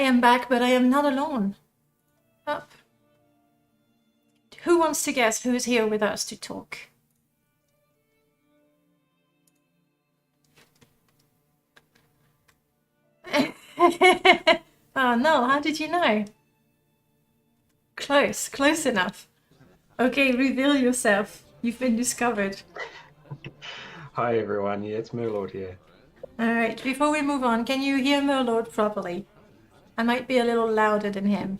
am back, but I am not alone. Up. Who wants to guess who's here with us to talk? Oh no, how did you know? Close enough. Okay, reveal yourself. You've been discovered. Hi everyone, yeah, it's Merlord here. Alright, before we move on, can you hear Merlord properly? I might be a little louder than him.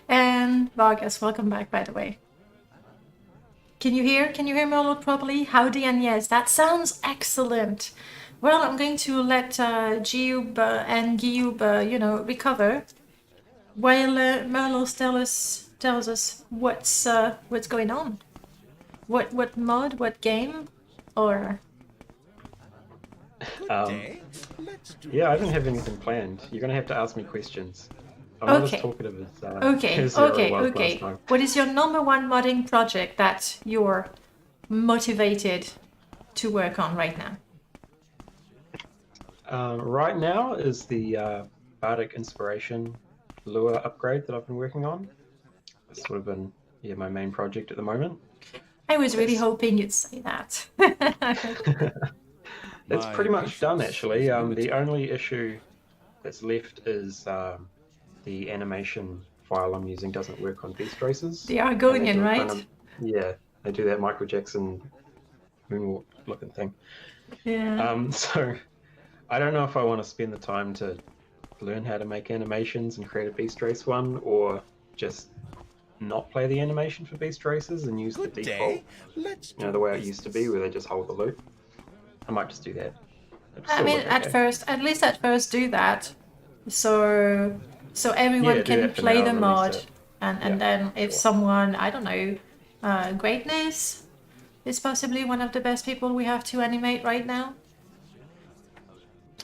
And Vargas, welcome back, by the way. Can you hear Merlord properly? Howdy and yes, that sounds excellent. Well, I'm going to let Giub and Giub, recover while Merlord tells us what's going on. What mod, what game, or... Yeah, I don't have anything planned. You're gonna have to ask me questions. I'm not as talkative as Zero was last time. What is your number one modding project that you're motivated to work on right now? Right now is the Bardic Inspiration lure upgrade that I've been working on. It's sort of been my main project at the moment. I was really hoping you'd say that. It's pretty much done actually. The only issue that's left is the animation file I'm using doesn't work on beast races. The Argonian, right? Yeah, they do that Michael Jackson moonwalk looking thing. Yeah. So I don't know if I want to spend the time to learn how to make animations and create a beast race one, or just not play the animation for beast races and use the default. The way it used to be, where they just hold the loop. I might just do that. I mean, at least at first do that, so everyone can play the mod, and then if someone, I don't know, Greatness is possibly one of the best people we have to animate right now.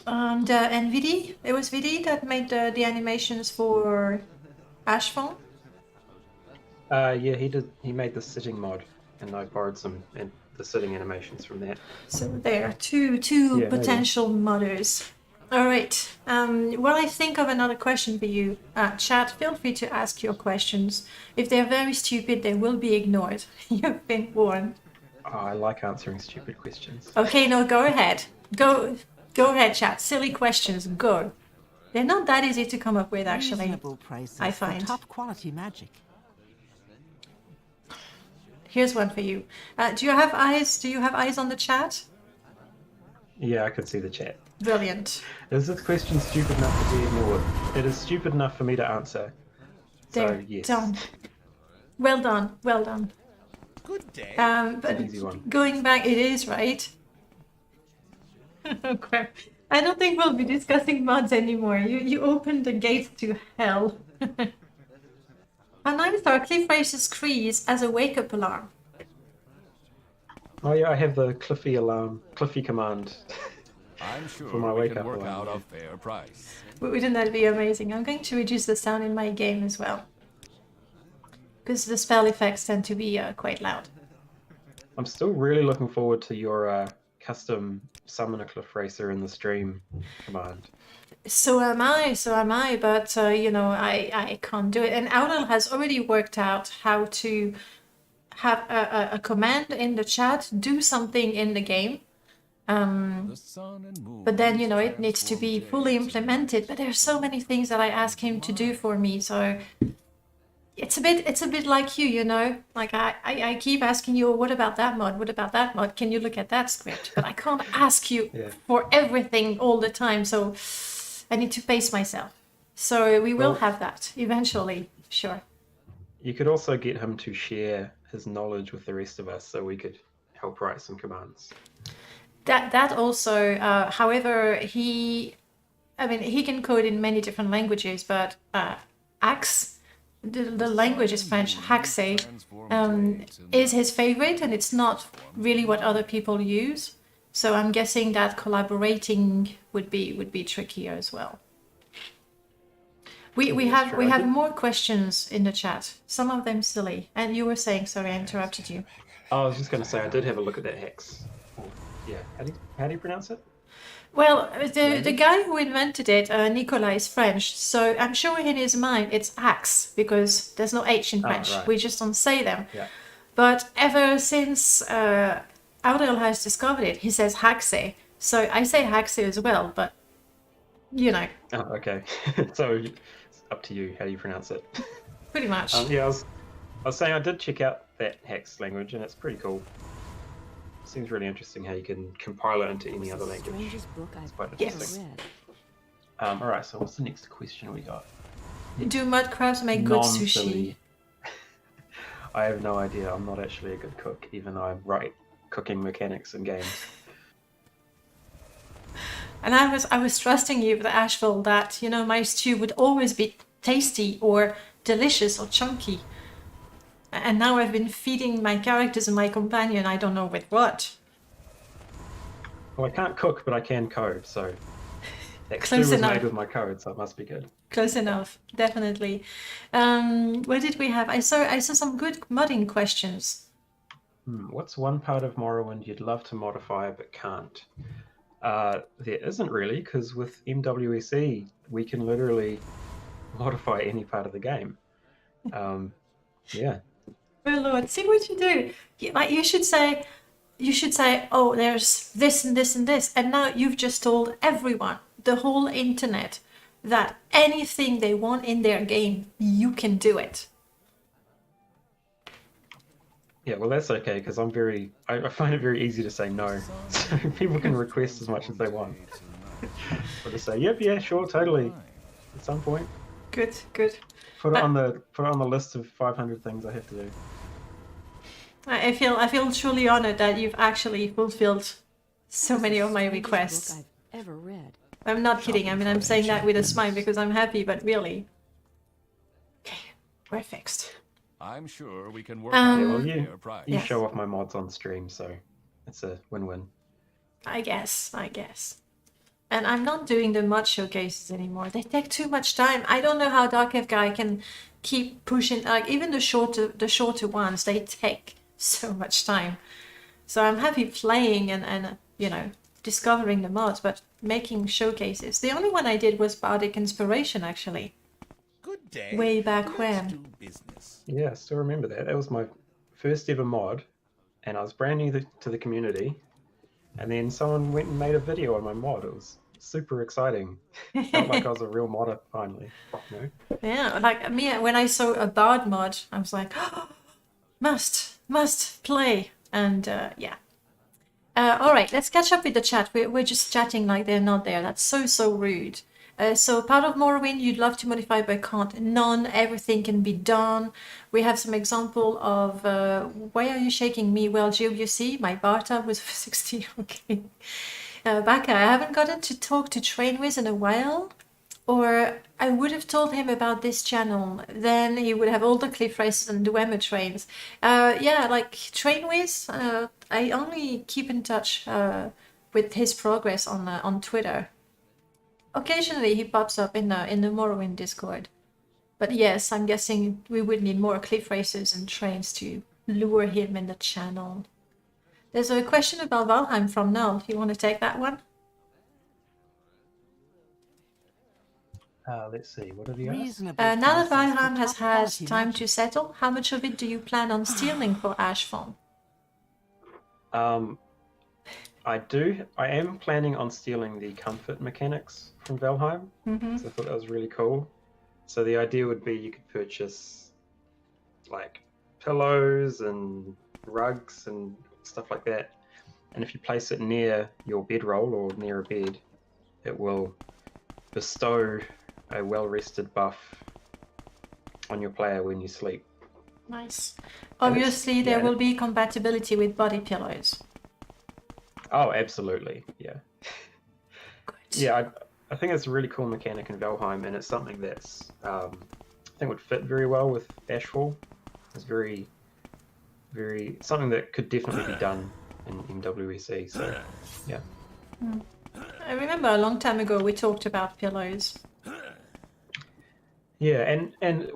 And Vidi, it was Vidi that made the animations for Ashfall. Yeah, he did. He made the sitting mod, and I borrowed some the sitting animations from that. So there are two potential modders. All right. Well, I think of another question for you. Chat, feel free to ask your questions. If they're very stupid, they will be ignored. You've been warned. Oh, I like answering stupid questions. Okay, no, go ahead. Go ahead, chat. Silly questions, go. They're not that easy to come up with, actually. Reasonable prices I find. For top quality magic. Here's one for you. Do you have eyes? Do you have eyes on the chat? Yeah, I can see the chat. Brilliant. Is this question stupid enough to be ignored? It is stupid enough for me to answer. There, so, yes. Done. Well done. Well done. Good day. But an easy one. Going back, it is, right? Oh, crap. I don't think we'll be discussing mods anymore. You opened the gates to hell. And I thought Cliff raises Crease as a wake-up alarm. Oh yeah, I have the Cliffy command. I'm sure for my we wake can up work alarm, out a fair price. Wouldn't that be amazing? I'm going to reduce the sound in my game as well, because the spell effects tend to be quite loud. I'm still really looking forward to your custom summon a cliff racer in the stream command. So am I, but I can't do it. And Audel has already worked out how to have a command in the chat, do something in the game. But then, it needs to be fully implemented. But there's so many things that I ask him to do for me, so it's a bit like you, like I keep asking you, what about that mod? What about that mod? Can you look at that script? But I can't ask you for everything all the time, so I need to pace myself. So we will have that eventually, sure. You could also get him to share his knowledge with the rest of us, so we could help write some commands. That also, however, he can code in many different languages, but Axe, the language is French, Haxe, is his favorite, and it's not really what other people use. So I'm guessing that collaborating would be trickier as well. We have more questions in the chat. Some of them silly. And you were saying, sorry, I interrupted you. Oh, I was just going to say, I did have a look at that hex. Yeah, how do you pronounce it? Well, the guy who invented it, Nicolas, is French, so I'm sure in his mind it's axe because there's no H in French. Right. We just don't say them. Yeah. But ever since Audel has discovered it, he says haxe. So I say haxe as well, but you know, Oh, okay. So it's up to you how you pronounce it. pretty much. Yeah, I was saying I did check out that Hex language, and it's pretty cool. Seems really interesting how you can compile it into any other language. Strangest book I've quite ever interesting. read. All right, so what's the next question we got? Do mud crabs make good sushi? Non-silly. I have no idea. I'm not actually a good cook, even though I write cooking mechanics in games. And I was trusting you with Ashfall that, you know, my stew would always be tasty or delicious or chunky. And now I've been feeding my characters and my companion, I don't know with what. Well, I can't cook, but I can code, so that stew Close was enough. made with my code, so it must be good. Close enough, definitely. What did we have? I saw some good modding questions. What's one part of Morrowind you'd love to modify but can't? There isn't really, because with MWSE, we can literally modify any part of the game. Yeah. Merlord, see what you do. You should say, oh, there's this and this and this, and now you've just told everyone, the whole internet, that anything they want in their game, you can do it. Yeah, well, that's okay, because I find it very easy to say no. So people can request as much as they want. Or just say, yep, yeah, sure, totally. At some point. Good, good. Put it on the list of 500 things I have to do. I feel truly honored that you've actually fulfilled so many of my Strangest requests. book I've ever read. I'm not kidding. I mean, I'm saying that with a smile because I'm happy, but really. Okay, we're fixed. I'm sure we can work Um, out Yeah, well, a you fair price. Yes. show off my mods on stream, so it's a win-win. I guess. And I'm not doing the mod showcases anymore. They take too much time. I don't know how Dark F Guy can keep pushing. Like even the shorter ones, they take so much time. So I'm happy playing and you know, discovering the mods, but making showcases. The only one I did was Bardic Inspiration, actually. Good day. Way back Let's when. do business. Yeah, I still remember that. That was my first ever mod, and I was brand new to the community, and then someone went and made a video on my mod. It was super exciting. Felt like I was a real modder finally. You know? Yeah, like me, when I saw a Bard mod, I was like, oh, must play. And yeah. All right, let's catch up with the chat. We're just chatting like they're not there. That's so rude. So part of Morrowind you'd love to modify but can't. None. Everything can be done. We have some example of why are you shaking me? Well, Gio, you see, my bar tab was 60. Okay. Baka, I haven't gotten to talk to Trainwiz in a while. Or I would have told him about this channel. Then he would have all the cliff races and the Wemmer trains. Yeah, like Trainwiz, I only keep in touch with his progress on Twitter. Occasionally he pops up in the Morrowind Discord. But yes, I'm guessing we would need more cliff racers and trains to lure him in the channel. There's a question about Valheim from Null. You want to take that one? Let's see, what did he ask? Reasonable Now that prices for Valheim has top had quality time magic. to settle, how much of it do you plan on stealing for Ashfall? I am planning on stealing the comfort mechanics from Valheim. Mm-hmm. So I thought that was really cool. So the idea would be you could purchase like pillows and rugs and stuff like that. And if you place it near your bedroll or near a bed, it will bestow a well-rested buff on your player when you sleep. Nice. And it's- Obviously, there yeah. will be compatibility with body pillows. Oh, absolutely, yeah. Good. Yeah, I think it's a really cool mechanic in Valheim, and it's something that's I think would fit very well with Ashfall. It's very something that could definitely be done in MWSE. So yeah, I remember a long time ago we talked about pillows. yeah, and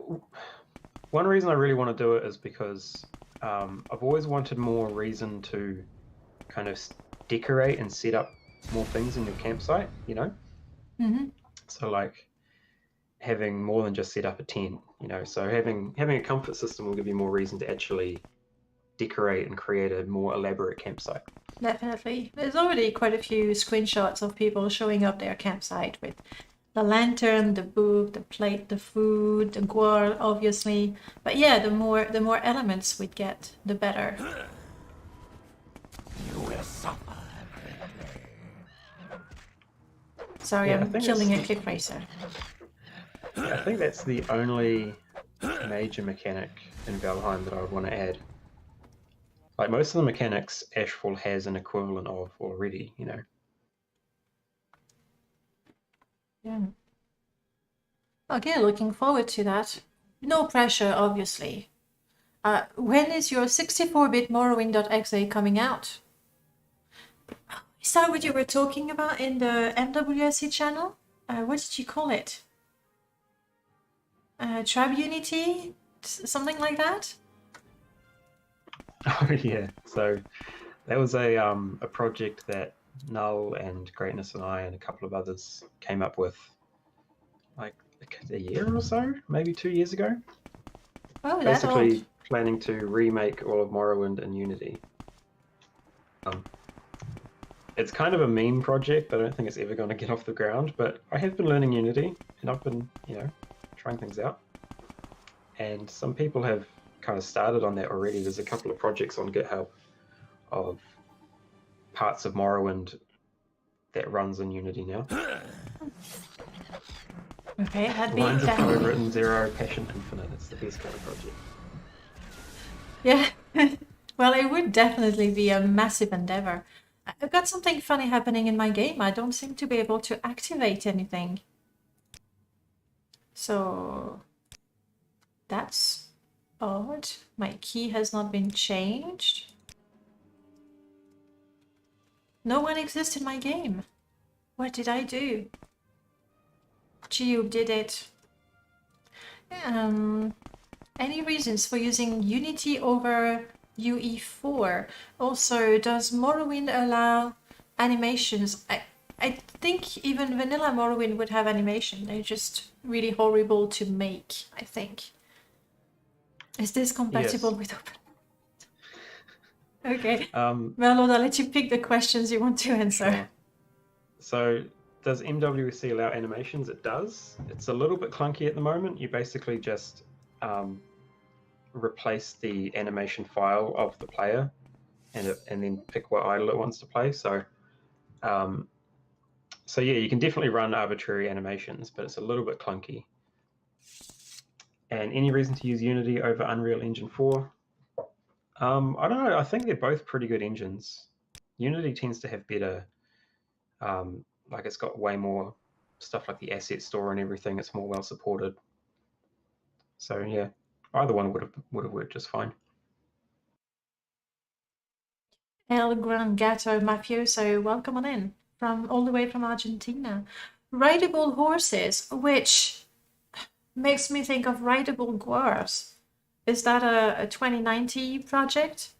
one reason I really want to do it is because I've always wanted more reason to kind of decorate and set up more things in your campsite, you know? Mm-hmm. So like having more than just set up a tent, you know, so having a comfort system will give you more reason to actually decorate and create a more elaborate campsite. Definitely. There's already quite a few screenshots of people showing up their campsite with the lantern, the book, the plate, the food, the guar, obviously. But yeah, the more elements we get, the better. You will suffer. Sorry, Yeah, I I'm think killing a it's- cliff racer. Yeah, I think that's the only major mechanic in Valheim that I would want to add. Like most of the mechanics, Ashfall has an equivalent of already, you know. Yeah. Okay, looking forward to that. No pressure, obviously. When is your 64-bit Morrowind.exe coming out? Is that what you were talking about in the MWSC channel? What did you call it? Tribe Unity? Something like that? Oh yeah, so that was a project that Null and Greatness and I and a couple of others came up with like a year or so, maybe 2 years ago. Oh, that Basically old. planning to remake all of Morrowind in Unity. It's kind of a meme project. I don't think it's ever going to get off the ground, but I have been learning Unity and I've been, you know, trying things out. And some people have kind of started on that already. There's a couple of projects on GitHub of parts of Morrowind that runs in Unity now. Okay, that'd be Lines of that. code written 0, passion infinite. It's the best kind of project. Yeah. Well, it would definitely be a massive endeavor. I've got something funny happening in my game. I don't seem to be able to activate anything. So that's odd. My key has not been changed. No one exists in my game. What did I do? Cube did it. Any reasons for using Unity over UE4? Also, does Morrowind allow animations? I think even vanilla Morrowind would have animation. They're just really horrible to make, I think. Is this compatible with open? Okay. Merlord, I'll let you pick the questions you want to answer. Sure. So does MWC allow animations? It does. It's a little bit clunky at the moment. You basically just replace the animation file of the player and then pick what idle it wants to play. So so yeah, you can definitely run arbitrary animations, but it's a little bit clunky. And any reason to use Unity over Unreal Engine 4? I don't know. I think they're both pretty good engines. Unity tends to have better, like it's got way more stuff like the asset store and everything. It's more well supported. So yeah, either one would have worked just fine. El Gran Gato Mafioso, welcome on in from all the way from Argentina. Rideable horses, which makes me think of rideable guars. Is that a 2090 project?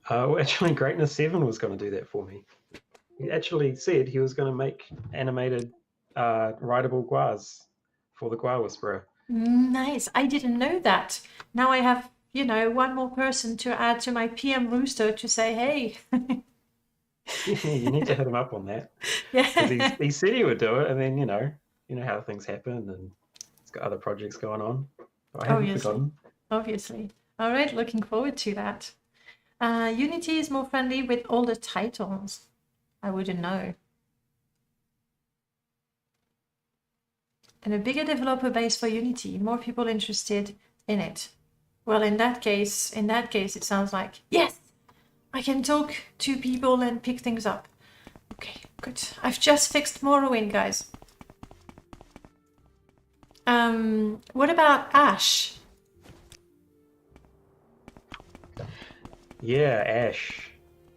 Well, actually, Greatness 7 was going to do that for me. He actually said he was going to make animated rideable guars for the Guar Whisperer. Nice. I didn't know that. Now I have, you know, one more person to add to my PM rooster to say, hey. You need to hit him up on that. Yeah. He said he would do it, and then you know how things happen, and he's got other projects going on. But I haven't forgotten. Obviously. All right, looking forward to that. Unity is more friendly with older titles. I wouldn't know. And a bigger developer base for Unity, more people interested in it. Well, in that case, it sounds like, yes, I can talk to people and pick things up. Okay, good. I've just fixed Morrowind, guys. What about Ash? Yeah, Ash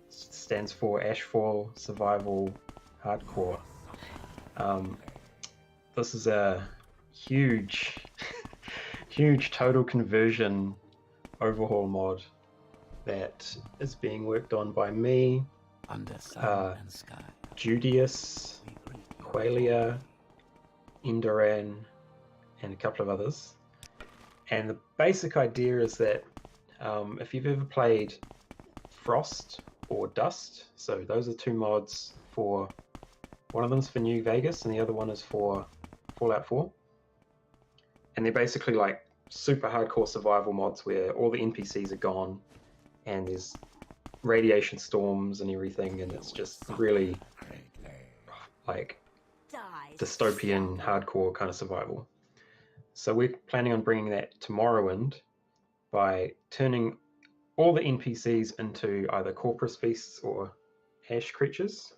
stands for Ashfall Survival Hardcore. This is a huge, huge total conversion overhaul mod that is being worked on by me, Under sun uh, and sky. Judius, Qualia, Indoran, and a couple of others. And the basic idea is that if you've ever played Frost or Dust, so those are two mods for, one of them's for New Vegas and the other one is for Fallout 4. And they're basically like super hardcore survival mods where all the NPCs are gone and there's radiation storms and everything, and it's just really like dystopian hardcore kind of survival. So we're planning on bringing that to Morrowind by turning all the NPCs into either corpus beasts or ash creatures,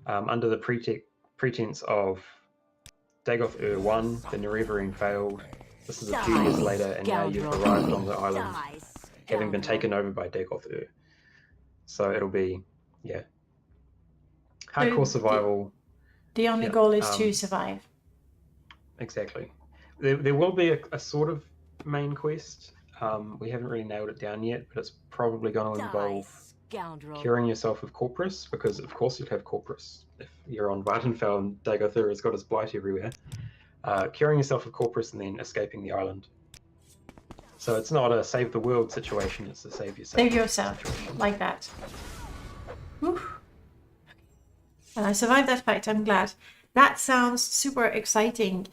under the pretense of Dagoth Ur 1, the Nerevarine failed. This is a few years later, and now you've arrived on the island, having been taken over by Dagoth Ur. So it'll be, yeah, hardcore survival. The only goal is to survive. Exactly. There will be a sort of main quest. We haven't really nailed it down yet, but it's probably going to involve curing yourself of Corpus, because of course you'll have Corpus if you're on Vardenfell and Dagoth Ur has got his blight everywhere. Curing yourself of Corpus and then escaping the island. So it's not a save the world situation, it's a save yourself. Save yourself, situation. Like that. Whew. And I survived that fight, I'm glad. That sounds super exciting.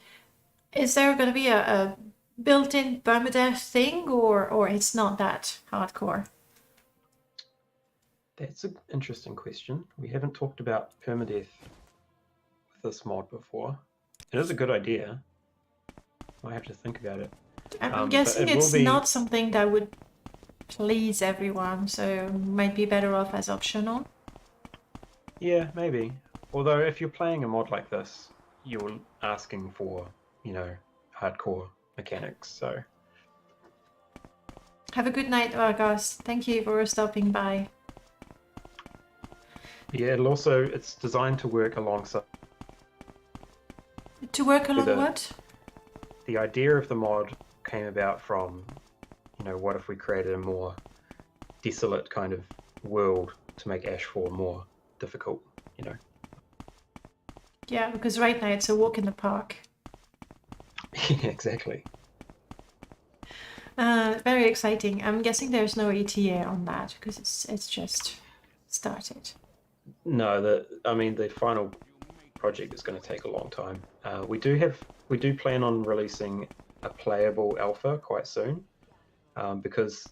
Is there going to be a built-in permadeath thing, or it's not that hardcore? That's an interesting question. We haven't talked about permadeath with this mod before. It is a good idea. I have to think about it. I'm guessing it's not something that would please everyone, so might be better off as optional. Yeah, maybe. Although if you're playing a mod like this, you're asking for, you know, hardcore mechanics, so... Have a good night, Argos. Thank you for stopping by. Yeah, it's designed to work alongside... To work along what? The idea of the mod came about from, you know, what if we created a more desolate kind of world to make Ashfall more difficult, you know? Yeah, because right now it's a walk in the park. Yeah, exactly. Very exciting. I'm guessing there's no ETA on that because it's just started. No, the final project is going to take a long time. We do plan on releasing a playable alpha quite soon, because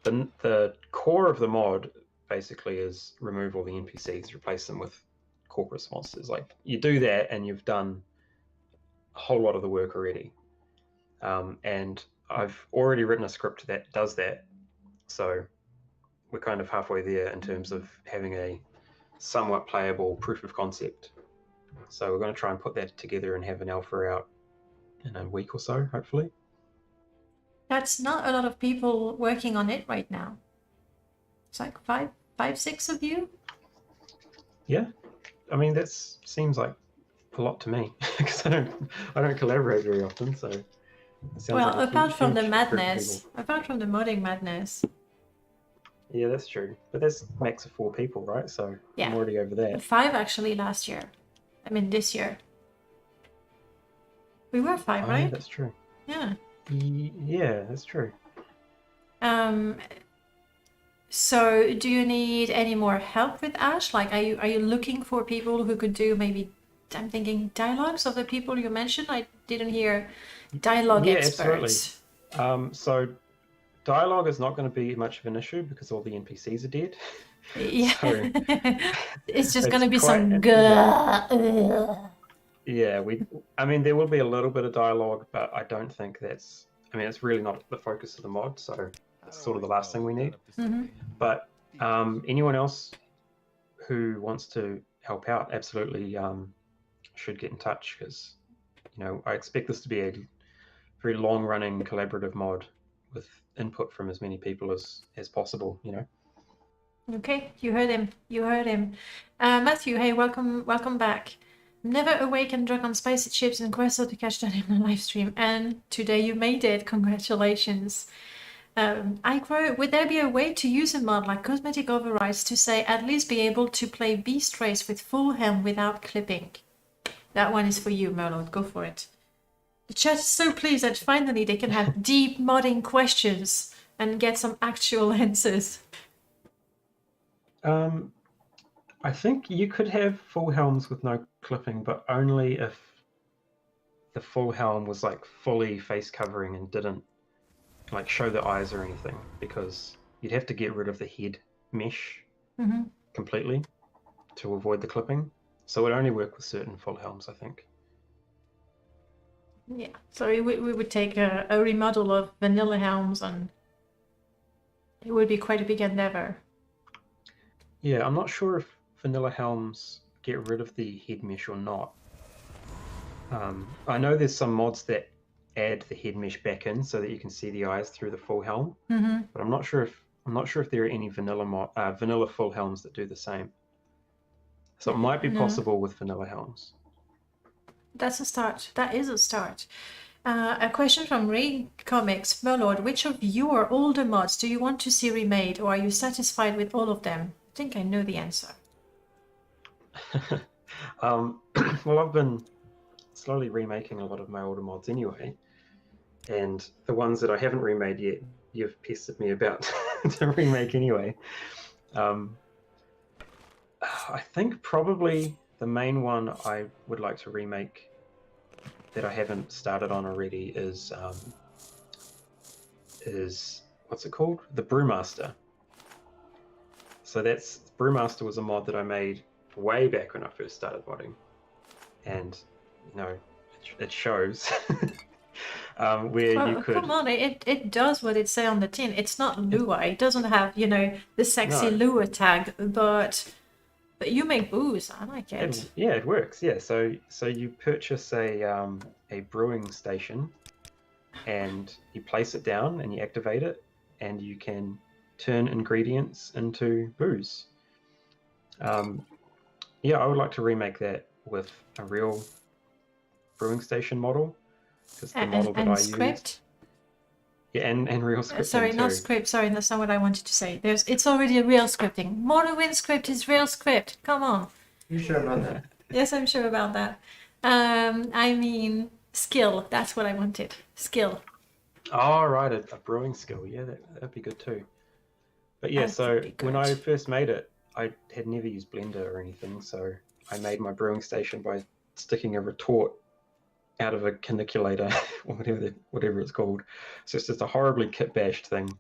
the core of the mod basically is remove all the NPCs, replace them with corpus monsters. Like, you do that and you've done a whole lot of the work already. And I've already written a script that does that, so we're kind of halfway there in terms of having a somewhat playable proof of concept. So we're going to try and put that together and have an alpha out in a week or so, hopefully. That's not a lot of people working on it right now. It's like five, six of you. Yeah, I mean that seems like a lot to me because I don't collaborate very often. So it sounds well, like apart from the madness, apart from the modding madness. Yeah, that's true. But that's max of 4 people, right? So yeah. I'm already over that. 5 actually last year. I mean this year. We were 5, right? Yeah, that's true. Yeah. Yeah, that's true. So do you need any more help with Ash? Like, are you looking for people who could do maybe, I'm thinking, dialogues of the people you mentioned? I didn't hear dialogue experts. Absolutely. So dialogue is not going to be much of an issue because all the NPCs are dead. Yeah. So, it's just going to be some good. Yeah, I mean, there will be a little bit of dialogue, but I don't think it's really not the focus of the mod, so it's sort of the last thing we need. Mm-hmm. But anyone else who wants to help out absolutely should get in touch, because, you know, I expect this to be a very long-running collaborative mod with input from as many people as possible, you know. Okay, you heard him. Matthew, hey, welcome back. Never awake and drunk on spicy chips and Queso to catch that in a live stream. And today you made it. Congratulations. I quote, would there be a way to use a mod like cosmetic overrides to say at least be able to play beast race with full helm without clipping? That one is for you, Merlord. Go for it. The chat is so pleased that finally they can have deep modding questions and get some actual answers. I think you could have full helms with no clipping, but only if the full helm was like fully face covering and didn't like show the eyes or anything, because you'd have to get rid of the head mesh completely to avoid the clipping. So it would only work with certain full helms, I think. Yeah, so we would take a remodel of vanilla helms, and it would be quite a big endeavor. Yeah, I'm not sure if vanilla helms get rid of the head mesh or not. I know there's some mods that add the head mesh back in so that you can see the eyes through the full helm, but I'm not sure if there are any vanilla full helms that do the same. So it might be possible with vanilla helms. That's a start. That is a start. A question from Rain Comics. Merlord, which of your older mods do you want to see remade, or are you satisfied with all of them? I think I know the answer. Well, I've been slowly remaking a lot of my older mods anyway, and the ones that I haven't remade yet, you've pestered me about to remake anyway. I think probably the main one I would like to remake that I haven't started on already is what's it called? The Brewmaster. So Brewmaster was a mod that I made way back when I first started modding, and it shows. Where you could... Come on, it does what it say on the tin. It's not lure. It doesn't have the sexy lure tag, but you make booze. I like it. Yeah, it works. Yeah, so you purchase a brewing station, and you place it down, and you activate it, and you can turn ingredients into booze. Yeah, I would like to remake that with a real brewing station model, because the model that I script. Used, yeah, and real scripting sorry, too. Not script. Sorry, that's not what I wanted to say. It's already a real scripting. Morrowind script is real script. Come on. You sure about that? Yes, I'm sure about that. I mean skill. That's what I wanted. Skill. Oh, right, a brewing skill. Yeah, that'd be good too. But yeah, so when I first made it, I had never used Blender or anything, so I made my brewing station by sticking a retort out of a caniculator, or whatever it's called. So it's just a horribly kit-bashed thing.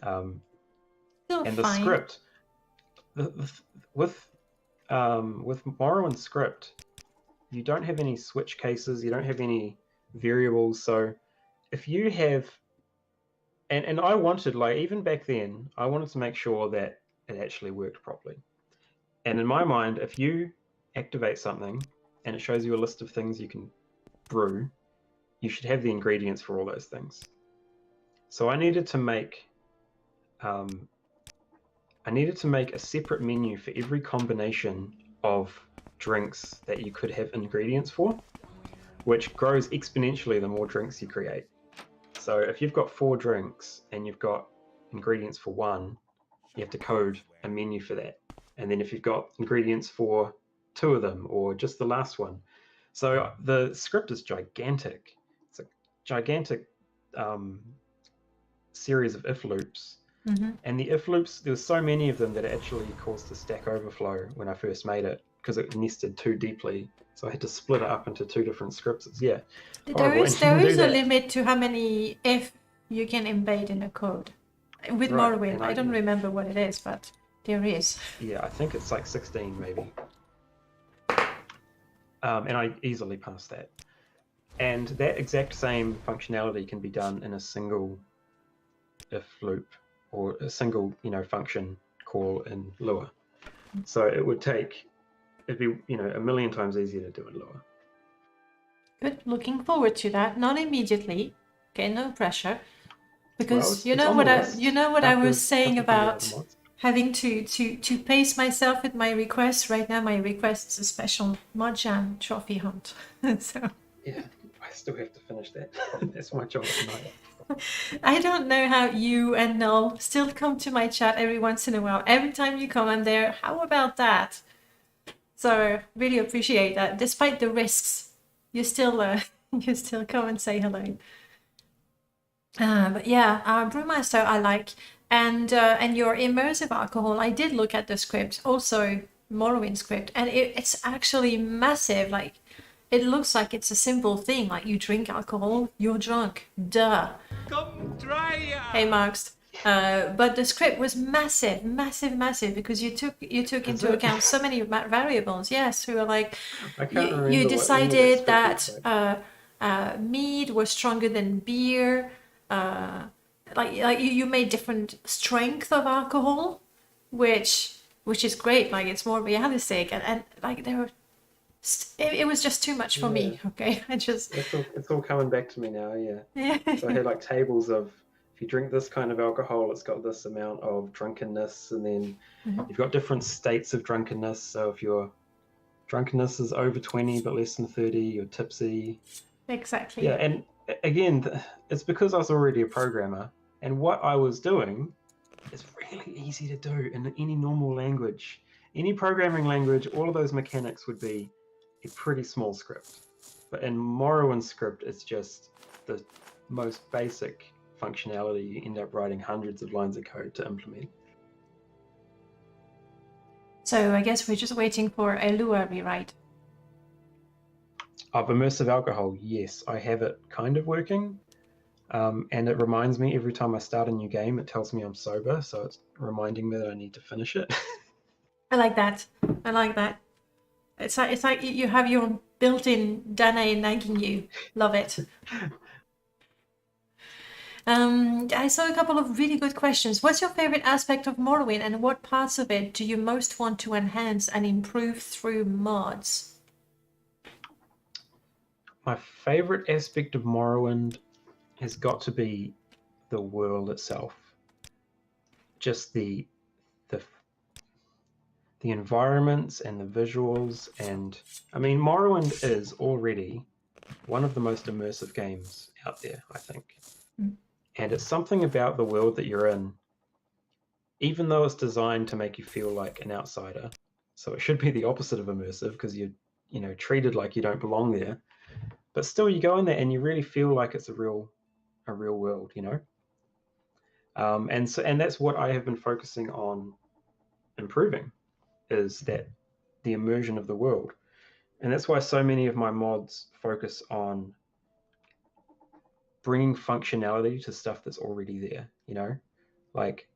And the script, with Morrowind script, you don't have any switch cases, you don't have any variables. So if you have, and I wanted, like, even back then, I wanted to make sure that it actually worked properly. And in my mind, if you activate something and it shows you a list of things you can brew, you should have the ingredients for all those things. So I needed to make a separate menu for every combination of drinks that you could have ingredients for, which grows exponentially the more drinks you create. So if you've got 4 drinks and you've got ingredients for 1, you have to code a menu for that. And then if you've got ingredients for 2 of them, or just the last one. So the script is gigantic. It's a gigantic series of if loops. And the if loops, there were so many of them that it actually caused a Stack Overflow when I first made it, because it nested too deeply. So I had to split it up into 2 different scripts. There is a limit to how many if you can embed in a code. With Morrowind, I don't remember what it is, but there is. Yeah, I think it's like 16 maybe. And I easily passed that. And that exact same functionality can be done in a single if loop, or a single, function call in Lua. So it'd be, a million times easier to do in Lua. Good. Looking forward to that. Not immediately. Okay, no pressure. Because you know what I was saying about having to pace myself with my requests. Right now, my request is a special mod jam trophy hunt. So yeah, I still have to finish that. That's my job tonight. I don't know how you and Noel still come to my chat every once in a while. Every time you come, I'm there. How about that? So really appreciate that. Despite the risks, you still you still come and say hello. But yeah, Brewmaster I like, and your immersive alcohol. I did look at the script, also Morrowind script, and it's actually massive. Like, it looks like it's a simple thing. Like, you drink alcohol, you're drunk. Duh. Come try ya! Hey, Marks. But the script was massive, massive, massive, because you took into account so many variables. Yes, we were like, I can't remember you what decided that script that mead was stronger than beer. Like you made different strength of alcohol, which is great. Like, it's more realistic, and like there were. It was just too much for me. Okay, It's all coming back to me now. Yeah. Yeah. So I had like tables of, if you drink this kind of alcohol, it's got this amount of drunkenness, and then you've got different states of drunkenness. So if your drunkenness is over 20 but less than 30, you're tipsy. Exactly. Yeah, and again, it's because I was already a programmer, and what I was doing is really easy to do in any normal language. Any programming language, all of those mechanics would be a pretty small script. But in Morrowind script, it's just the most basic functionality. You end up writing hundreds of lines of code to implement. So I guess we're just waiting for a Lua rewrite. Of immersive alcohol, yes, I have it kind of working. And it reminds me every time I start a new game, it tells me I'm sober, so it's reminding me that I need to finish it. I like that. I like that. It's like you have your built-in Danae nagging you. Love it. I saw a couple of really good questions. What's your favorite aspect of Morrowind, and what parts of it do you most want to enhance and improve through mods? My favorite aspect of Morrowind has got to be the world itself. Just the environments and the visuals, and I mean, Morrowind is already one of the most immersive games out there, I think. And it's something about the world that you're in, even though it's designed to make you feel like an outsider. So it should be the opposite of immersive, because you're, treated like you don't belong there. But still, you go in there and you really feel like it's a real world, And that's what I have been focusing on improving, is that the immersion of the world. And that's why so many of my mods focus on bringing functionality to stuff that's already there, like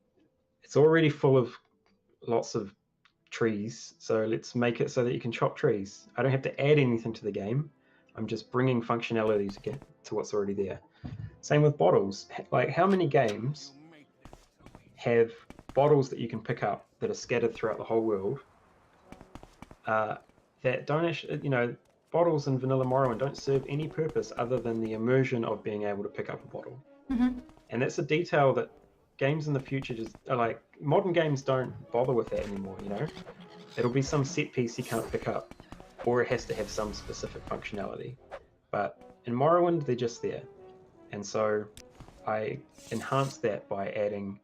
it's already full of lots of trees, so let's make it so that you can chop trees. I don't have to add anything to the game. I'm just bringing functionality to get to what's already there. Same with bottles. Like, how many games have bottles that you can pick up that are scattered throughout the whole world that don't actually, bottles in vanilla Morrowind don't serve any purpose other than the immersion of being able to pick up a bottle. And that's a detail that games in the future just are like, modern games don't bother with that anymore. It'll be some set piece you can't pick up, or it has to have some specific functionality. But in Morrowind, they're just there. And so I enhanced that by adding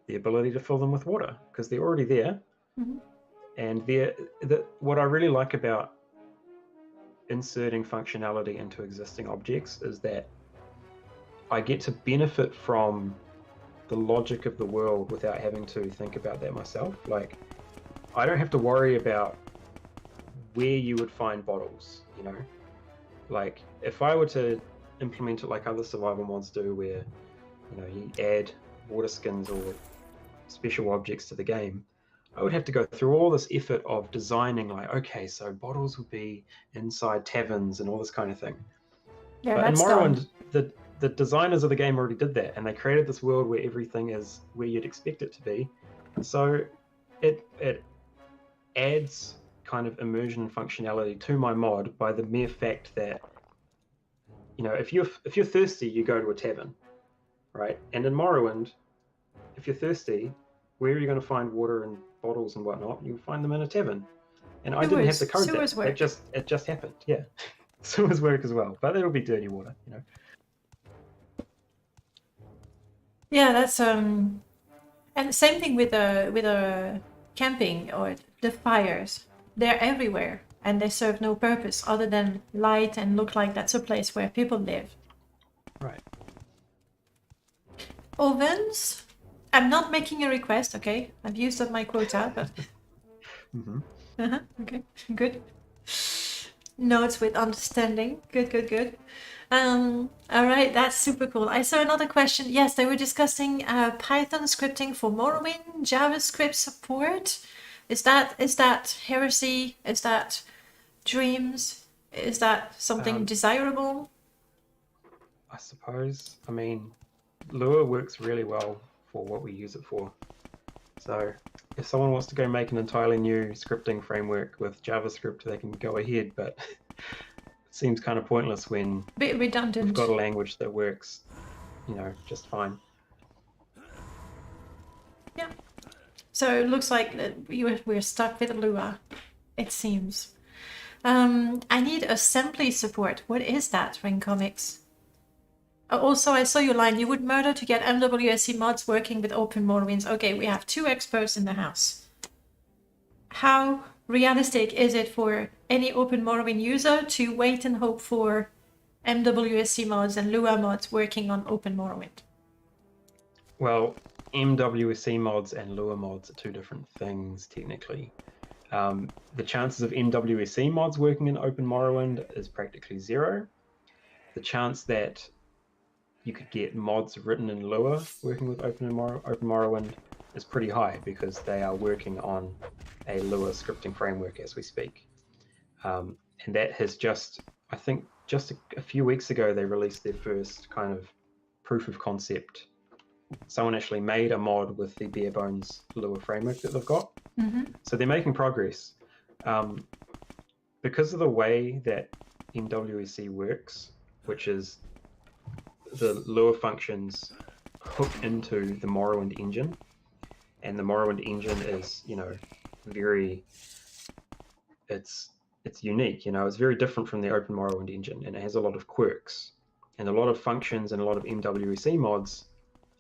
the ability to fill them with water, because they're already there. And what I really like about inserting functionality into existing objects is that I get to benefit from the logic of the world without having to think about that myself. Like, I don't have to worry about where you would find bottles, Like, if I were to implement it like other survival mods do, where, you add water skins or special objects to the game, I would have to go through all this effort of designing, like, okay, so bottles would be inside taverns and all this kind of thing. Yeah, but in that's Morrowind, done. the designers of the game already did that, and they created this world where everything is where you'd expect it to be. So it adds kind of immersion and functionality to my mod by the mere fact that, if you're thirsty, you go to a tavern, right? And in Morrowind, if you're thirsty, where are you going to find water and bottles and whatnot? You'll find them in a tavern. And I didn't have to code that. It just happened. Yeah. swimmers work as well, but it'll be dirty water, you know. Yeah, that's and same thing with camping or the fires. They're everywhere and they serve no purpose other than light and look like that's a place where people live. Right. Ovens. I'm not making a request, okay? I've used up my quota, but okay, good. Notes with understanding. Good. All right, that's super cool. I saw another question. Yes, they were discussing Python scripting for Morrowind, JavaScript support. Is that heresy? Is that dreams? Is that something desirable? I suppose. I mean, Lua works really well for what we use it for. So if someone wants to go make an entirely new scripting framework with JavaScript, they can go ahead, but it seems kind of pointless when Bit redundant. we've got a language that works, you know, just fine. Yeah. So it looks like that we're stuck with Lua, it seems. I need assembly support. What is that, Ring Comics? Also, I saw your line. You would murder to get MWSC mods working with open Morrowinds. Okay, we have 2 experts in the house. How realistic is it for any open Morrowind user to wait and hope for MWSC mods and Lua mods working on open Morrowind? Well, MWSC mods and Lua mods are 2 different things, technically. The chances of MWSC mods working in open Morrowind is practically 0. The chance that you could get mods written in Lua working with open Morrowind is pretty high because they are working on a Lua scripting framework as we speak. And that has I think just a few weeks ago, they released their first kind of proof of concept. Someone actually made a mod with the bare bones Lua framework that they've got. So they're making progress. Because of the way that MWSC works, which is the Lua functions hook into the Morrowind engine, and the Morrowind engine is, you know, it's unique, you know, it's very different from the open Morrowind engine, and it has a lot of quirks, and a lot of functions and a lot of MWSC mods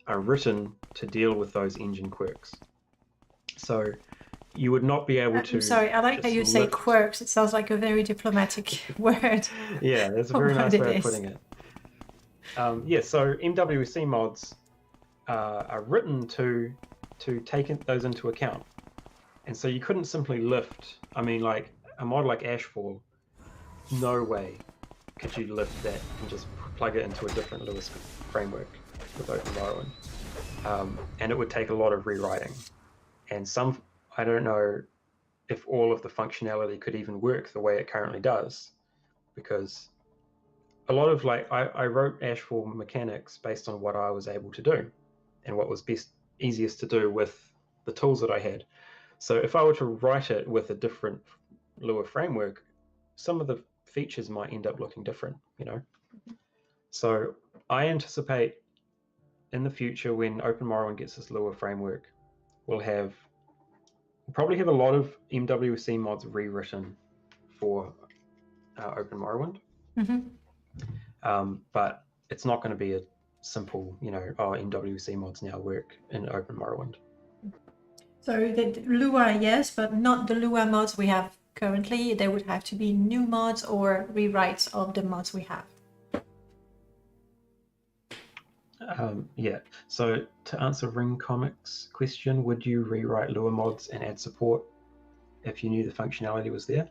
are written to deal with those engine quirks. So you would not be able to... I'm sorry, I like how you say quirks. It sounds like a very diplomatic word. Yeah, that's a very nice way of putting it. So MWSC mods are written to take those into account. And so you couldn't simply lift, I mean, like a mod like Ashfall, no way could you lift that and just plug it into a different Lua framework with open Morrowind. And it would take a lot of rewriting. And I don't know if all of the functionality could even work the way it currently does, because a lot of I wrote Ashfall mechanics based on what I was able to do and what was easiest to do with the tools that I had. So if I were to write it with a different Lua framework, some of the features might end up looking different, you know. So I anticipate in the future, when Open Morrowind gets this Lua framework, we'll probably have a lot of MWSC mods rewritten for Open Morrowind. But it's not going to be a simple, you know, MWSC mods now work in Open Morrowind. So the Lua, yes, but not the Lua mods we have currently. There would have to be new mods or rewrites of the mods we have. Yeah, so to answer Ring Comics' question, would you rewrite Lua mods and add support if you knew the functionality was there?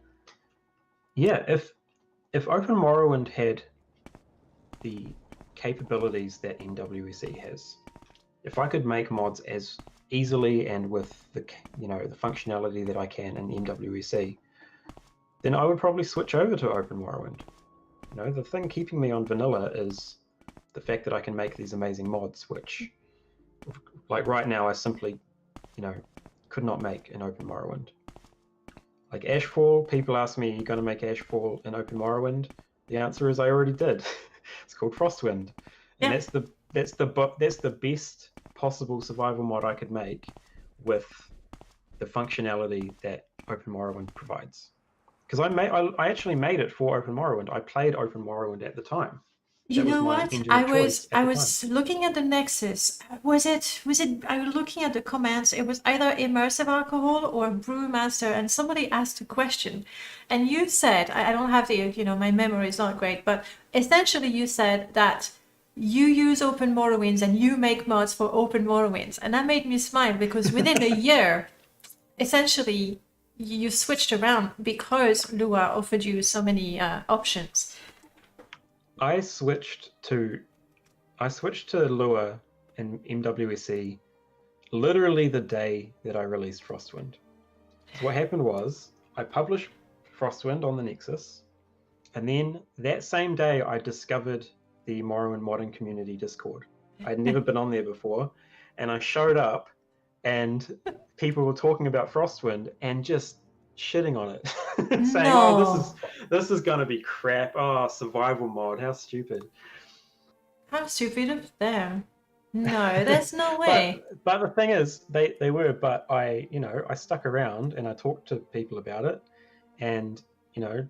Yeah, if Open Morrowind had the capabilities that MWSC has, if I could make mods as easily and with the functionality that I can in MWSC, then I would probably switch over to Open Morrowind. You know, the thing keeping me on vanilla is the fact that I can make these amazing mods, which, like right now, I simply, you know, could not make in Open Morrowind. Like Ashfall, people ask me, are you going to make Ashfall in Open Morrowind? The answer is I already did. It's called Frostwind, and that's the best possible survival mod I could make with the functionality that Open Morrowind provides. because I actually made it for Open Morrowind. I played Open Morrowind at the time. You That was know my what? engine of choice at I the was time. looking at the Nexus. Was it I was looking at the comments. It was either immersive alcohol or Brewmaster, and somebody asked a question. And you said, I don't have the, you know, my memory is not great, but essentially you said that you use Open Morrowinds and you make mods for Open Morrowinds. And that made me smile because within a year, essentially you switched around because Lua offered you so many options. I switched to Lua and MWSE literally the day that I released Frostwind. So what happened was I published Frostwind on the Nexus, and then that same day I discovered the Morrowind modding community Discord. I'd never been on there before, and I showed up, and people were talking about Frostwind and just shitting on it, saying, "Oh, No. this is gonna be crap. Oh, survival mod, how stupid." How stupid of them. No, there's no way. but the thing is, they were. But I stuck around and I talked to people about it, and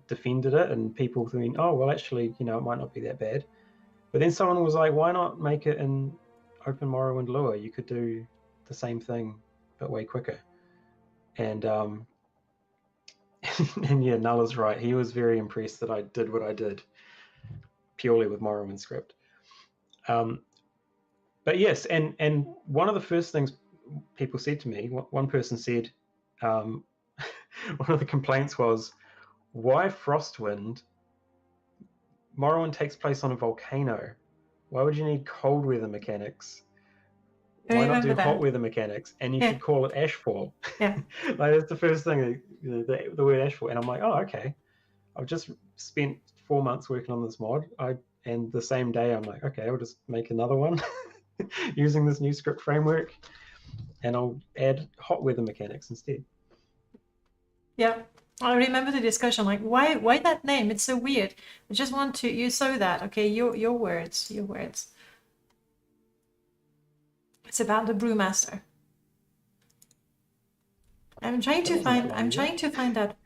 defended it, and people think, oh well, actually, it might not be that bad. But then someone was like, why not make it in Open Morrowind Lua? You could do the same thing, but way quicker. And and yeah, Nulla's right. He was very impressed that I did what I did purely with Morrowind script. But yes, and one of the first things people said to me, one person said, one of the complaints was, why Frostwind? Morrowind takes place on a volcano. Why would you need cold weather mechanics? I Why not do remember hot that. weather mechanics? And you Yeah. should call it Ashfall. Yeah. Like, that's the first thing, the word Ashfall. And I'm like, oh, okay. I've just spent 4 months working on this mod. And the same day I'm like, okay, I'll just make another one using this new script framework, and I'll add hot weather mechanics instead. Yeah. I remember the discussion, like, why that name? It's so weird. I just want to, you saw that. Okay, your words, your words. It's about the Brewmaster. I'm trying to find that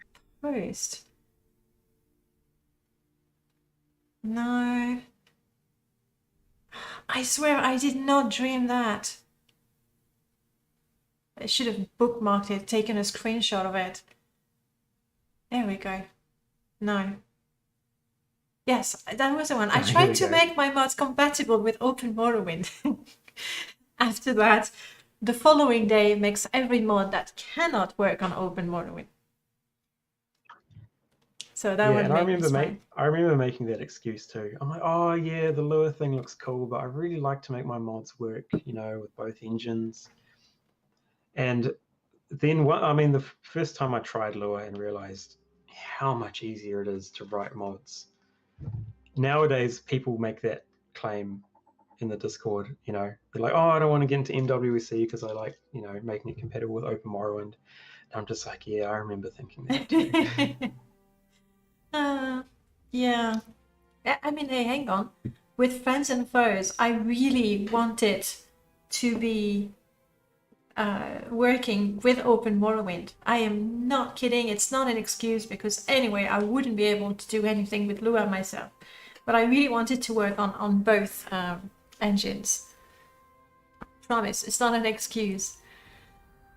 post. No. I swear I did not dream that. I should have bookmarked it, taken a screenshot of it. There we go. No. Yes, that was the one. I tried to make my mods compatible with Open Morrowind. After that, the following day makes every mod that cannot work on Open Morrowind. So that one made me smile. I remember making that excuse too. I'm like, oh yeah, the Lua thing looks cool, but I really like to make my mods work, with both engines. And then the first time I tried Lua and realized how much easier it is to write mods. Nowadays, people make that claim in the Discord. They're like, oh, I don't want to get into MWC because I like, making it compatible with Open Morrowind. And I'm just like, yeah, I remember thinking that too. Yeah. I mean, hey, hang on. With Friends and Foes, I really wanted to be working with Open Morrowind. I am not kidding. It's not an excuse because anyway, I wouldn't be able to do anything with Lua myself. But I really wanted to work on both engines. Promise, it's not an excuse.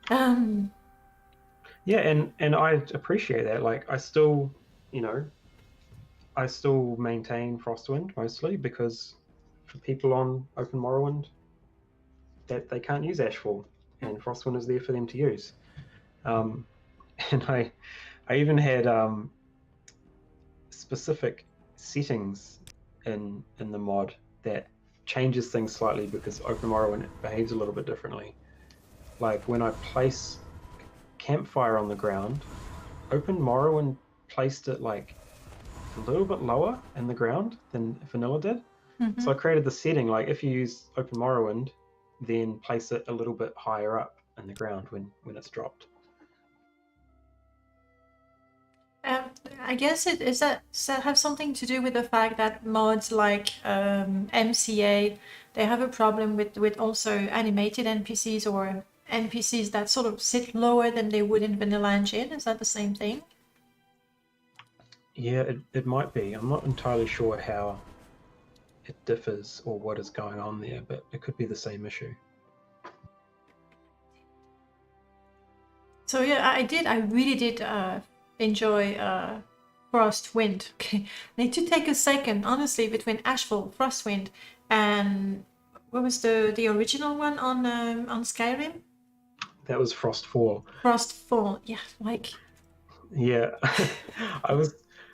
Yeah, and I appreciate that. Like, I still maintain Frostwind mostly because for people on Open Morrowind, that they can't use Ashfall, and Frostwind is there for them to use. And I even had specific settings in the mod that changes things slightly because Open Morrowind behaves a little bit differently. Like when I place campfire on the ground, Open Morrowind placed it like a little bit lower in the ground than vanilla did. Mm-hmm. So I created the setting, like if you use Open Morrowind, then place it a little bit higher up in the ground when it's dropped. I guess does that have something to do with the fact that mods like MCA, they have a problem with also animated NPCs or NPCs that sort of sit lower than they would in vanilla engine. Is that the same thing? Yeah, it might be. I'm not entirely sure how it differs or what is going on there, but it could be the same issue. So yeah, I really did enjoy Frostwind. Okay, I need to take a second, honestly, between Ashfall, Frostwind, and what was the original one on Skyrim? That was Frostfall. Frostfall. Yeah, like Yeah,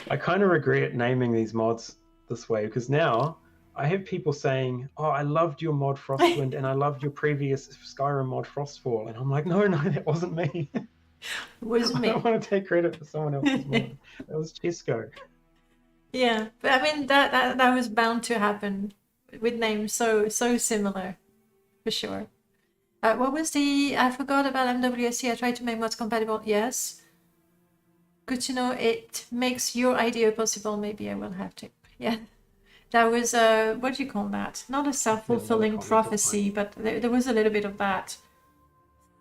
I kind of regret naming these mods this way because now I have people saying, "Oh, I loved your mod Frostwind and I loved your previous Skyrim mod Frostfall," and I'm like, "No, that wasn't me. it was I me. don't want to take credit for someone else's mod. That was Chesco." Yeah, but I mean that was bound to happen with names so similar, for sure. What was the? I forgot about MWSC. I tried to make mods compatible. Yes. Good to know. It makes your idea possible. Maybe I will have to. Yeah. That was what do you call that? Not a self-fulfilling prophecy, but there was a little bit of that.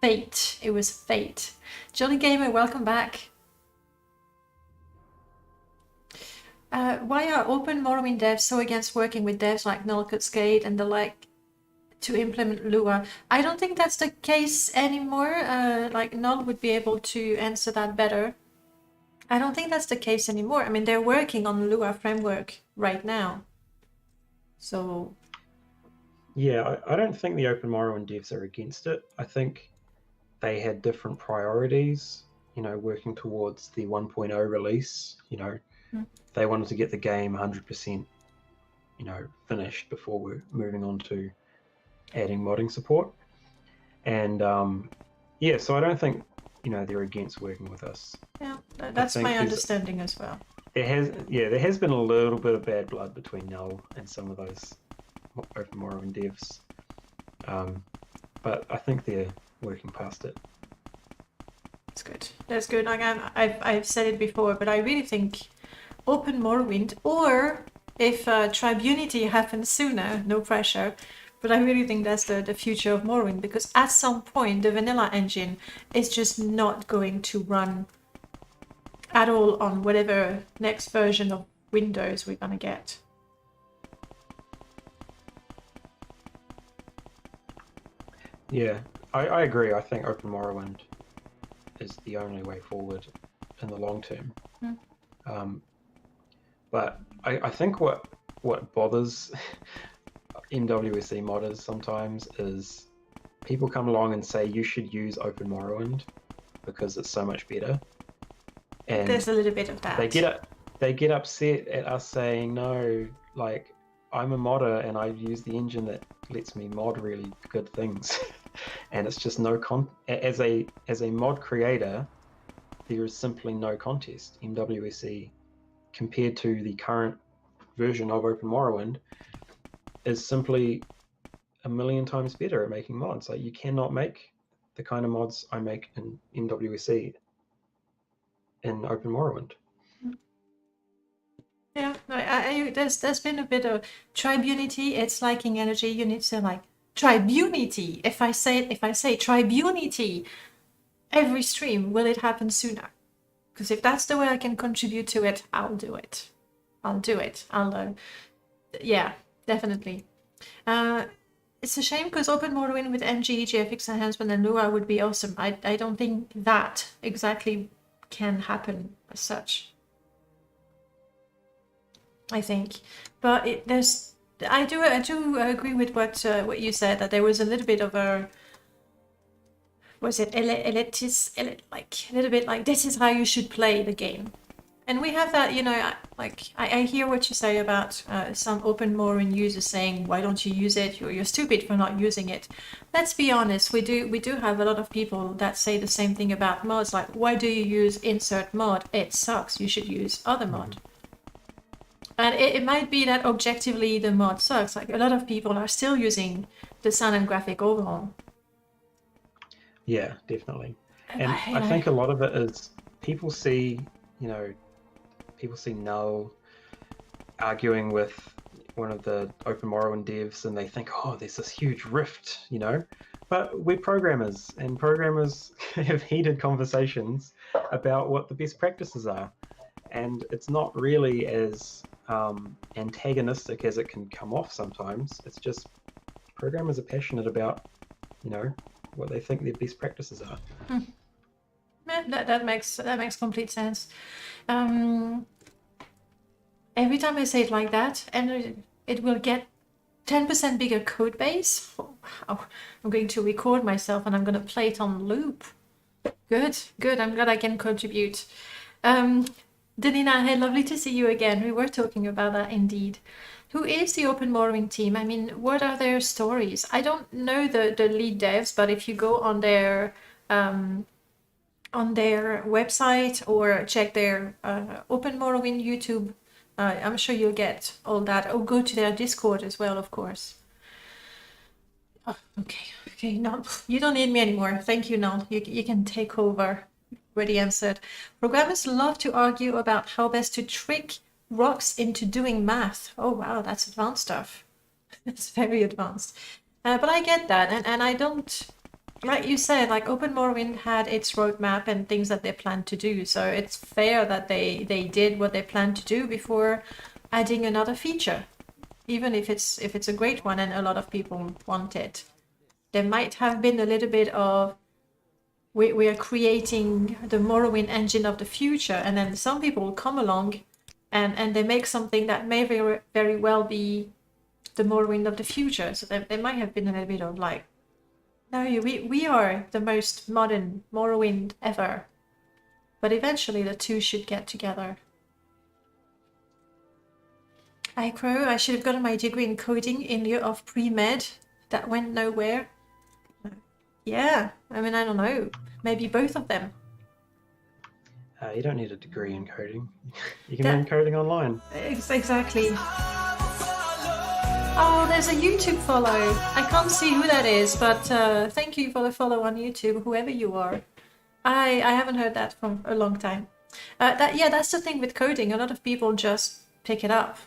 Fate. It was fate. Jolly Gamer, welcome back. Why are open Morrowind devs so against working with devs like Null Cascade and the like to implement Lua? I don't think that's the case anymore. Like Null would be able to answer that better. I don't think that's the case anymore. I mean, they're working on Lua framework right now. So Yeah, I don't think the Open Morrowind devs are against it. I think they had different priorities, working towards the 1.0 release. They wanted to get the game 100%, finished before we're moving on to adding modding support. And so I don't think, they're against working with us. yeah, that's my understanding as well. There has been a little bit of bad blood between Null and some of those Open Morrowind devs. But I think they're working past it. That's good. That's good. Like I've said it before, but I really think Open Morrowind, or if Tribunity happens sooner, no pressure, but I really think that's the future of Morrowind, because at some point the vanilla engine is just not going to run at all on whatever next version of Windows we're gonna get. Yeah, I agree. I think Open Morrowind is the only way forward in the long term. But I think what bothers MWSC modders sometimes is people come along and say you should use Open Morrowind because it's so much better. And there's a little bit of that. They get upset at us saying, no, like, I'm a modder and I use the engine that lets me mod really good things. And it's just as a mod creator, there is simply no contest. MWSC, compared to the current version of Open Morrowind, is simply a million times better at making mods. Like, you cannot make the kind of mods I make in MWSC in Open Morrowind. Yeah, there's been a bit of Tribunity. It's liking energy. You need to say like Tribunity. If I say Tribunity every stream, will it happen sooner? Because if that's the way I can contribute to it, I'll do it. Yeah, definitely. It's a shame because Open Morrowind with MG, GFX enhancement and Lua would be awesome. I don't think that exactly can happen as such. I think, but I do agree with what you said, that there was a little bit of a, was it like a little bit like, this is how you should play the game. And we have that, I hear what you say about some Open Morrowind users saying, why don't you use it? You're stupid for not using it. Let's be honest, we do have a lot of people that say the same thing about mods, like, why do you use insert mod? It sucks, you should use other mod. And it might be that objectively the mod sucks. Like, a lot of people are still using the sound and graphic overhaul. Yeah, definitely. And I think a lot of it is people see Null arguing with one of the Open Morrowind devs and they think, oh, there's this huge rift, But we're programmers, and programmers have heated conversations about what the best practices are. and it's not really as antagonistic as it can come off sometimes. It's just programmers are passionate about, you know, what they think their best practices are. Yeah, that makes complete sense. Every time I say it like that, and it will get 10% bigger code base. Oh, wow. I'm going to record myself and I'm going to play it on loop. Good. I'm glad I can contribute. Danina, hey, lovely to see you again. We were talking about that indeed. Who is the Open Morrowind team? I mean, what are their stories? I don't know the lead devs, but if you go on their website or check their Open Morrowind YouTube, I'm sure you'll get all that. Or go to their Discord as well, of course. Oh, okay, Null, you don't need me anymore. Thank you, Null. You can take over. Already answered. Programmers love to argue about how best to trick rocks into doing math. Oh wow, that's advanced stuff. It's very advanced. But I get that, and I don't, like you said, like Open Morrowind had its roadmap and things that they planned to do, so it's fair that they did what they planned to do before adding another feature, even if it's a great one and a lot of people want it. There might have been a little bit of we are creating the Morrowind engine of the future, and then some people will come along and they make something that may very, very well be the Morrowind of the future. So there might have been a little bit of like, no, we are the most modern Morrowind ever. But eventually the two should get together. Crow, I should have gotten my degree in coding in lieu of pre-med. That went nowhere. Yeah, I mean, I don't know. Maybe both of them. You don't need a degree in coding. You can learn coding online. Exactly. Oh, there's a YouTube follow. I can't see who that is, but thank you for the follow on YouTube, whoever you are. I haven't heard that for a long time. That's the thing with coding. A lot of people just pick it up.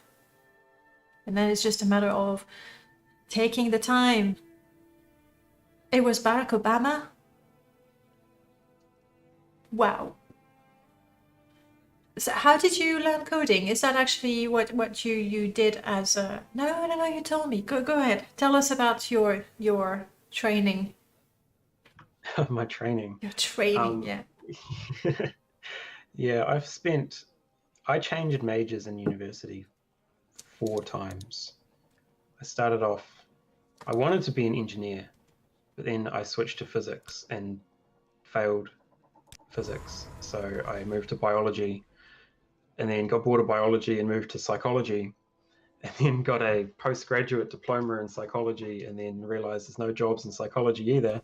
And then it's just a matter of taking the time. It was Barack Obama? Wow. So how did you learn coding? Is that actually what you did as a... No, you told me. Go ahead. Tell us about your training. My training. Your training, yeah. Yeah, I changed majors in university 4 times. I started off, I wanted to be an engineer, but then I switched to physics and failed physics. So I moved to biology, and then got bored of biology and moved to psychology, and then got a postgraduate diploma in psychology, and then realized there's no jobs in psychology either.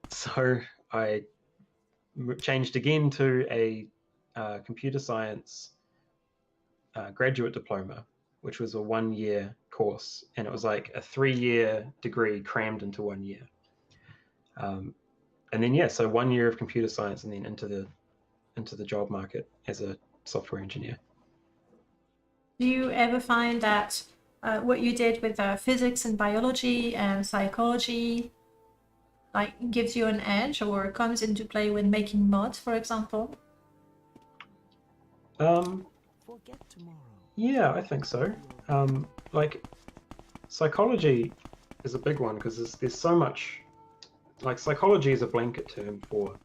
So I changed again to a computer science graduate diploma, which was a 1-year course, and it was like a 3-year degree crammed into 1 year. And then so 1 year of computer science, and then into the job market as a software engineer. Do you ever find that what you did with physics and biology and psychology like gives you an edge or comes into play when making mods, for example? Yeah, I think so. Like psychology is a big one because there's so much. Like psychology is a blanket term for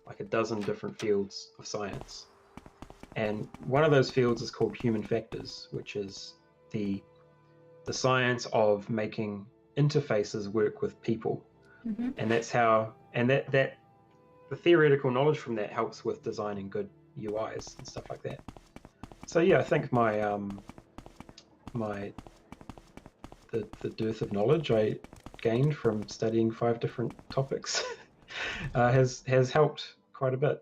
like a dozen different fields of science. And one of those fields is called human factors, which is the science of making interfaces work with people. Mm-hmm. And that's how, and that the theoretical knowledge from that helps with designing good UIs and stuff like that. So yeah, I think the dearth of knowledge I gained from studying 5 different topics has helped quite a bit.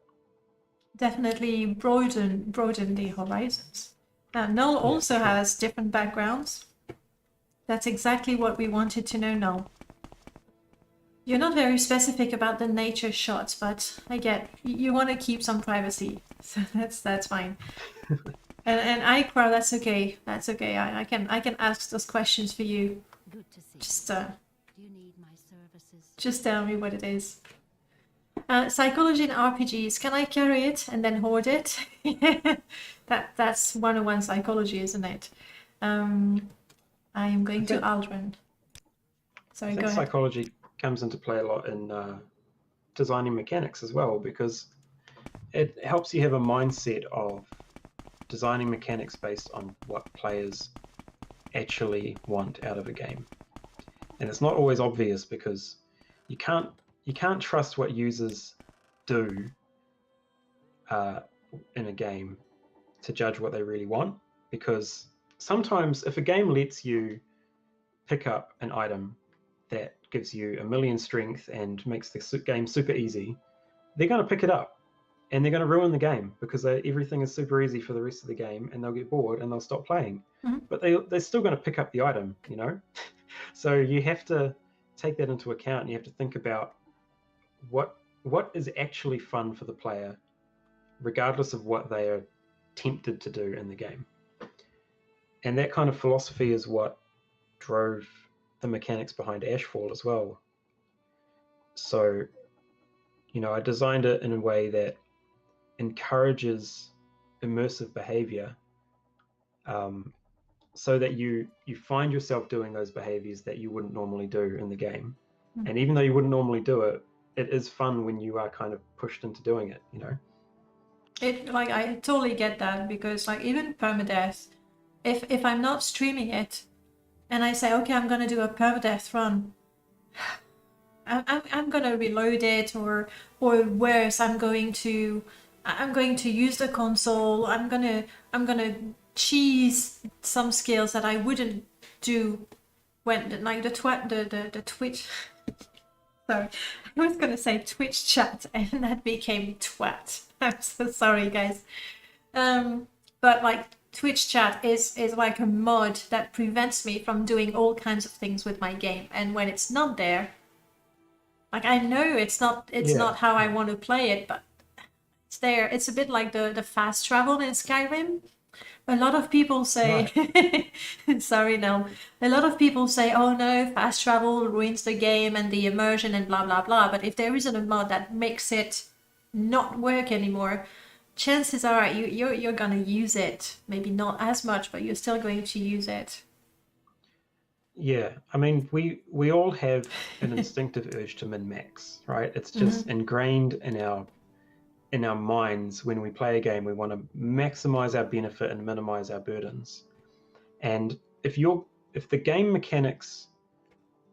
Definitely broaden the horizons. Now, Noel also has different backgrounds. That's exactly what we wanted to know, Noel. You're not very specific about the nature shots, but I get you want to keep some privacy, so that's fine. and Ikra, that's okay. That's okay. I can ask those questions for you. Good to see. Just Do you need my services? Just tell me what it is. Psychology and RPGs. Can I carry it and then hoard it? That's 101 psychology, isn't it? I am going to Aldrin. Sorry, I go think ahead. psychology comes into play a lot in designing mechanics as well, because it helps you have a mindset of designing mechanics based on what players actually want out of a game. And it's not always obvious, because you can't trust what users do in a game to judge what they really want, because sometimes if a game lets you pick up an item that gives you 1,000,000 strength and makes the game super easy, they're going to pick it up and they're going to ruin the game, because everything is super easy for the rest of the game, and they'll get bored and they'll stop playing. But they're still going to pick up the item, you know? So you have to take that into account, and you have to think about what is actually fun for the player, regardless of what they are tempted to do in the game. And that kind of philosophy is what drove the mechanics behind Ashfall as well. So, I designed it in a way that encourages immersive behavior, so that you find yourself doing those behaviors that you wouldn't normally do in the game. And even though you wouldn't normally do it, it is fun when you are kind of pushed into doing it, I totally get that, because even permadeath, if I'm not streaming it and I say, okay, I'm gonna do a permadeath run, I'm gonna reload it, or worse, I'm going to use the console. I'm gonna cheese some skills that I wouldn't do when the Twitch. Sorry, I was gonna say Twitch chat, and that became twat. I'm so sorry, guys. But Twitch chat is like a mod that prevents me from doing all kinds of things with my game, and when it's not there, I know it's not how I want to play it, but it's there. It's a bit like the fast travel in Skyrim. A lot of people say, sorry, no. A lot of people say, oh no, fast travel ruins the game and the immersion and blah, blah, blah. But if there isn't a mod that makes it not work anymore, chances are you're gonna use it. Maybe not as much, but you're still going to use it. Yeah, I mean, we all have an instinctive urge to min-max, right? It's just ingrained in our minds. When we play a game, we want to maximize our benefit and minimize our burdens. And if the game mechanics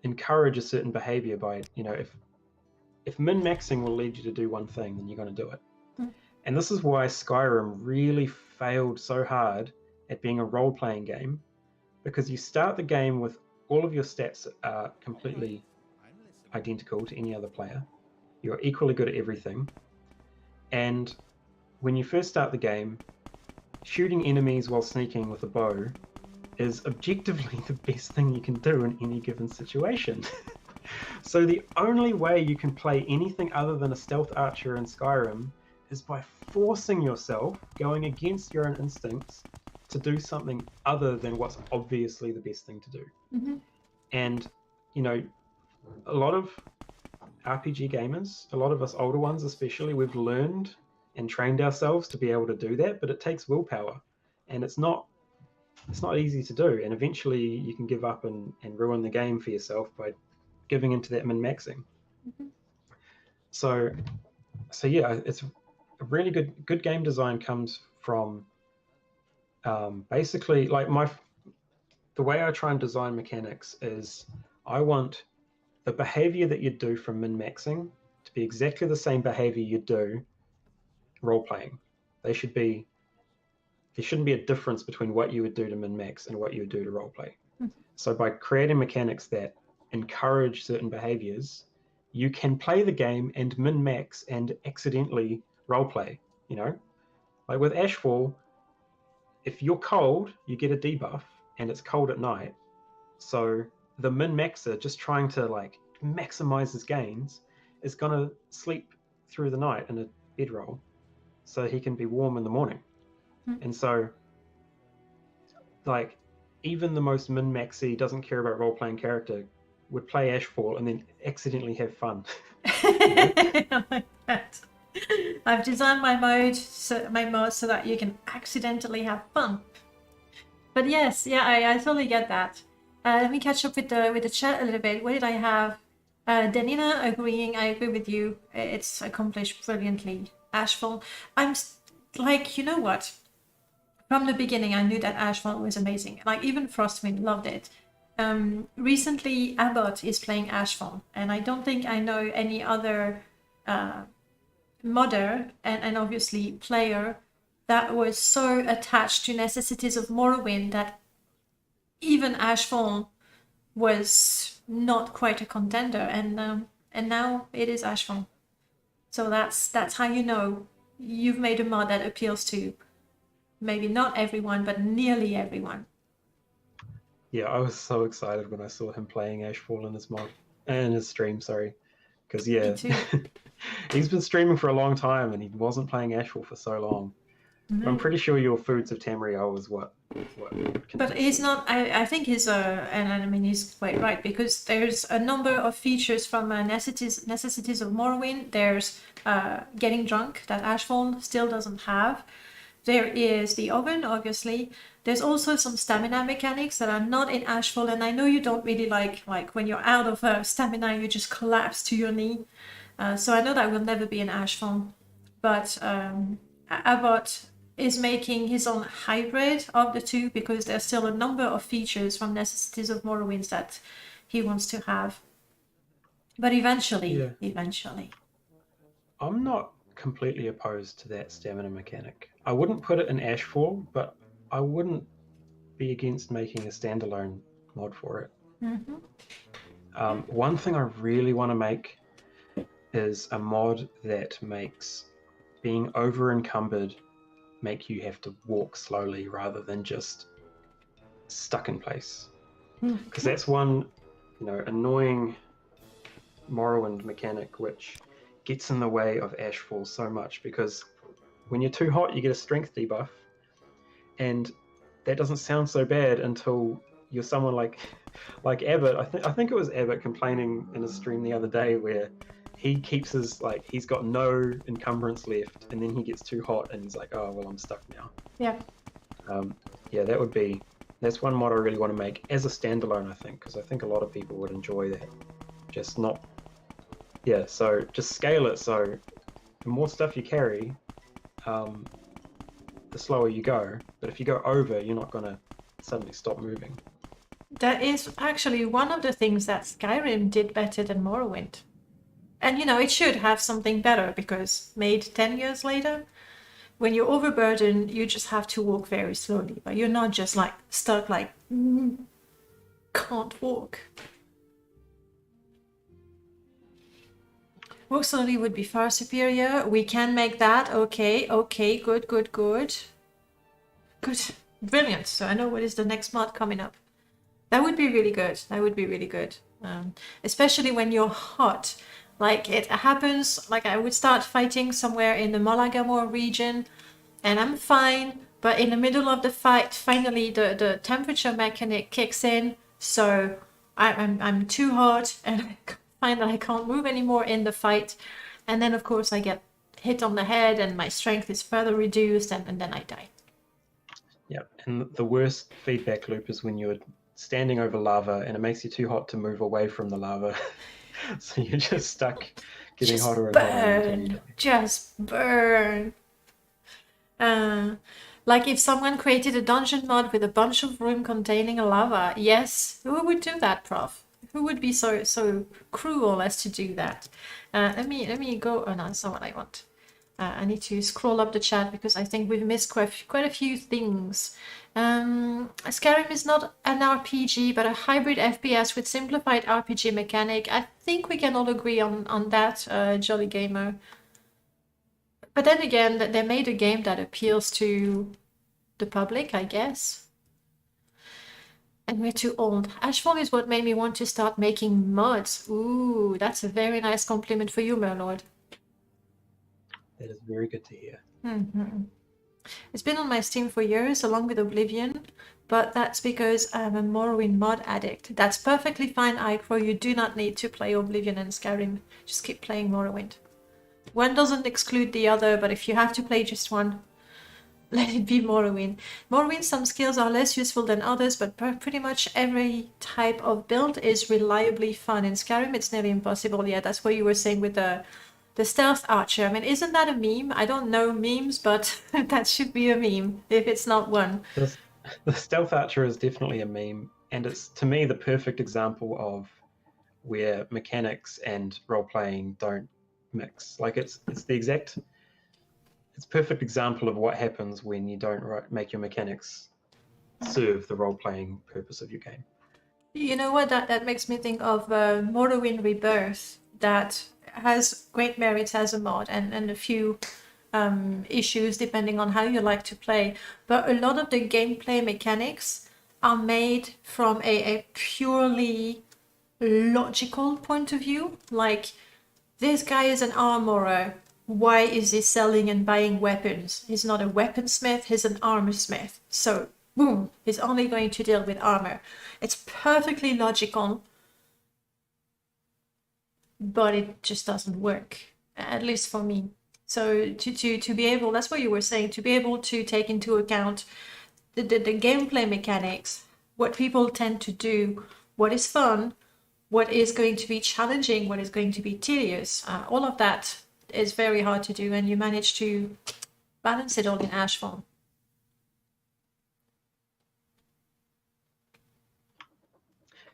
encourage a certain behavior by, if min-maxing will lead you to do one thing, then you're going to do it. And this is why Skyrim really failed so hard at being a role-playing game, because you start the game with all of your stats are completely identical to any other player. You're equally good at everything. And when you first start the game, shooting enemies while sneaking with a bow is objectively the best thing you can do in any given situation. So the only way you can play anything other than a stealth archer in Skyrim is by forcing yourself, going against your own instincts, to do something other than what's obviously the best thing to do. And, a lot of RPG gamers, a lot of us older ones especially, we've learned and trained ourselves to be able to do that, but it takes willpower, and it's not easy to do. And eventually you can give up and ruin the game for yourself by giving into that min-maxing. So yeah, it's a really good game design comes from basically the way I try and design mechanics is I want the behavior that you do from min-maxing to be exactly the same behavior you do role-playing. There shouldn't be a difference between what you would do to min-max and what you would do to role-play. So by creating mechanics that encourage certain behaviors, you can play the game and min-max and accidentally role-play, Like with Ashfall, if you're cold, you get a debuff, and it's cold at night. So the min-maxer, just trying to maximize his gains, is gonna sleep through the night in a bedroll, so he can be warm in the morning. And so, even the most min-maxy, doesn't care about role-playing character would play Ashfall and then accidentally have fun. I like that. I've designed my mod so that you can accidentally have fun. But yes, yeah, I totally get that. Let me catch up with the chat a little bit. What did I have? Danina agreeing. I agree with you. It's accomplished brilliantly. Ashfall. Like, you know what? From the beginning, I knew that Ashfall was amazing. Like, even Frostwind loved it. Recently, Abbott is playing Ashfall, and I don't think I know any other modder and obviously player that was so attached to necessities of Morrowind that even Ashfall was not quite a contender, and now it is Ashfall. So that's how you know you've made a mod that appeals to maybe not everyone, but nearly everyone. Yeah, I was so excited when I saw him playing Ashfall in his mod and his stream. Sorry, because Me too. he's been streaming for a long time and he wasn't playing Ashfall for so long. But I'm pretty sure your Foods of Tamriel was what. But he's not. I think he's and I mean he's quite right, because there's a number of features from necessities of Morrowind. There's getting drunk that Ashfall still doesn't have. There is the oven, obviously. There's also some stamina mechanics that are not in Ashfall, and I know you don't really like when you're out of stamina, you just collapse to your knee. So I know that will never be in Ashfall. But Abbott is making his own hybrid of the two, because there's still a number of features from Necessities of Morrowind that he wants to have. But eventually. I'm not completely opposed to that stamina mechanic. I wouldn't put it in Ashfall, but I wouldn't be against making a standalone mod for it. Mm-hmm. One thing I really want to make is a mod that makes being over encumbered make you have to walk slowly rather than just stuck in place. Because that's one, annoying Morrowind mechanic which gets in the way of Ashfall so much, because when you're too hot you get a strength debuff, and that doesn't sound so bad until you're someone like Abbott. I think it was Abbott complaining in a stream the other day where he keeps his he's got no encumbrance left, and then he gets too hot and he's like, oh well, I'm stuck now. Yeah. That's one mod I really want to make as a standalone, I think, because I think a lot of people would enjoy that. So just scale it so the more stuff you carry, the slower you go. But if you go over, you're not going to suddenly stop moving. That is actually one of the things that Skyrim did better than Morrowind. And it should have something better, because made 10 years later, when you're overburdened, you just have to walk very slowly. But you're not just stuck can't walk. Walk slowly would be far superior. We can make that. Okay, good. Good. Brilliant. So I know what is the next mod coming up. That would be really good. Especially when you're hot. It happens, I would start fighting somewhere in the Molagamore region, and I'm fine, but in the middle of the fight, finally the temperature mechanic kicks in, so I'm too hot, and I find that I can't move anymore in the fight, and then of course I get hit on the head, and my strength is further reduced, and then I die. Yeah, and the worst feedback loop is when you're standing over lava, and it makes you too hot to move away from the lava. So you're just stuck getting hotter and hotter. Just burn. If someone created a dungeon mod with a bunch of room containing a lava, yes, who would do that, Prof? Who would be so cruel as to do that? Let me go. Oh no, that's not what I want. I need to scroll up the chat because I think we've missed quite a few things. Skyrim is not an RPG, but a hybrid FPS with simplified RPG mechanic. I think we can all agree on that, Jolly Gamer. But then again, they made a game that appeals to the public, I guess. And we're too old. Ashfall is what made me want to start making mods. Ooh, that's a very nice compliment for you, Merlord. That is very good to hear. Mm-hmm. It's been on my Steam for years, along with Oblivion, but that's because I'm a Morrowind mod addict. That's perfectly fine, Icro. You do not need to play Oblivion and Skyrim. Just keep playing Morrowind. One doesn't exclude the other, but if you have to play just one, let it be Morrowind. Morrowind, some skills are less useful than others, but pretty much every type of build is reliably fun. In Skyrim, it's nearly impossible. Yeah, that's what you were saying with the stealth archer. I mean, isn't that a meme? I don't know memes, but that should be a meme if it's not one. The stealth archer is definitely a meme, and it's, to me, the perfect example of where mechanics and role-playing don't mix. Like, it's perfect example of what happens when you don't make your mechanics serve the role-playing purpose of your game. You know what? That makes me think of Morrowind Rebirth, that has great merits as a mod and a few issues depending on how you like to play. But a lot of the gameplay mechanics are made from a purely logical point of view. Like, this guy is an armorer. Why is he selling and buying weapons? He's not a weaponsmith, he's an armor smith. So, boom, he's only going to deal with armor. It's perfectly logical, but it just doesn't work, at least for me. So to be able, that's what you were saying, to be able to take into account the gameplay mechanics, what people tend to do, what is fun, what is going to be challenging, what is going to be tedious, all of that is very hard to do, and you manage to balance it all in Ashfall.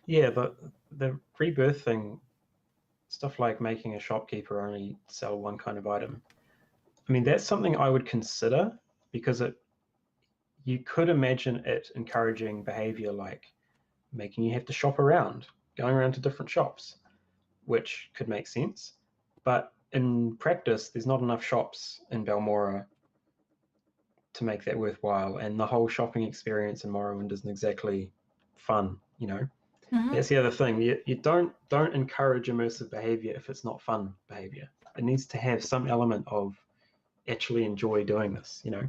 Yeah, but the rebirth thing, stuff like making a shopkeeper only sell one kind of item, I mean, that's something I would consider, because you could imagine it encouraging behavior like making you have to shop around, going around to different shops, which could make sense. But in practice, there's not enough shops in Balmora to make that worthwhile, and the whole shopping experience in Morrowind isn't exactly fun, you know? That's the other thing. You don't encourage immersive behavior if it's not fun behavior. It needs to have some element of actually enjoy doing this, you know?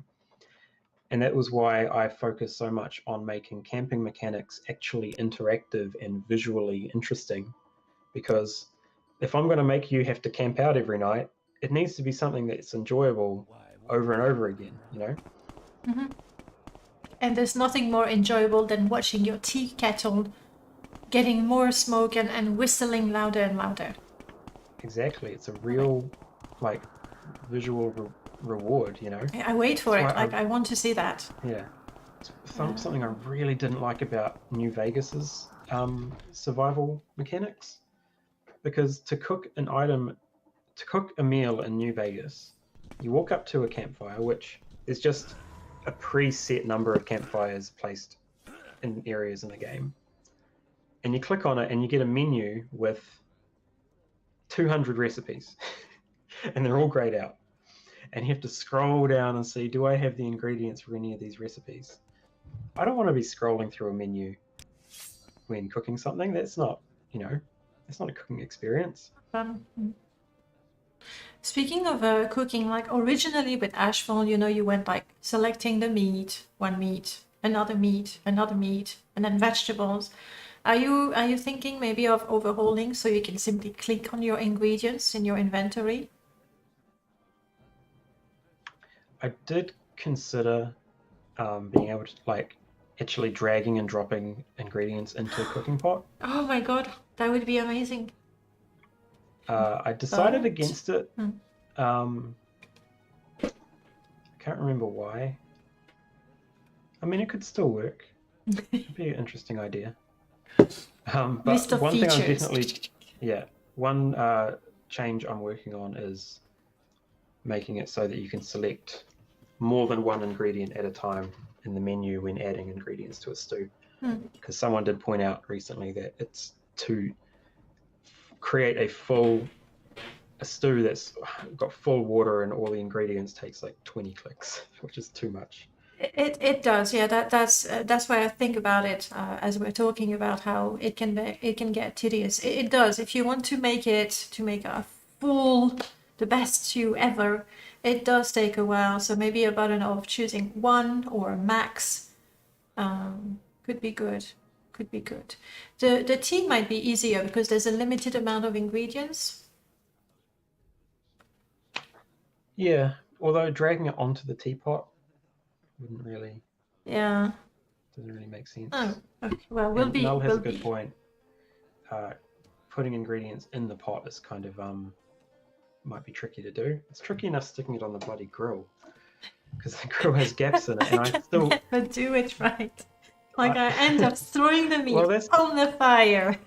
And that was why I focused so much on making camping mechanics actually interactive and visually interesting, because if I'm going to make you have to camp out every night, it needs to be something that's enjoyable over and over again, you know? And there's nothing more enjoyable than watching your tea kettle getting more smoke and whistling louder and louder. Exactly. It's a real, like, visual reward, you know? I wait for it. Like, I want to see that. Yeah. Something I really didn't like about New Vegas's survival mechanics, because to cook a meal in New Vegas, you walk up to a campfire, which is just a preset number of campfires placed in areas in the game, and you click on it and you get a menu with 200 recipes and they're all grayed out, and you have to scroll down and see, do I have the ingredients for any of these recipes? I don't want to be scrolling through a menu when cooking something. That's not, you know, it's not a cooking experience. Speaking of cooking, like originally with Ashfall, you know, you went like selecting the meat, one meat, another meat, another meat, and then vegetables. Are you thinking maybe of overhauling so you can simply click on your ingredients in your inventory? I did consider being able to, like, actually dragging and dropping ingredients into a cooking pot. Oh my god, that would be amazing. I decided against it. I can't remember why. I mean, it could still work. It'd be an interesting idea. But List of one features. thing I'm definitely, one change I'm working on is making it so that you can select more than one ingredient at a time in the menu when adding ingredients to a stew. Because someone did point out recently that it's to create a stew that's got full water and all the ingredients takes like 20 clicks, which is too much. It does, yeah. That's why I think about it as we're talking about how it can get tedious. It does. If you want to make a full, the best stew ever, it does take a while. So maybe a button of choosing one or a max could be good. Could be good. The tea might be easier because there's a limited amount of ingredients. Yeah, although dragging it onto the teapot wouldn't really Yeah. doesn't really make sense. Oh, okay. Well, And Null has we'll a good be. point. Putting ingredients in the pot is kind of might be tricky to do. It's tricky enough sticking it on the bloody grill because the grill has gaps in it, and I can still never do it right. Like I end up throwing the meat well, on the fire.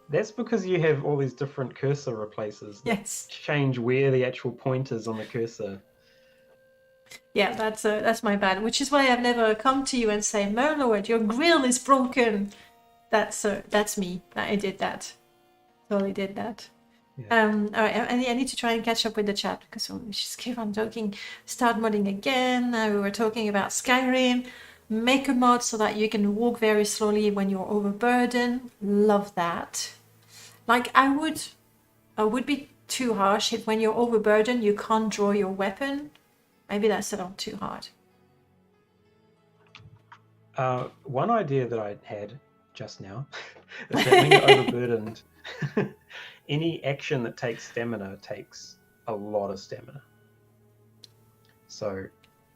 that's because you have all these different cursor replacers that Yes. change where the actual point is on the cursor. Yeah, that's my bad. Which is why I've never come to you and say, Merlord, your grill is broken. That's me. I did that. Totally did that. Yeah. All right, I need to try and catch up with the chat because we just keep on talking. Start modding again. We were talking about Skyrim. Make a mod so that you can walk very slowly when you're overburdened. Love that. Like I would be too harsh if when you're overburdened you can't draw your weapon. Maybe that's a little too hard. One idea that I had just now is that when you're overburdened, any action that takes stamina takes a lot of stamina. So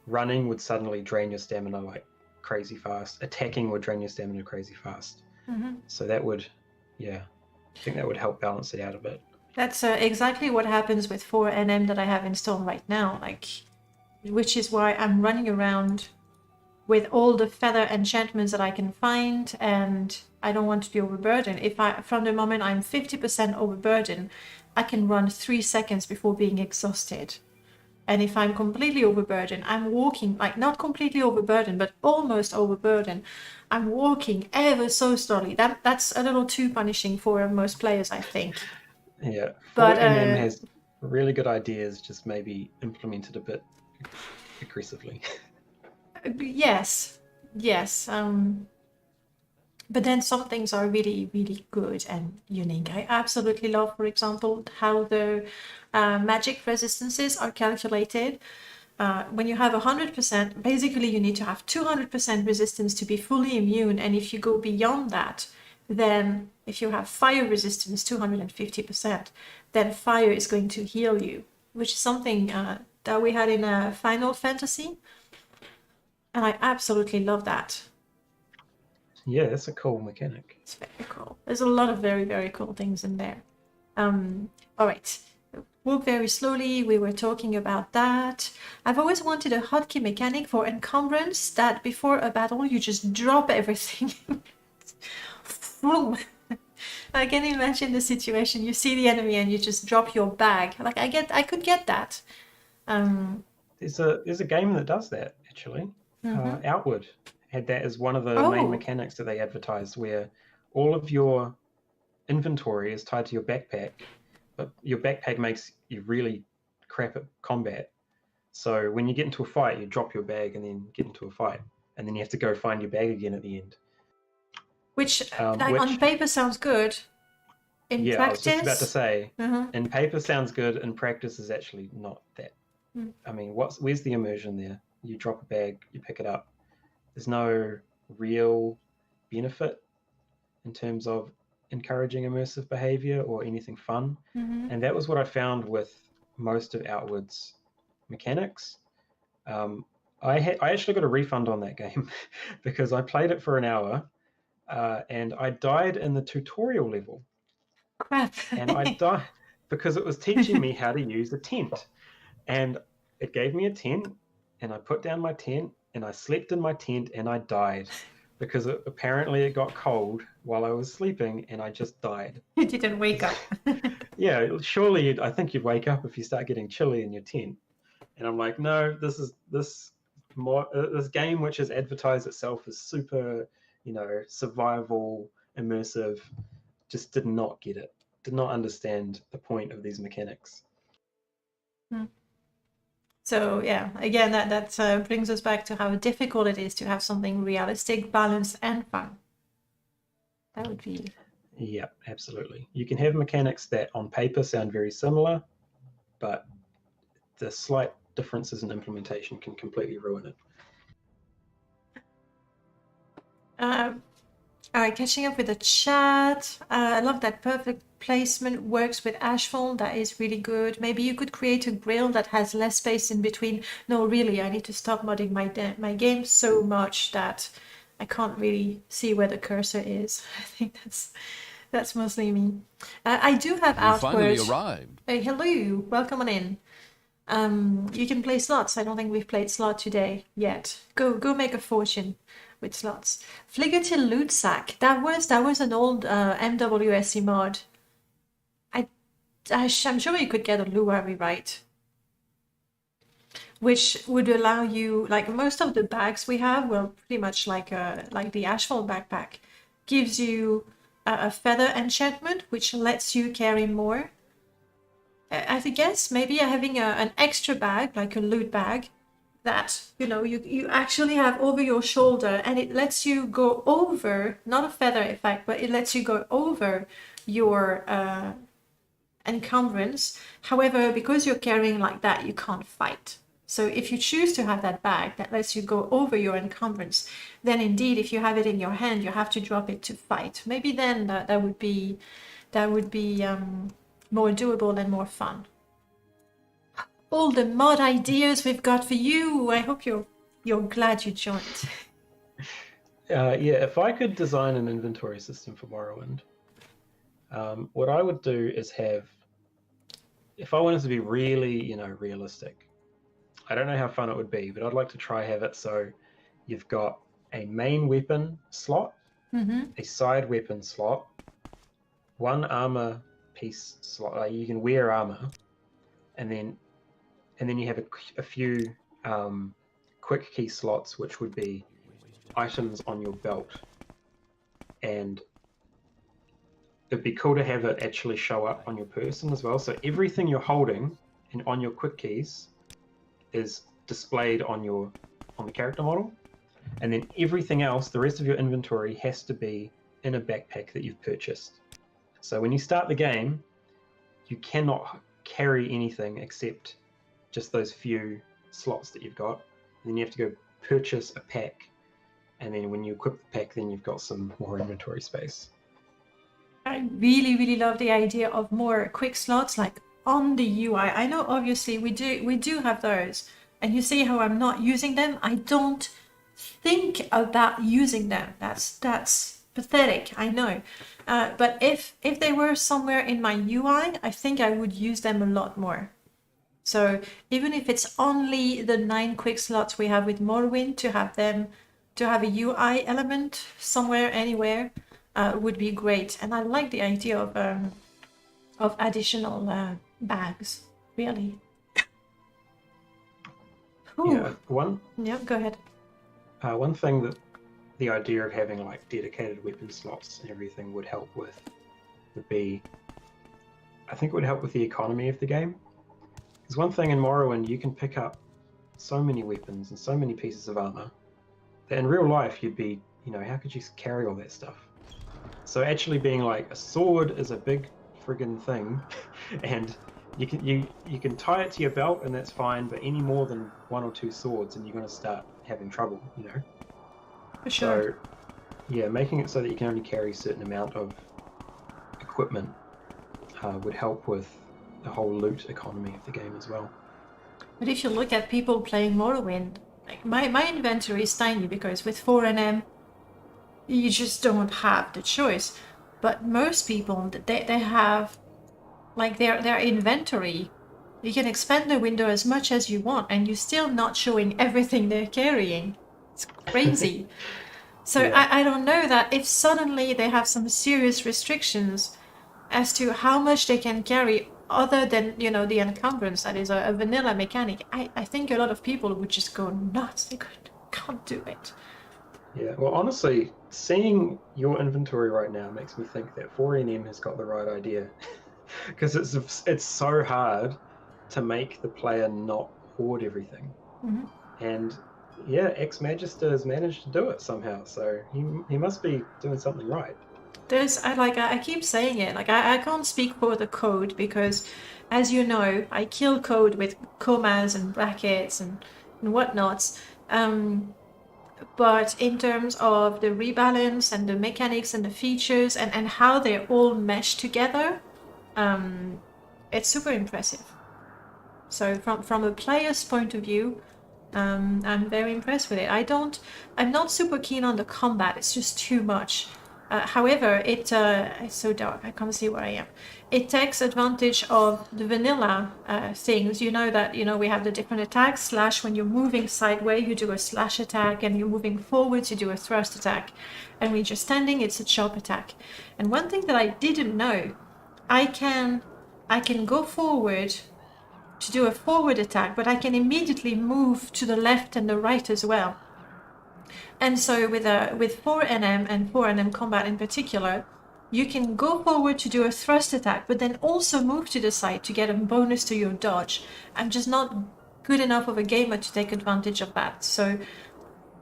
running would suddenly drain your stamina like crazy fast. Attacking would drain your stamina crazy fast. Mm-hmm. So that would, yeah, I think that would help balance it out a bit. That's exactly what happens with 4NM that I have installed right now. Like, which is why I'm running around with all the feather enchantments that I can find, and I don't want to be overburdened. From the moment I'm 50% overburdened, I can run 3 seconds before being exhausted. And if I'm completely overburdened, I'm walking, like not completely overburdened, but almost overburdened. I'm walking ever so slowly. That's a little too punishing for most players, I think. Yeah, But 4NM has really good ideas, just maybe implemented a bit aggressively. yes. But then some things are really, really good and unique. I absolutely love, for example, how the magic resistances are calculated. When you have 100%, basically you need to have 200% resistance to be fully immune. And if you go beyond that, then if you have fire resistance, 250%, then fire is going to heal you, which is something that we had in Final Fantasy. And I absolutely love that. Yeah, that's a cool mechanic. It's very cool. There's a lot of very, very cool things in there. All right. Walk very slowly. We were talking about that. I've always wanted a hotkey mechanic for encumbrance that before a battle you just drop everything. I can imagine the situation. You see the enemy and you just drop your bag. Like I could get that. There's a game that does that actually. Outward had that as one of the main mechanics that they advertised, where all of your inventory is tied to your backpack, but your backpack makes you really crap at combat. So when you get into a fight, you drop your bag and then get into a fight, and then you have to go find your bag again at the end. Which on paper sounds good. In practice, I was just about to say, in paper sounds good. In practice, is actually not that. I mean, where's the immersion there? You drop a bag, you pick it up. There's no real benefit in terms of encouraging immersive behavior or anything fun. And that was what I found with most of Outward's mechanics. I actually got a refund on that game because I played it for an hour and I died in the tutorial level. Crap. And I died because it was teaching me how to use a tent. And it gave me a tent, and I put down my tent, and I slept in my tent, and I died because apparently it got cold while I was sleeping, and I just died. You didn't wake up. Yeah, surely I think you'd wake up if you start getting chilly in your tent. And I'm like, no, this game which has advertised itself as super, survival, immersive, just did not get it. Did not understand the point of these mechanics. So yeah, again, that brings us back to how difficult it is to have something realistic, balanced, and fun. That would be. Yeah, absolutely. You can have mechanics that on paper sound very similar, but the slight differences in implementation can completely ruin it. All right, catching up with the chat. I love that perfect placement works with Ashfall. That is really good. Maybe you could create a grill that has less space in between. No, really, I need to stop modding my game so much that I can't really see where the cursor is. I think that's mostly me. I do have You finally Outward. arrived. Hey, hello, welcome on in. You can play slots. I don't think we've played slot today yet. Go make a fortune with slots. Fligerty Loot Sack. That was an old MWSE mod. I'm sure you could get a Lua rewrite, which would allow you, like most of the bags we have, well, pretty much like the Ashfall backpack, gives you a feather enchantment, which lets you carry more. I guess maybe having an extra bag, like a loot bag, that you actually have over your shoulder, and it lets you go over, not a feather effect, but it lets you go over your encumbrance. However, because you're carrying like that, you can't fight. So if you choose to have that bag that lets you go over your encumbrance, then indeed, if you have it in your hand, you have to drop it to fight. Maybe then that would be more doable and more fun. All the mod ideas we've got for you. I hope you're glad you joined. Yeah, if I could design an inventory system for Morrowind, what I would do is have, if I wanted to be really, realistic, I don't know how fun it would be, but I'd like to try have it so you've got a main weapon slot, a side weapon slot, one armor piece slot. Like you can wear armor, and then you have a few quick key slots, which would be items on your belt, and it'd be cool to have it actually show up on your person as well. So everything you're holding and on your quick keys is displayed on the character model, and then everything else, the rest of your inventory, has to be in a backpack that you've purchased. So when you start the game, you cannot carry anything except just those few slots that you've got. And then you have to go purchase a pack, and then when you equip the pack, then you've got some more inventory space. I really, really love the idea of more quick slots, like on the UI. I know obviously we do have those, and you see how I'm not using them. I don't think about using them. That's pathetic, I know. But if they were somewhere in my UI, I think I would use them a lot more. So even if it's only the 9 quick slots we have with Morrowind, to have a UI element somewhere, anywhere, would be great. And I like the idea of additional bags, really. Yeah, go ahead. one thing that the idea of having like dedicated weapon slots and everything would help with would be, I think it would help with the economy of the game. Because one thing in Morrowind, you can pick up so many weapons and so many pieces of armor that in real life you'd be, how could you carry all that stuff? So actually being like, a sword is a big friggin' thing, and you can tie it to your belt and that's fine, but any more than 1 or 2 swords and you're going to start having trouble, For sure. So, yeah, making it so that you can only carry a certain amount of equipment would help with the whole loot economy of the game as well. But if you look at people playing Morrowind, like my inventory is tiny because with 4NM, you just don't have the choice. But most people, they have like their inventory. You can expand the window as much as you want, and you're still not showing everything they're carrying. It's crazy. So Yeah. I don't know that if suddenly they have some serious restrictions as to how much they can carry other than, the encumbrance, that is a vanilla mechanic, I think a lot of people would just go nuts. They can't do it. Yeah, well, honestly, seeing your inventory right now makes me think that 4NM has got the right idea. Because it's so hard to make the player not hoard everything. Mm-hmm. And yeah, Ex-Magister has managed to do it somehow, so he must be doing something right. I keep saying it, like I can't speak for the code because, as you know, I kill code with commas and brackets and whatnots. but in terms of the rebalance and the mechanics and the features and how they all mesh together, it's super impressive. So from a player's point of view, I'm very impressed with it. I'm not super keen on the combat. It's just too much. However, it's so dark. I can't see where I am. It takes advantage of the vanilla things. You know that we have the different attacks. Slash, when you're moving sideways, you do a slash attack, and you're moving forwards, you do a thrust attack. And when you're standing, it's a chop attack. And one thing that I didn't know, I can go forward to do a forward attack, but I can immediately move to the left and the right as well. And so with 4NM and 4NM combat in particular, you can go forward to do a thrust attack, but then also move to the side to get a bonus to your dodge. I'm just not good enough of a gamer to take advantage of that. So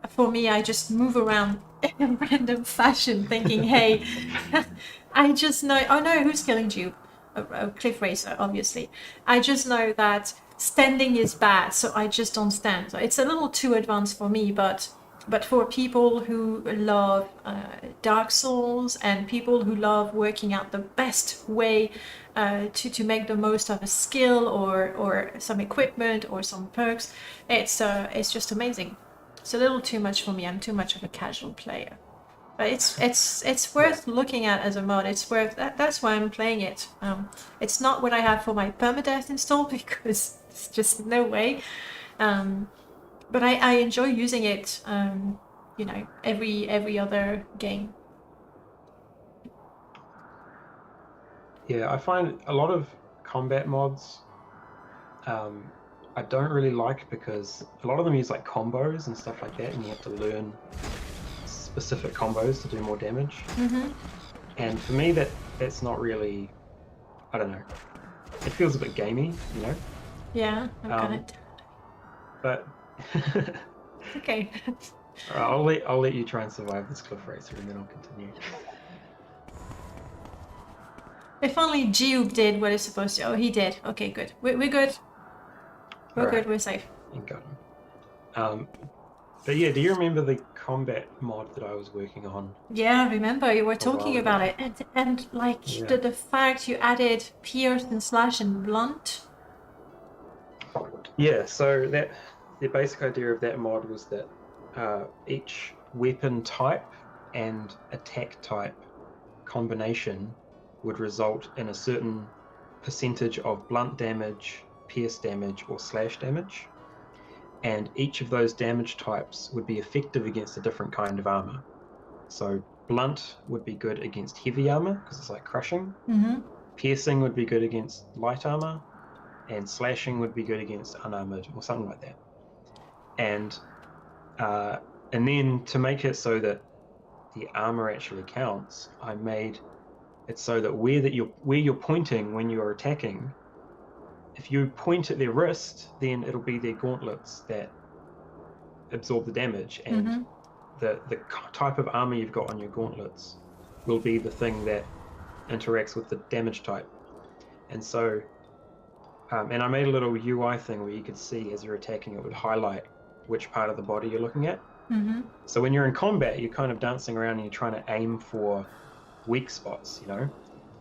for me, I just move around in a random fashion thinking, hey, I just know, oh no, who's killing you? A cliff racer, obviously. I just know that standing is bad, so I just don't stand. So it's a little too advanced for me, but for people who love Dark Souls and people who love working out the best way to make the most of a skill or some equipment or some perks, it's just amazing. It's a little too much for me. I'm too much of a casual player. But it's worth looking at as a mod. It's worth that's why I'm playing it. It's not what I have for my permadeath install because it's just no way. But I enjoy using it. Every other game. Yeah, I find a lot of combat mods I don't really like because a lot of them use like combos and stuff like that, and you have to learn specific combos to do more damage. Mm-hmm. And for me, that's not really, I don't know. It feels a bit gamey, you know. Yeah, I'm gonna. But Okay. All right, I'll let you try and survive this cliff racer, and then I'll continue. If only Geob did what it's supposed to. Oh, he did. Okay, good. We're good. We're good. We're safe. You got him. But yeah, do you remember the combat mod that I was working on? Yeah, I remember you were talking about it, and like the fact you added pierce and slash and blunt. Yeah, so the basic idea of that mod was that each weapon type and attack type combination would result in a certain percentage of blunt damage, pierce damage, or slash damage. And each of those damage types would be effective against a different kind of armor. So blunt would be good against heavy armor because it's like crushing. Mm-hmm. Piercing would be good against light armor, and slashing would be good against unarmored or something like that. And then to make it so that the armor actually counts, I made it so that where you're pointing when you're attacking, if you point at their wrist, then it'll be their gauntlets that absorb the damage, and the type of armor you've got on your gauntlets will be the thing that interacts with the damage type. And so, and I made a little UI thing where you could see as you're attacking, it would highlight which part of the body you're looking at. Mm-hmm. So when you're in combat, you're kind of dancing around and you're trying to aim for weak spots, you know?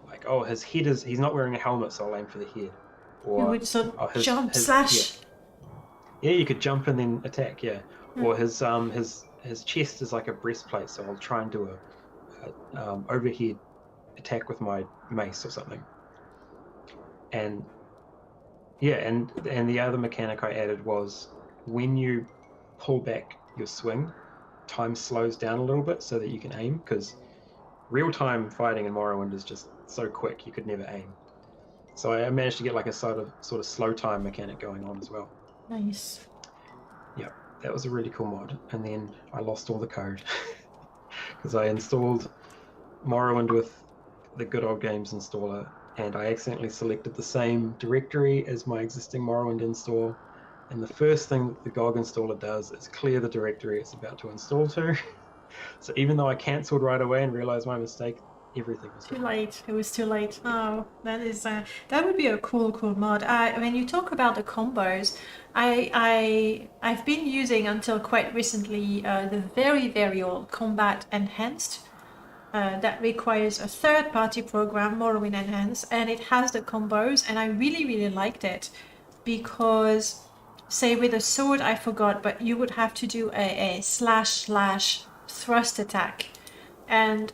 Like, oh, his head he's not wearing a helmet, so I'll aim for the head. Or you would sort of jump, slash. Yeah, you could jump and then attack, yeah. Or his chest is like a breastplate, so I'll try and do a overhead attack with my mace or something. And yeah, and the other mechanic I added was when you pull back your swing, time slows down a little bit so that you can aim, because real-time fighting in Morrowind is just so quick you could never aim. So I managed to get like a sort of slow time mechanic going on as well. Nice. Yeah, that was a really cool mod. And then I lost all the code because I installed Morrowind with the Good Old Games installer, and I accidentally selected the same directory as my existing Morrowind install. And the first thing that the GOG installer does is clear the directory it's about to install to. So even though I cancelled right away and realized my mistake, everything was Too different. late. It was too late. Oh, that would be a cool mod. When you talk about the combos, I've been using until quite recently the very old Combat Enhanced. That requires a third-party program, Morrowind Enhanced, and it has the combos, and I really liked it because, say with a sword, I forgot, but you would have to do a slash thrust attack, and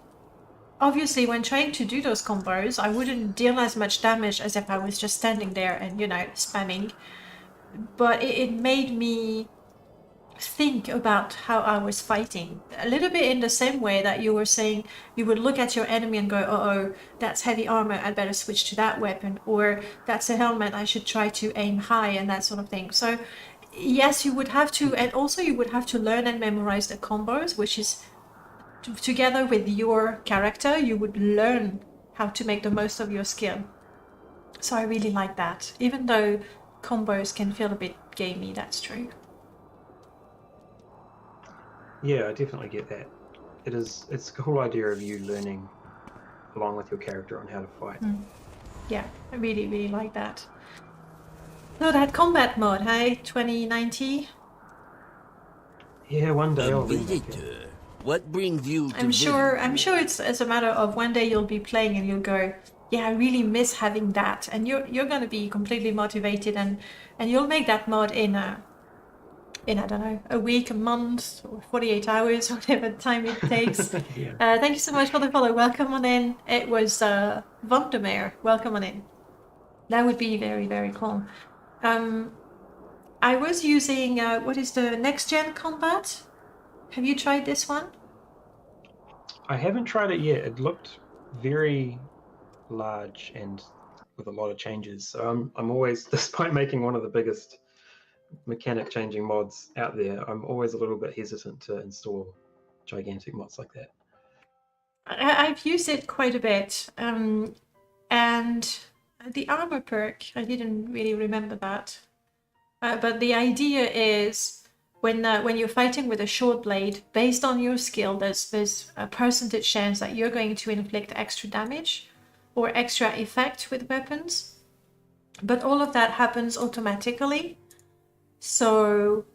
obviously, when trying to do those combos, I wouldn't deal as much damage as if I was just standing there and, spamming. But it made me think about how I was fighting. A little bit in the same way that you were saying you would look at your enemy and go, oh, that's heavy armor, I'd better switch to that weapon. Or that's a helmet, I should try to aim high and that sort of thing. So, yes, you would have to, and also you would have to learn and memorize the combos, which is together with your character, you would learn how to make the most of your skill. So I really like that. Even though combos can feel a bit gamey, that's true. Yeah, I definitely get that. It's the whole idea of you learning along with your character on how to fight. Yeah, I really like that. So that combat mod, hey, 2090. Yeah, one day A I'll remake it. visitor. What brings you to I'm sure visit? it's as a matter of one day you'll be playing and you'll go, yeah, I really miss having that, and you're gonna be completely motivated, and you'll make that mod in I don't know, a week, a month, or 48 hours, whatever time it takes. Yeah. Thank you so much for the follow. Welcome on in. It was Vondermeer. Welcome on in. That would be very cool. I was using what is the next gen combat? Have you tried this one? I haven't tried it yet. It looked very large and with a lot of changes. So I'm always, despite making one of the biggest mechanic changing mods out there, I'm always a little bit hesitant to install gigantic mods like that. I've used it quite a bit, and the armor perk, I didn't really remember that. But the idea is when you're fighting with a short blade, based on your skill, there's a percentage chance that you're going to inflict extra damage or extra effect with weapons. But all of that happens automatically. So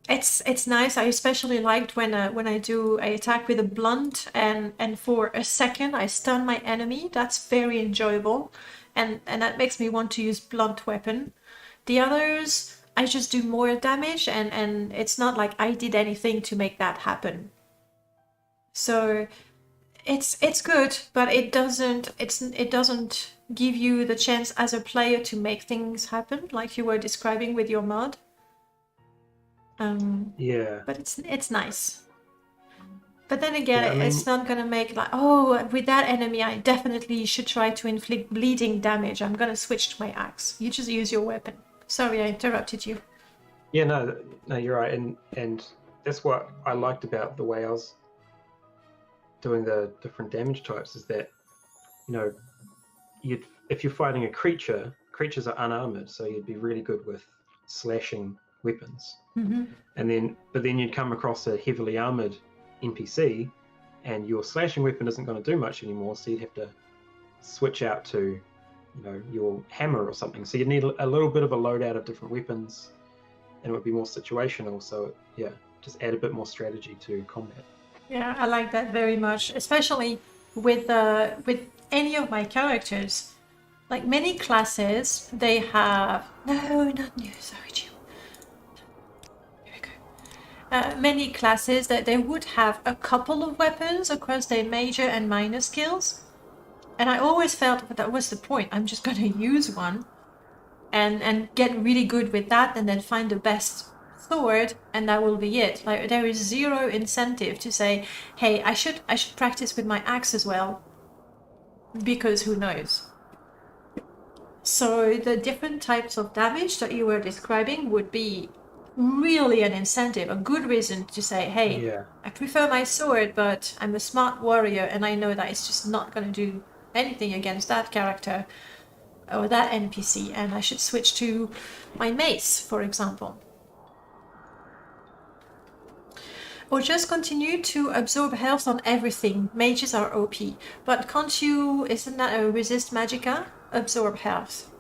it's nice. I especially liked when I do an attack with a blunt and for a second I stun my enemy. That's very enjoyable, and that makes me want to use blunt weapon. The others, I just do more damage, and it's not like I did anything to make that happen. So it's good, but it doesn't give you the chance as a player to make things happen like you were describing with your mod. Yeah. But it's nice. But then again, Yeah, I mean, it's not gonna make like, oh, with that enemy, I definitely should try to inflict bleeding damage. I'm gonna switch to my axe. You just use your weapon. Sorry, I interrupted you. yeah, no, you're right, and that's what I liked about the way I was doing the different damage types is that, if you're fighting a creature, creatures are unarmored, so you'd be really good with slashing weapons. Mm-hmm. But then you'd come across a heavily armored NPC, and your slashing weapon isn't going to do much anymore, so you'd have to switch out to, your hammer or something. So you'd need a little bit of a loadout of different weapons, and it would be more situational. So yeah, just add a bit more strategy to combat. Yeah, I like that very much, especially with any of my characters. Like many classes, they have not you. Sorry, Jill. Here we go. Many classes that they would have a couple of weapons across their major and minor skills, and I always felt that was the point. I'm just going to use one, and get really good with that, and then find the best sword, and that will be it. Like there is zero incentive to say, hey, I should practice with my axe as well, because who knows. So the different types of damage that you were describing would be really an incentive, a good reason to say, hey, Yeah. I prefer my sword, but I'm a smart warrior and I know that it's just not going to do anything against that character or that NPC, and I should switch to my mace, for example. Or just continue to absorb health on everything. Mages are OP. But can't you, isn't that a resist magicka? Absorb health.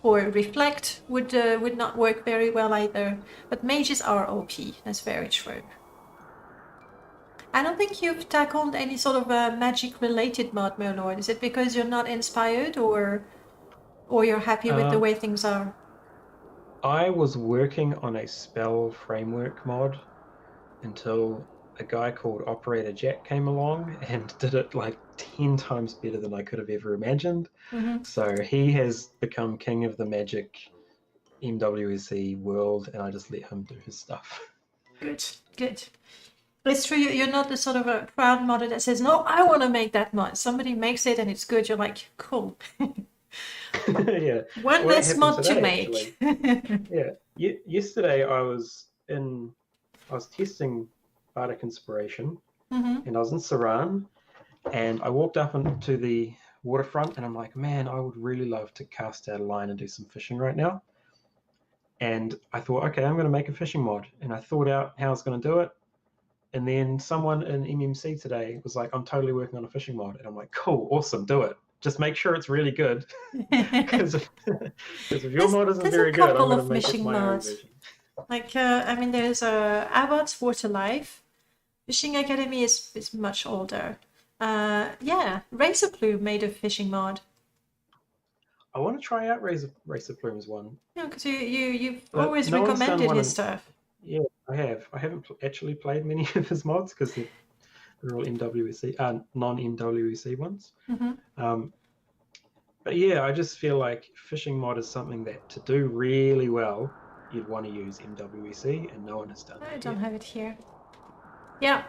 Or reflect would not work very well either. But mages are OP, that's very true. I don't think you've tackled any sort of a magic related mod, Merlord. Is it because you're not inspired or you're happy with the way things are? I was working on a spell framework mod until a guy called Operator Jack came along and did it like 10 times better than I could have ever imagined. So he has become king of the magic MWSE world, and I just let him do his stuff. Good, good. It's true, you're not the sort of a proud modder that says, no, I want to make that mod. Somebody makes it and it's good, you're like, cool. Yeah. One Well, less that happened mod to today, make. actually. Yeah. Yesterday I was testing Bardic Inspiration, and I was in Saran, and I walked up into the waterfront, and I'm like, man, I would really love to cast out a line and do some fishing right now. And I thought, okay, I'm going to make a fishing mod, and I thought out how I was going to do it. And then someone in MMC today was like, I'm totally working on a fishing mod, and I'm like, cool, awesome, do it. Just make sure it's really good, because if your mod isn't very good, I'm going to make it my own version. Like, I mean, there's Abbott's Water Life. Fishing Academy is much older. Yeah, Razor Plume made a fishing mod. I want to try out Razor Plume's one. Yeah, because you've But always no one's done recommended one his in- stuff. Yeah, I have. I haven't actually played many of his mods because they're all non-MWC ones. But yeah, I just feel like fishing mod is something that to do really well, you'd want to use MWC, and no one has done I that don't yet. have it here. Yeah,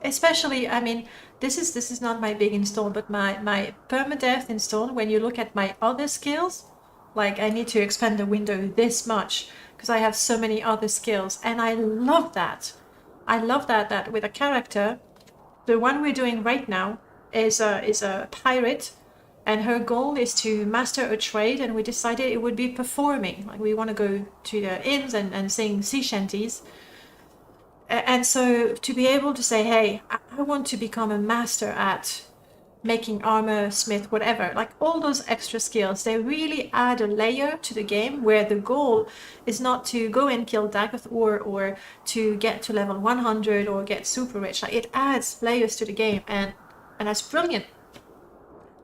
especially, I mean, this is not my big install, but my permadeath install, when you look at my other skills, like I need to expand the window this much because I have so many other skills, and I love that. I love that with a character, the one we're doing right now is a pirate, and her goal is to master a trade, and we decided it would be performing. Like we want to go to the inns and sing sea shanties. And so to be able to say, hey, I want to become a master at making armor, smith, whatever, like all those extra skills, they really add a layer to the game where the goal is not to go and kill Dagoth or to get to level 100 or get super rich. Like it adds layers to the game, and that's brilliant.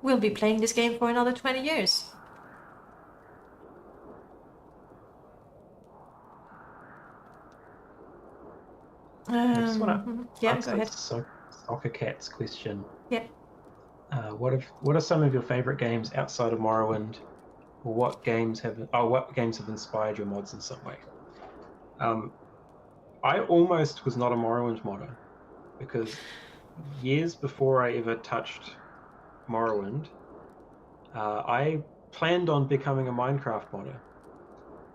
We'll be playing this game for another 20 years. I just want to Yeah, answer go ahead. Soccer Cat's question. Yeah. What are some of your favorite games outside of Morrowind, or what games have inspired your mods in some way? I almost was not a Morrowind modder because years before I ever touched Morrowind, I planned on becoming a Minecraft modder.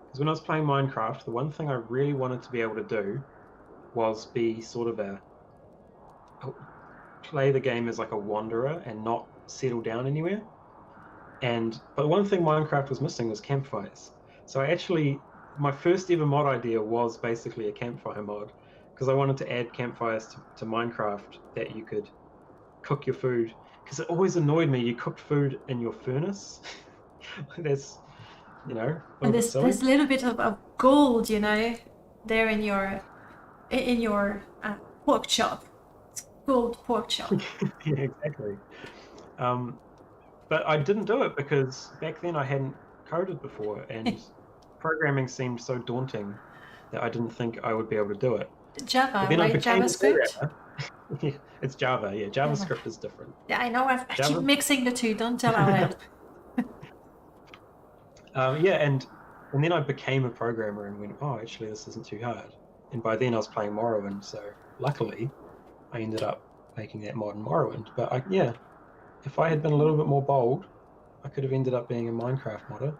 Because when I was playing Minecraft, the one thing I really wanted to be able to do was be sort of play the game as like a wanderer and not settle down anywhere. But one thing Minecraft was missing was campfires. So my first ever mod idea was basically a campfire mod, because I wanted to add campfires to Minecraft that you could cook your food. Because it always annoyed me, you cooked food in your furnace. That's, And there's a little bit of gold, there in your pork chop. It's gold pork chop. Yeah, exactly. But I didn't do it because back then I hadn't coded before, and programming seemed so daunting that I didn't think I would be able to do it. Java, right? JavaScript? Yeah, it's Java. Yeah, JavaScript is different. Yeah, I know. I keep mixing the two. Don't tell out loud. Yeah, and then I became a programmer and went, oh, actually, this isn't too hard. And by then I was playing Morrowind, so luckily I ended up making that mod in Morrowind. But if I had been a little bit more bold, I could have ended up being a Minecraft modder,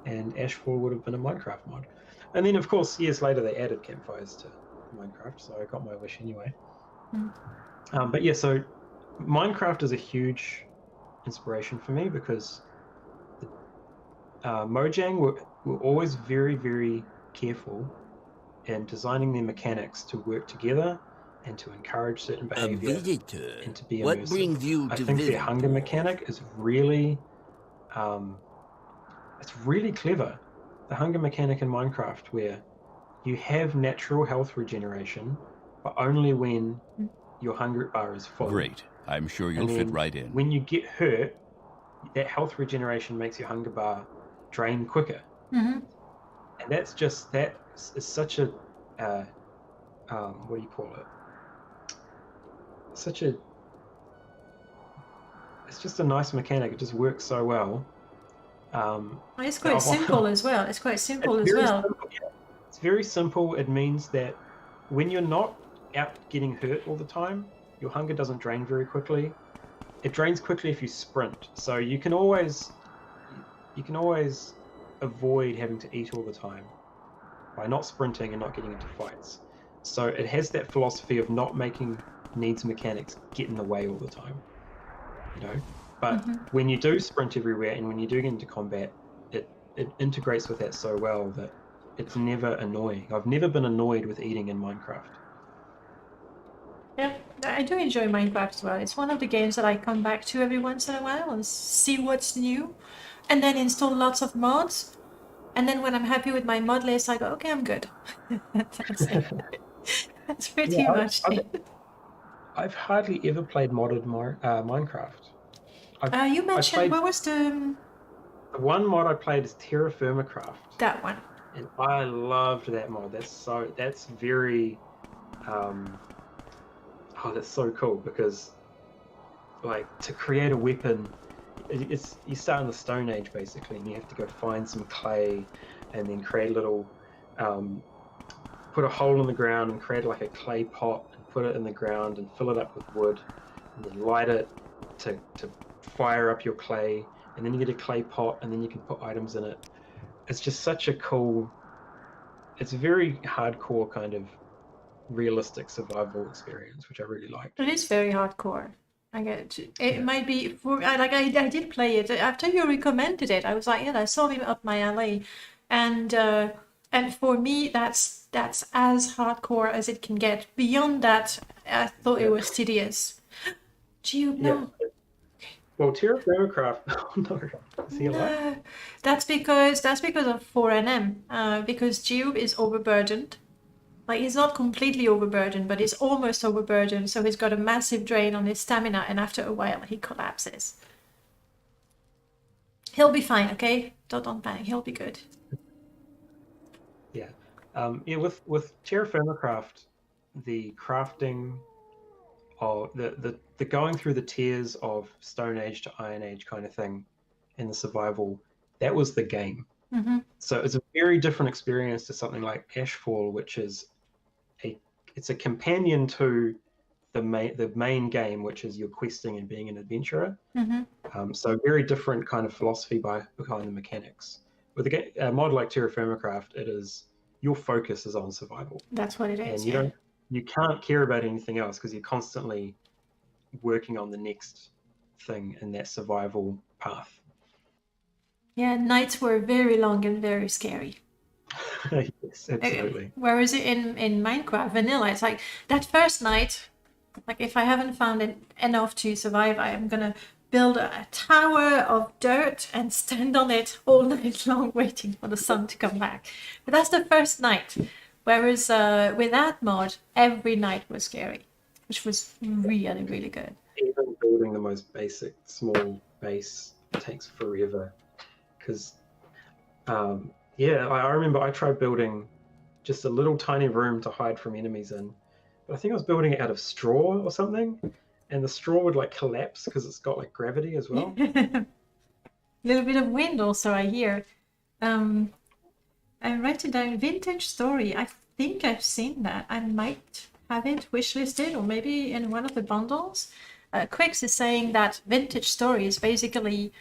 and Ashfall would have been a Minecraft mod. And then, of course, years later they added campfires to Minecraft, so I got my wish anyway. But yeah, so Minecraft is a huge inspiration for me because Mojang were always very, very careful and designing their mechanics to work together and to encourage certain A behavior visitor. and to be What immersive. brings you I to think their visit? hunger mechanic is really, it's really clever. The hunger mechanic in Minecraft, where you have natural health regeneration, but only when your hunger bar is full. Great. I'm sure you'll And fit then right in. when you get hurt, that health regeneration makes your hunger bar drain quicker. Mm-hmm. And that is such a, what do you call it? It's just a nice mechanic. It just works so well. It's quite simple as well. It's quite simple as well. Simple, yeah. It's very simple. It means that when you're not out getting hurt all the time, your hunger doesn't drain very quickly. It drains quickly if you sprint. So you can always avoid having to eat all the time by not sprinting and not getting into fights. So it has that philosophy of not making needs mechanics get in the way all the time. You know? But when you do sprint everywhere and when you do get into combat, it integrates with that so well that it's never annoying. I've never been annoyed with eating in Minecraft. Yeah, I do enjoy Minecraft as well. It's one of the games that I come back to every once in a while and see what's new, and then install lots of mods. And then when I'm happy with my mod list, I go, okay, I'm good. That's it. That's pretty much it. I've hardly ever played modded Minecraft. You mentioned, what was the one mod I played is Terra Firmacraft. that one? And I loved that mod. That's very that's so cool because like to create a weapon, you start in the Stone Age basically, and you have to go find some clay and then create a little put a hole in the ground and create like a clay pot and put it in the ground and fill it up with wood and then light it to fire up your clay, and then you get a clay pot and then you can put items in it. It's just such a cool, it's a very hardcore kind of realistic survival experience, which I really liked. It is very hardcore. I get it. It might be I did play it after you recommended it. I was like, yeah, that's totally up my alley, and for me, that's as hardcore as it can get. Beyond that, I thought it was tedious. Gee, no. Yeah. Well, Terra Firmacraft. Oh no, is he alive? That's because of 4NM. Because Geob is overburdened. Like, he's not completely overburdened, but he's almost overburdened, so he's got a massive drain on his stamina, and after a while he collapses. He'll be fine, okay? Don't panic, he'll be good. Yeah. With Terra Firmacraft, the crafting or the going through the tiers of Stone Age to Iron Age kind of thing in the survival, that was the game. Mm-hmm. So it's a very different experience to something like Ashfall, which is it's a companion to the main game, which is your questing and being an adventurer. Mm-hmm. So very different kind of philosophy behind the mechanics. With a mod like Terra Firmacraft, it is your focus is on survival. That's what it is. And you can't care about anything else because you're constantly working on the next thing in that survival path. Yeah, nights were very long and very scary. Yes, absolutely. Whereas in Minecraft Vanilla, it's like that first night, like if I haven't found enough to survive, I am gonna build a tower of dirt and stand on it all night long waiting for the sun to come back. But that's the first night. Whereas with that mod, every night was scary, which was really, really good. Even building the most basic small base takes forever. Because, I remember I tried building just a little tiny room to hide from enemies in. But I think I was building it out of straw or something. And the straw would like collapse because it's got like gravity as well. A little bit of wind also, I hear. I write it down, Vintage Story. I think I've seen that. I might have it wishlisted or maybe in one of the bundles. Quix is saying that Vintage Story is basically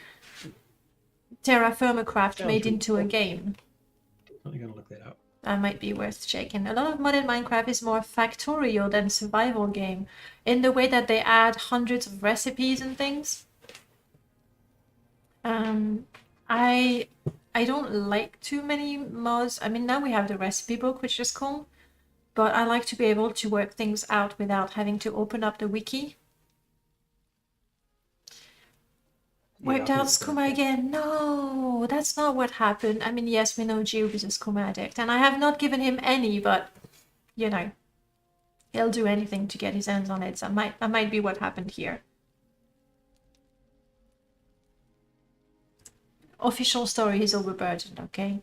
Terra Firmacraft made into a game. Definitely gonna look that up. That might be worth checking. A lot of modern Minecraft is more factorial than survival game in the way that they add hundreds of recipes and things. I don't like too many mods. I mean, now we have the recipe book, which is cool. but I like to be able to work things out without having to open up the wiki. Worked I think out it's skooma again. No, that's not what happened. I mean, yes, we know Geob is a skooma addict, and I have not given him any, but, you know, he'll do anything to get his hands on it. So that might be what happened here. Official story, he's overburdened, okay?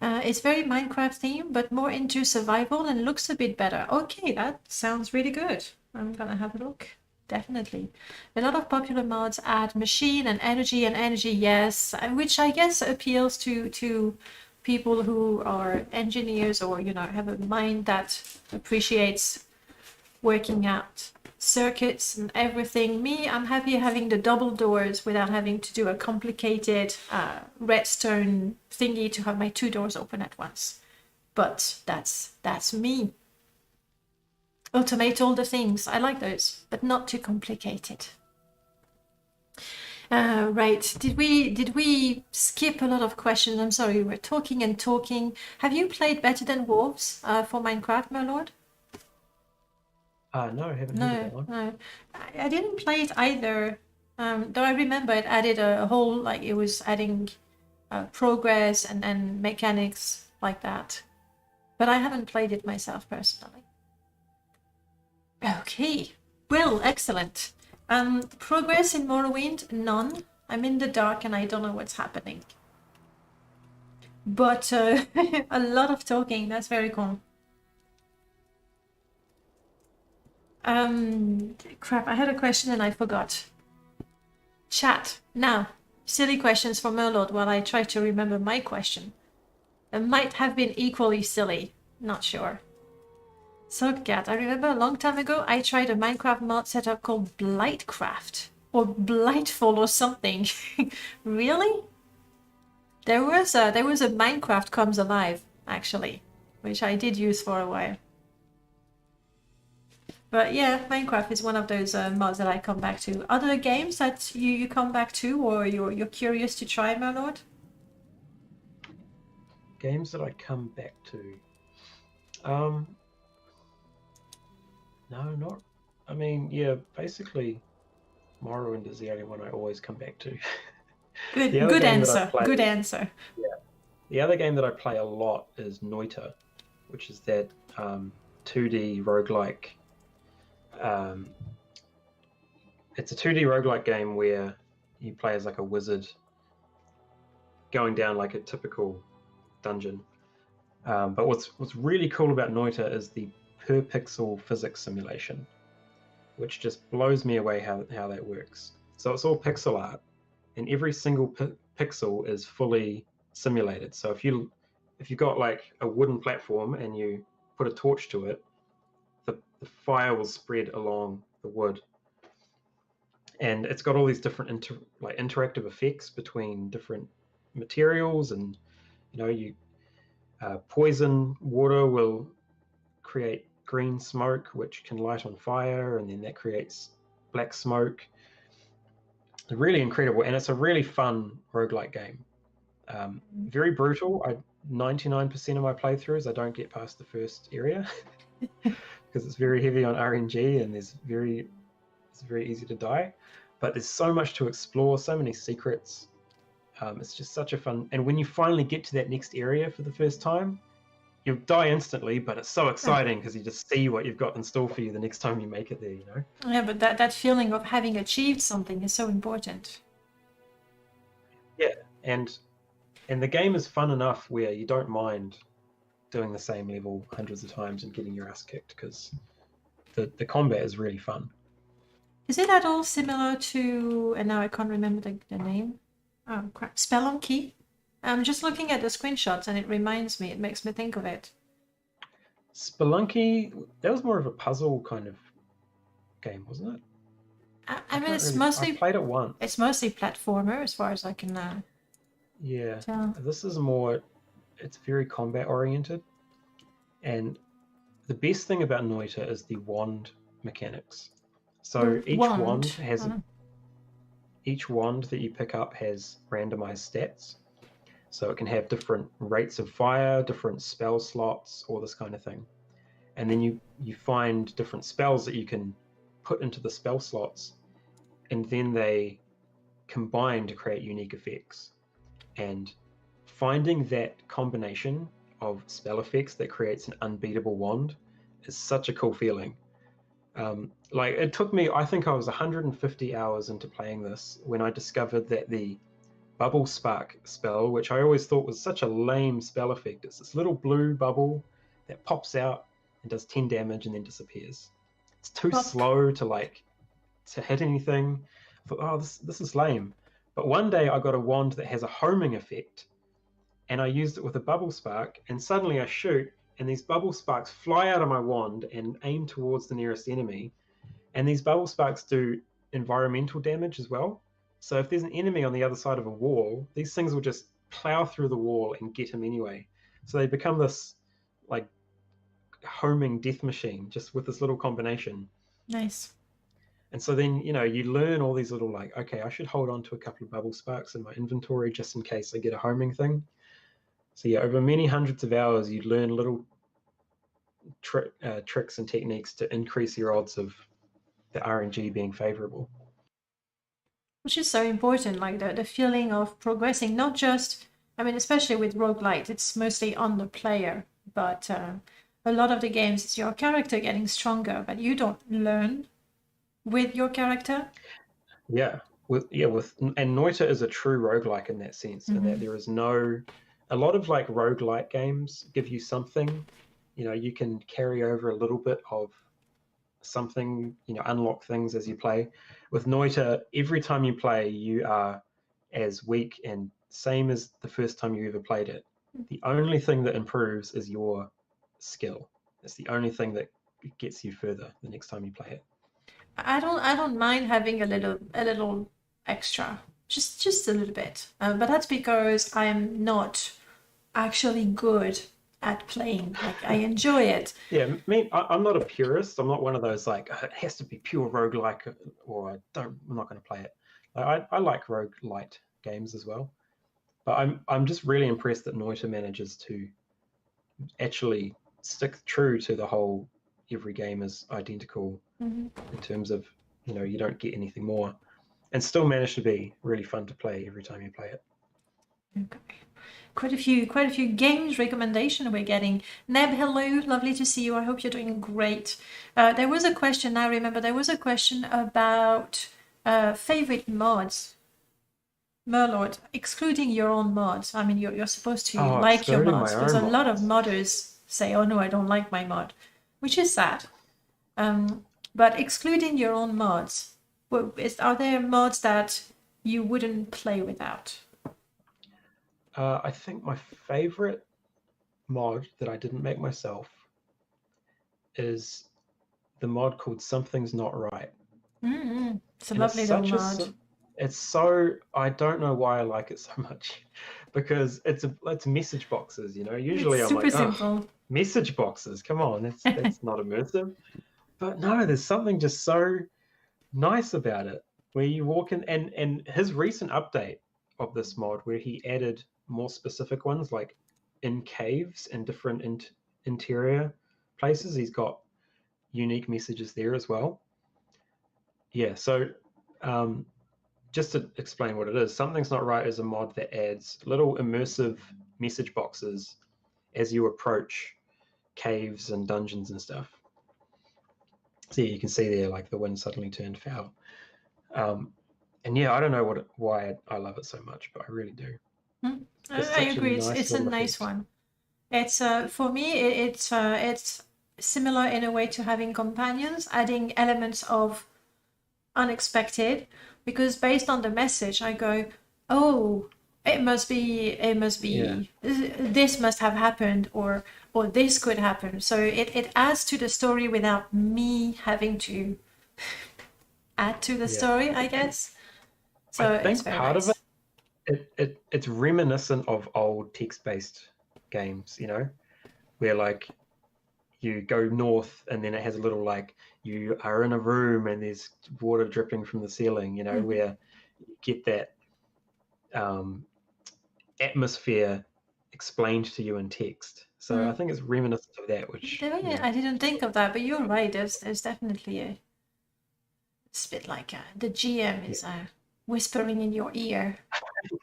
It's very Minecraft themed, but more into survival and looks a bit better. Okay, that sounds really good. I'm gonna have a look. Definitely. A lot of popular mods add machine and energy, yes, which I guess appeals to people who are engineers or, you know, have a mind that appreciates working out circuits and everything. Me, I'm happy having the double doors without having to do a complicated redstone thingy to have my 2 doors open at once. But that's me. Automate all the things. I like those, but not too complicated. Right. Did we skip a lot of questions? I'm sorry, we're talking and talking. Have you played Better Than Wolves for Minecraft, Merlord? No, I haven't heard of that one. No. I didn't play it either. Though I remember it added a whole, like, it was adding progress and mechanics like that. But I haven't played it myself personally. Okay. Well, excellent. Progress in Morrowind? None. I'm in the dark and I don't know what's happening. But a lot of talking. That's very cool. Crap, I had a question and I forgot. Chat. Now, silly questions for Merlord while I try to remember my question. It might have been equally silly. Not sure. So, Cat, I remember a long time ago I tried a Minecraft mod setup called Blightcraft. Or Blightful or something. Really? There was a Minecraft Comes Alive, actually. Which I did use for a while. But yeah, Minecraft is one of those mods that I come back to. Other games that you come back to or you're curious to try, Merlord? Games that I come back to. No, not. I mean, yeah, basically, Morrowind is the only one I always come back to. Good answer. Good answer. Yeah. The other game that I play a lot is Noita, which is that 2D roguelike. It's a 2D roguelike game where you play as like a wizard going down like a typical dungeon. But what's really cool about Noita is the per pixel physics simulation, which just blows me away how that works. So it's all pixel art, and every single pixel is fully simulated. So if you got like a wooden platform and you put a torch to it, the fire will spread along the wood, and it's got all these different interactive effects between different materials, and you poison water will create green smoke which can light on fire, and then that creates black smoke. Really incredible, and it's a really fun roguelike game. Very brutal. 99% of my playthroughs I don't get past the first area because it's very heavy on RNG and it's very easy to die, but there's so much to explore, so many secrets. It's just such a fun, and when you finally get to that next area for the first time, you'll die instantly, but it's so exciting because you just see what you've got in store for you the next time you make it there, Yeah, but that feeling of having achieved something is so important. Yeah, and the game is fun enough where you don't mind doing the same level hundreds of times and getting your ass kicked, because the combat is really fun. Is it at all similar to, and now I can't remember the name, oh crap, Spelunky? I'm just looking at the screenshots and it makes me think of it. Spelunky, that was more of a puzzle kind of game, wasn't it? I mean, it's mostly... I played it once. It's mostly platformer as far as I can yeah, tell. This is more, it's very combat oriented, and the best thing about Noita is the wand mechanics. So each wand has each wand that you pick up has randomized stats. So it can have different rates of fire, different spell slots, all this kind of thing. and then you find different spells that you can put into the spell slots, and then they combine to create unique effects. And finding that combination of spell effects that creates an unbeatable wand is such a cool feeling. Like, it took me, I think I was 150 hours into playing this when I discovered that the Bubble Spark spell, which I always thought was such a lame spell effect, it's this little blue bubble that pops out and does 10 damage and then disappears. It's too slow to hit anything. I thought, oh, this is lame. But one day I got a wand that has a homing effect, and I used it with a bubble spark, and suddenly I shoot, and these bubble sparks fly out of my wand and aim towards the nearest enemy. And these bubble sparks do environmental damage as well. So if there's an enemy on the other side of a wall, these things will just plow through the wall and get him anyway. So they become this like homing death machine just with this little combination. Nice. And so then, you learn all these little, like, okay, I should hold on to a couple of bubble sparks in my inventory just in case I get a homing thing. So yeah, over many hundreds of hours, you learn little tricks and techniques to increase your odds of the RNG being favorable. Which is so important, like the feeling of progressing, not just, especially with roguelite, it's mostly on the player, but a lot of the games, it's your character getting stronger, but you don't learn with your character. And Noita is a true roguelike in that sense, in that there is a lot of like roguelike games give you something, you can carry over a little bit of something, unlock things as you play. With Noita, every time you play, you are as weak and same as the first time you ever played it. The only thing that improves is your skill. It's the only thing that gets you further the next time you play it. I don't mind having a little extra, just a little bit, but that's because I'm not actually good at playing. Like, I enjoy it. Yeah, I'm not a purist. I'm not one of those like it has to be pure roguelike or I'm not going to play it. I like roguelite games as well, but I'm just really impressed that Noita manages to actually stick true to the whole every game is identical in terms of you don't get anything more, and still manage to be really fun to play every time you play it. Okay. Quite a few games recommendation we're getting. Neb, hello, lovely to see you. I hope you're doing great. There was a question, I remember there was a question about favorite mods. Merlord, excluding your own mods. You're supposed to like your mods, because a lot of modders say, oh no, I don't like my mod, which is sad. But excluding your own mods, are there mods that you wouldn't play without? I think my favorite mod that I didn't make myself is the mod called Something's Not Right. It's a lovely little mod. It's so, I don't know why I like it so much, because it's message boxes, Usually it's I'm super like, simple. Message boxes, come on, that's not immersive. But no, there's something just so nice about it, where you walk in, and his recent update of this mod, where he added more specific ones, like in caves and different interior places, he's got unique messages there as well. Yeah, so just to explain what it is, Something's Not Right is a mod that adds little immersive message boxes as you approach caves and dungeons and stuff. So yeah, you can see there, like, the wind suddenly turned foul. And yeah, I don't know why I love it so much, but I really do. I agree. It's a nice one. It's for me, it's similar in a way to having companions, adding elements of unexpected, because based on the message, I go, oh, it must be, this must have happened, or this could happen. So it adds to the story without me having to add to the story, I guess. So I think part of it's reminiscent of old text-based games, where like you go north and then it has a little, like, you are in a room and there's water dripping from the ceiling, where you get that atmosphere explained to you in text. So I think it's reminiscent of that, which I didn't think of that, but you're right. There's definitely it's a bit like the GM is whispering in your ear.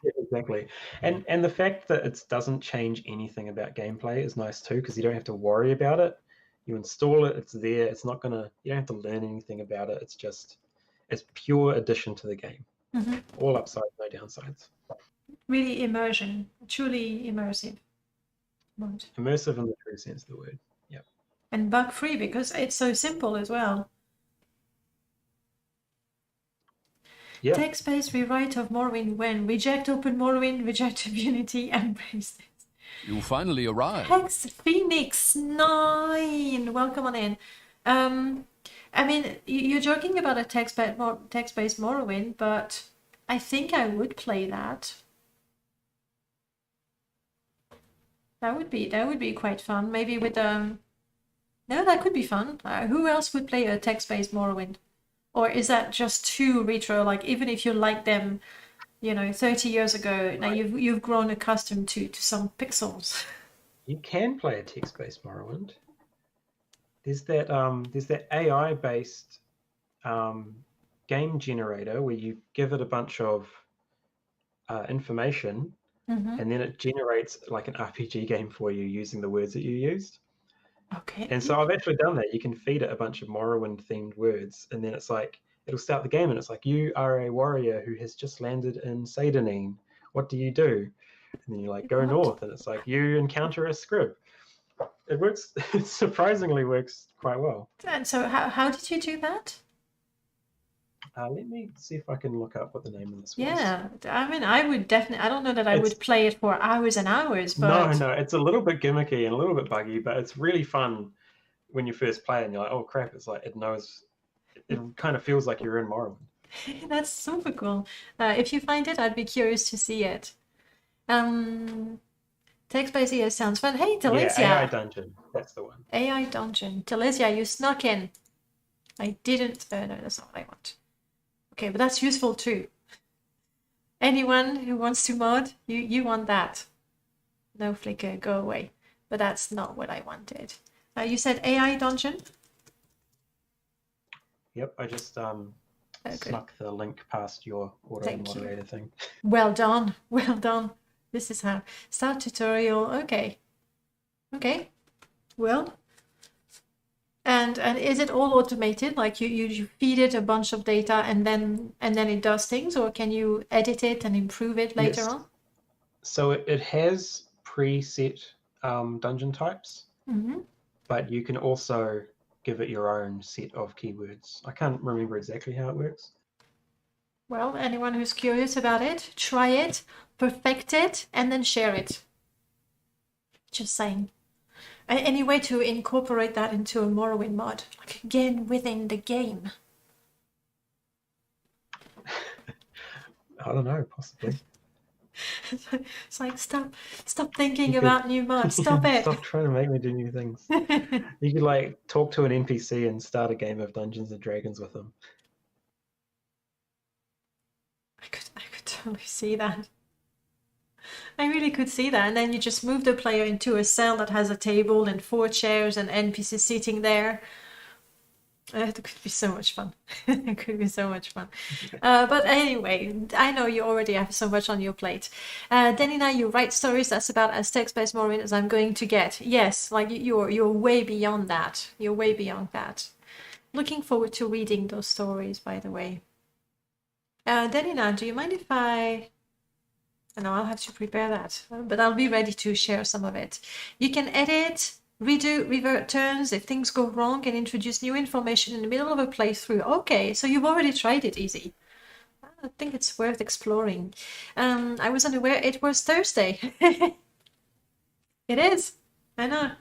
Yeah, exactly. And the fact that it doesn't change anything about gameplay is nice too, because you don't have to worry about it. You install it, it's there. It's not gonna. You don't have to learn anything about it. It's pure addition to the game. All upsides, no downsides. Really immersion, truly immersive mode. Immersive in the true sense of the word. Yep. And bug free because it's so simple as well. Yeah. Text-based rewrite of Morrowind when reject open Morrowind, reject Unity, embrace this. You finally arrived. Hex Phoenix 9, welcome on in. I mean, you're joking about a text-based Morrowind, but I think I would play that. That would be quite fun. Maybe with no, that could be fun. Who else would play a text-based Morrowind? Or is that just too retro? Like even if you like them, 30 years ago, now you've grown accustomed to some pixels. You can play a text-based Morrowind. There's that AI-based game generator where you give it a bunch of information, and then it generates like an RPG game for you using the words that you used. Okay. And so I've actually done that. You can feed it a bunch of Morrowind-themed words, and then it's like it'll start the game, and it's like, you are a warrior who has just landed in Seydanine. What do you do? And then you like go north, and it's like you encounter a scrib. It works. It surprisingly works quite well. And so how did you do that? Let me see if I can look up what the name of this was. Yeah, I mean, I would definitely. I don't know that I would play it for hours and hours, but No, it's a little bit gimmicky and a little bit buggy, but it's really fun when you first play it and you're like, oh crap! It's like it knows. It kind of feels like you're in Morrowind. That's super cool. If you find it, I'd be curious to see it. Text-based ES sounds fun. Hey, Telesia. Yeah, AI Dungeon. That's the one. AI Dungeon. Telesia, you snuck in. I didn't. No, that's not what I want. Okay, but that's useful too. Anyone who wants to mod, you want that. No flicker, go away. But that's not what I wanted. You said AI Dungeon? Yep, I just snuck the link past your auto moderator thing. Well done, well done. This is how. Start tutorial, okay. Okay, well. And is it all automated? Like you feed it a bunch of data and then it does things, or can you edit it and improve it later on? So it has preset dungeon types, but you can also give it your own set of keywords. I can't remember exactly how it works. Well, anyone who's curious about it, try it, perfect it, and then share it. Just saying. Any way to incorporate that into a Morrowind mod, like again within the game? I don't know, possibly. It's like stop thinking about new mods. Stop it. Stop trying to make me do new things. You could like talk to an NPC and start a game of Dungeons and Dragons with them. I could totally see that. I really could see that. And then you just move the player into a cell that has a table and 4 chairs and NPCs sitting there. It could be so much fun. It could be so much fun. But anyway, I know you already have so much on your plate. Denina, you write stories that's about as text-based Morrowind as I'm going to get. Yes, like you're way beyond that. You're way beyond that. Looking forward to reading those stories, by the way. Denina, do you mind if I... No, I'll have to prepare that, but I'll be ready to share some of it. You can edit, redo, revert turns if things go wrong, and introduce new information in the middle of a playthrough. Okay, so you've already tried it, Easy. I think it's worth exploring. I was unaware it was Thursday. It is. I know.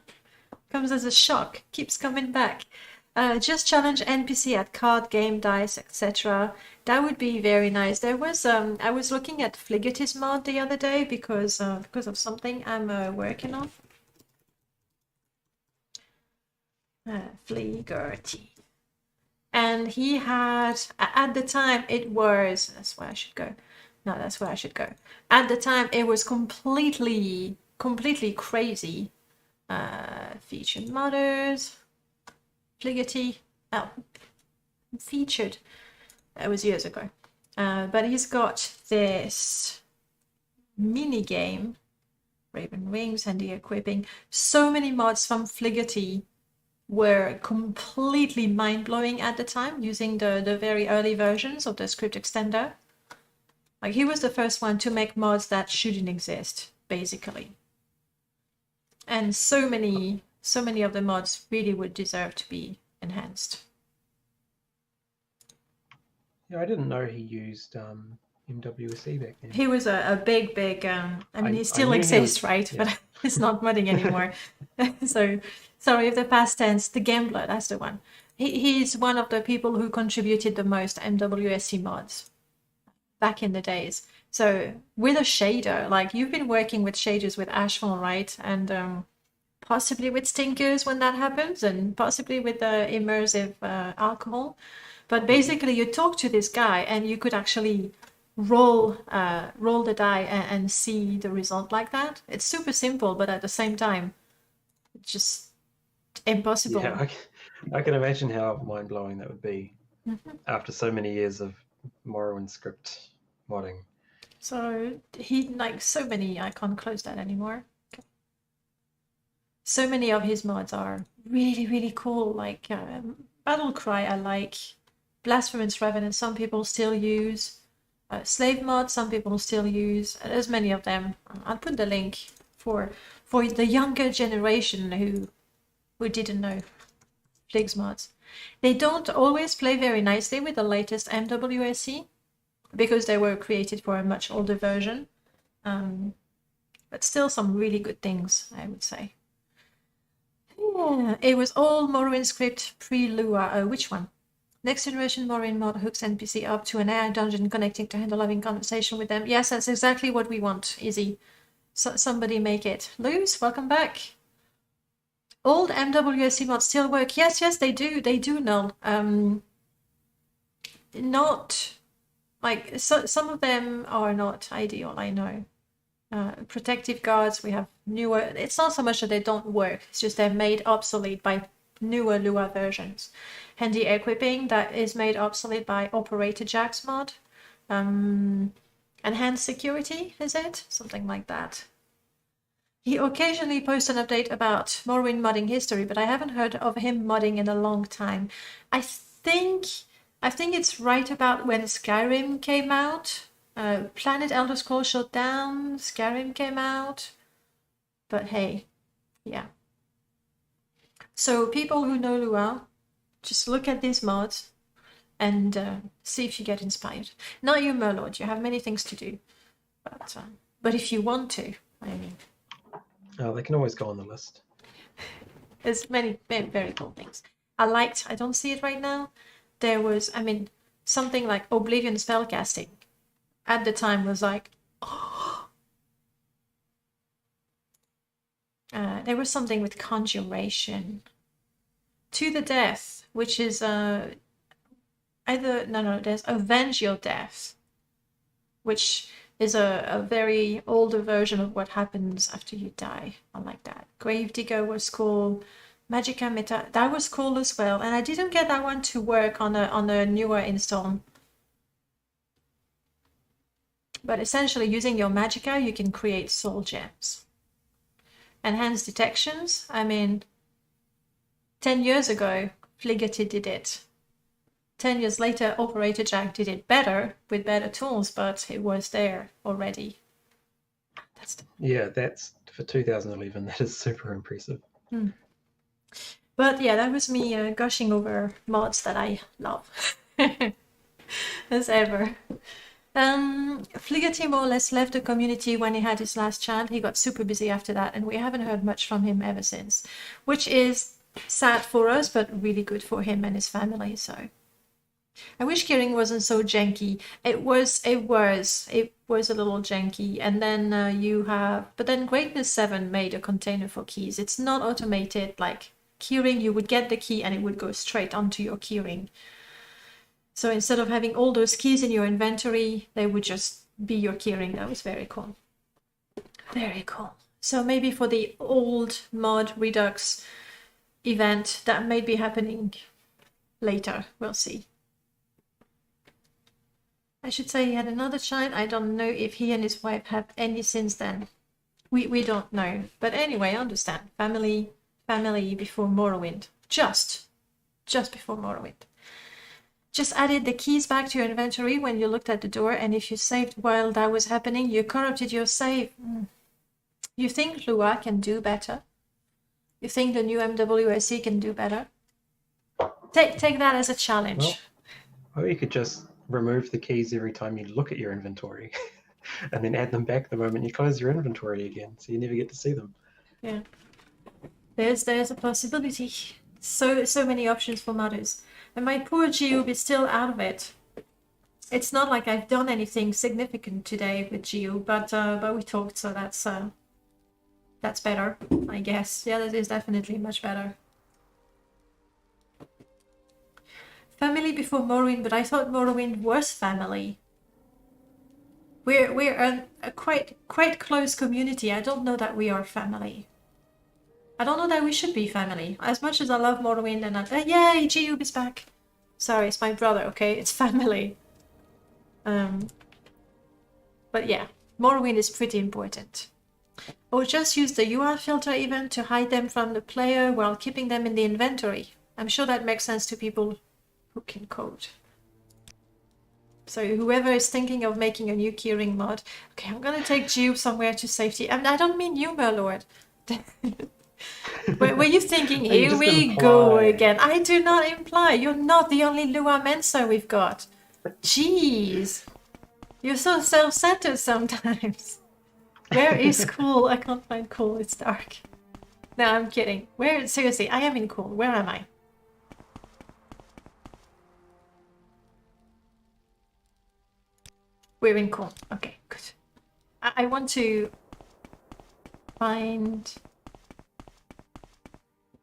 Comes as a shock. Keeps coming back. Just challenge NPC at card, game, dice, etc. That would be very nice. There was I was looking at Fligerty's mod the other day because of something I'm working on. Fligerty, and he had at the time it was that's where I should go. No, that's where I should go. At the time it was completely crazy. Featured modders. Fligety. Oh, featured. That was years ago. But he's got this mini game, Raven Wings, handy equipping. So many mods from Fligety were completely mind-blowing at the time, using the very early versions of the script extender. Like, he was the first one to make mods that shouldn't exist, basically. And so many of the mods really would deserve to be enhanced. Yeah, I didn't know he used MWC back then. He was a big, I mean, he still exists, right? Yeah. But he's not modding anymore. So, sorry, the past tense, the Gambler, that's the one. He's one of the people who contributed the most MWSC mods back in the days. So, with a shader, like, you've been working with shaders with Ashfall, right? And possibly with stinkers when that happens, and possibly with the immersive alcohol. But basically, you talk to this guy, and you could actually roll the die and see the result like that. It's super simple, but at the same time, it's just impossible. Yeah, I can imagine how mind-blowing that would be after so many years of Morrowind script modding. So he, like, so many, I can't close that anymore. Okay. So many of his mods are really, really cool. Like Battle Cry, I like. Blasphemous Revenant, some people still use. Slave mod, some people still use. There's many of them. I'll put the link for the younger generation who didn't know Fligs mods. They don't always play very nicely with the latest MWSC because they were created for a much older version. But still some really good things, I would say. Yeah, it was all Morrowind script pre-Lua. Which one? Next generation Morrowind mod hooks NPC up to an AI dungeon connecting to handle having conversation with them. Yes, that's exactly what we want, Izzy. So, somebody make it. Luz, welcome back. Old MWSC mods still work. Yes, they do. They do, Null. Not... Like, some of them are not ideal, I know. Protective guards, we have newer... It's not so much that they don't work. It's just they're made obsolete by newer Lua versions. Handy equipping, that is made obsolete by Operator Jack's mod. Enhanced security, is it? Something like that. He occasionally posts an update about Morrowind modding history, but I haven't heard of him modding in a long time. I think it's right about when Skyrim came out. Planet Elder Scrolls shut down, Skyrim came out. But hey, yeah. So people who know Lua, just look at these mods and see if you get inspired. Not you, Merlord. You have many things to do, but if you want to, I mean, they can always go on the list. There's many very cool things. I don't see it right now. There was, I mean, something like Oblivion spellcasting at the time was like, oh. There was something with conjuration. To the Death, which is there's Avenge Your Death, which is a very older version of what happens after you die. I like that. Gravedigger was cool. Magica Meta, that was cool as well. And I didn't get that one to work on a newer install. But essentially, using your Magica, you can create soul gems. Enhanced detections, I mean, 10 years ago, Fligety did it. 10 years later, Operator Jack did it better, with better tools, but it was there already. Yeah, that's for 2011, that is super impressive. But yeah, that was me gushing over mods that I love. As ever. Fligety more or less left the community when he had his last child. He got super busy after that, and we haven't heard much from him ever since, which is sad for us, but really good for him and his family. So I wish Keyring wasn't so janky. It was a little janky. And then but then Greatness 7 made a container for keys. It's not automated like Keyring. You would get the key and it would go straight onto your Keyring. So instead of having all those keys in your inventory, they would just be your Keyring. That was very cool. Very cool. So maybe for the old mod Redux event that may be happening later. We'll see. I should say he had another child. I don't know if he and his wife have any since then. We don't know. But anyway, I understand. Family before Morrowind. Just before Morrowind. Just added the keys back to your inventory when you looked at the door, and if you saved while that was happening, you corrupted your save. You think Lua can do better? You think the new MWSC can do better? Take that as a challenge. Well, you could just remove the keys every time you look at your inventory and then add them back the moment you close your inventory again, so you never get to see them. Yeah. There's a possibility. So many options for modders. And my poor Geob is still out of it. It's not like I've done anything significant today with Geob, but we talked, so that's better, I guess. Yeah, that is definitely much better. Family before Morrowind, but I thought Morrowind was family. We're a quite close community. I don't know that we are family. I don't know that we should be family. As much as I love Morrowind and yay, Geob is back. Sorry, it's my brother, okay? It's family. But yeah, Morrowind is pretty important. Or just use the UI filter event to hide them from the player while keeping them in the inventory. I'm sure that makes sense to people who can code. So whoever is thinking of making a new keyring mod, okay, I'm gonna take Geob somewhere to safety. I don't mean you, Merlord. Were you thinking, here we go again? I do not imply. You're not the only Lua Mensa we've got. Jeez. You're so self-centered sometimes. Where is cool? I can't find cool. It's dark. No, I'm kidding. Seriously, I am in cool. Where am I? We're in cool. Okay, good. I want to find...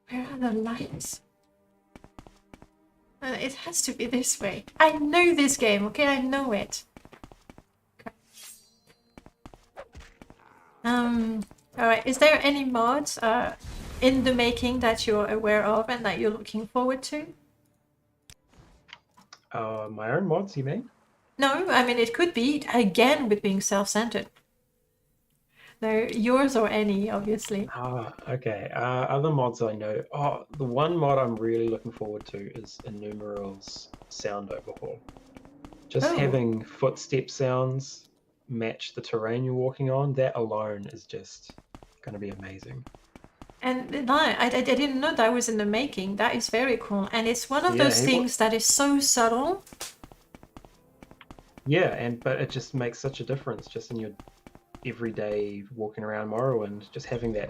Where are the lights? It has to be this way. I know this game, okay? I know it. Okay. Alright, is there any mods in the making that you're aware of and that you're looking forward to? My own mods, you mean? No, I mean, it could be, again, with being self-centered. No, yours or any, obviously. Okay. Other mods I know. The one mod I'm really looking forward to is Innumeral's sound overhaul. Just having footstep sounds match the terrain you're walking on, that alone is just going to be amazing. And no, I didn't know that was in the making. That is very cool. And it's one of those things that is so subtle. Yeah, but it just makes such a difference just in your everyday walking around Morrowind, just having that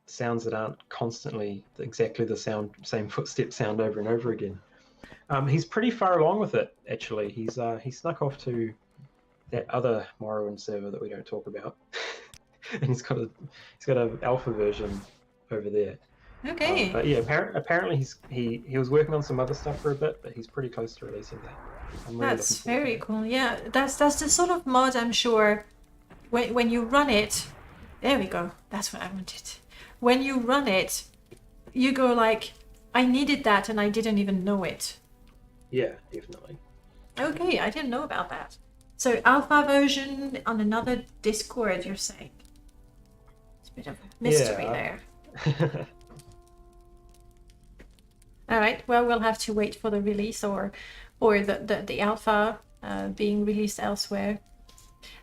sounds that aren't constantly exactly the same footstep sound over and over again. He's pretty far along with it, actually. He snuck off to that other Morrowind server that we don't talk about, and he's got an alpha version over there. Okay. But yeah, apparently he was working on some other stuff for a bit, but he's pretty close to releasing that. That's very cool. Yeah, that's the sort of mod I'm sure when you run it. There we go. That's what I wanted. When you run it, you go like, I needed that and I didn't even know it. Yeah, definitely. Okay, I didn't know about that. So alpha version on another Discord, you're saying? It's a bit of a mystery there. All right. Well, we'll have to wait for the release or the alpha being released elsewhere.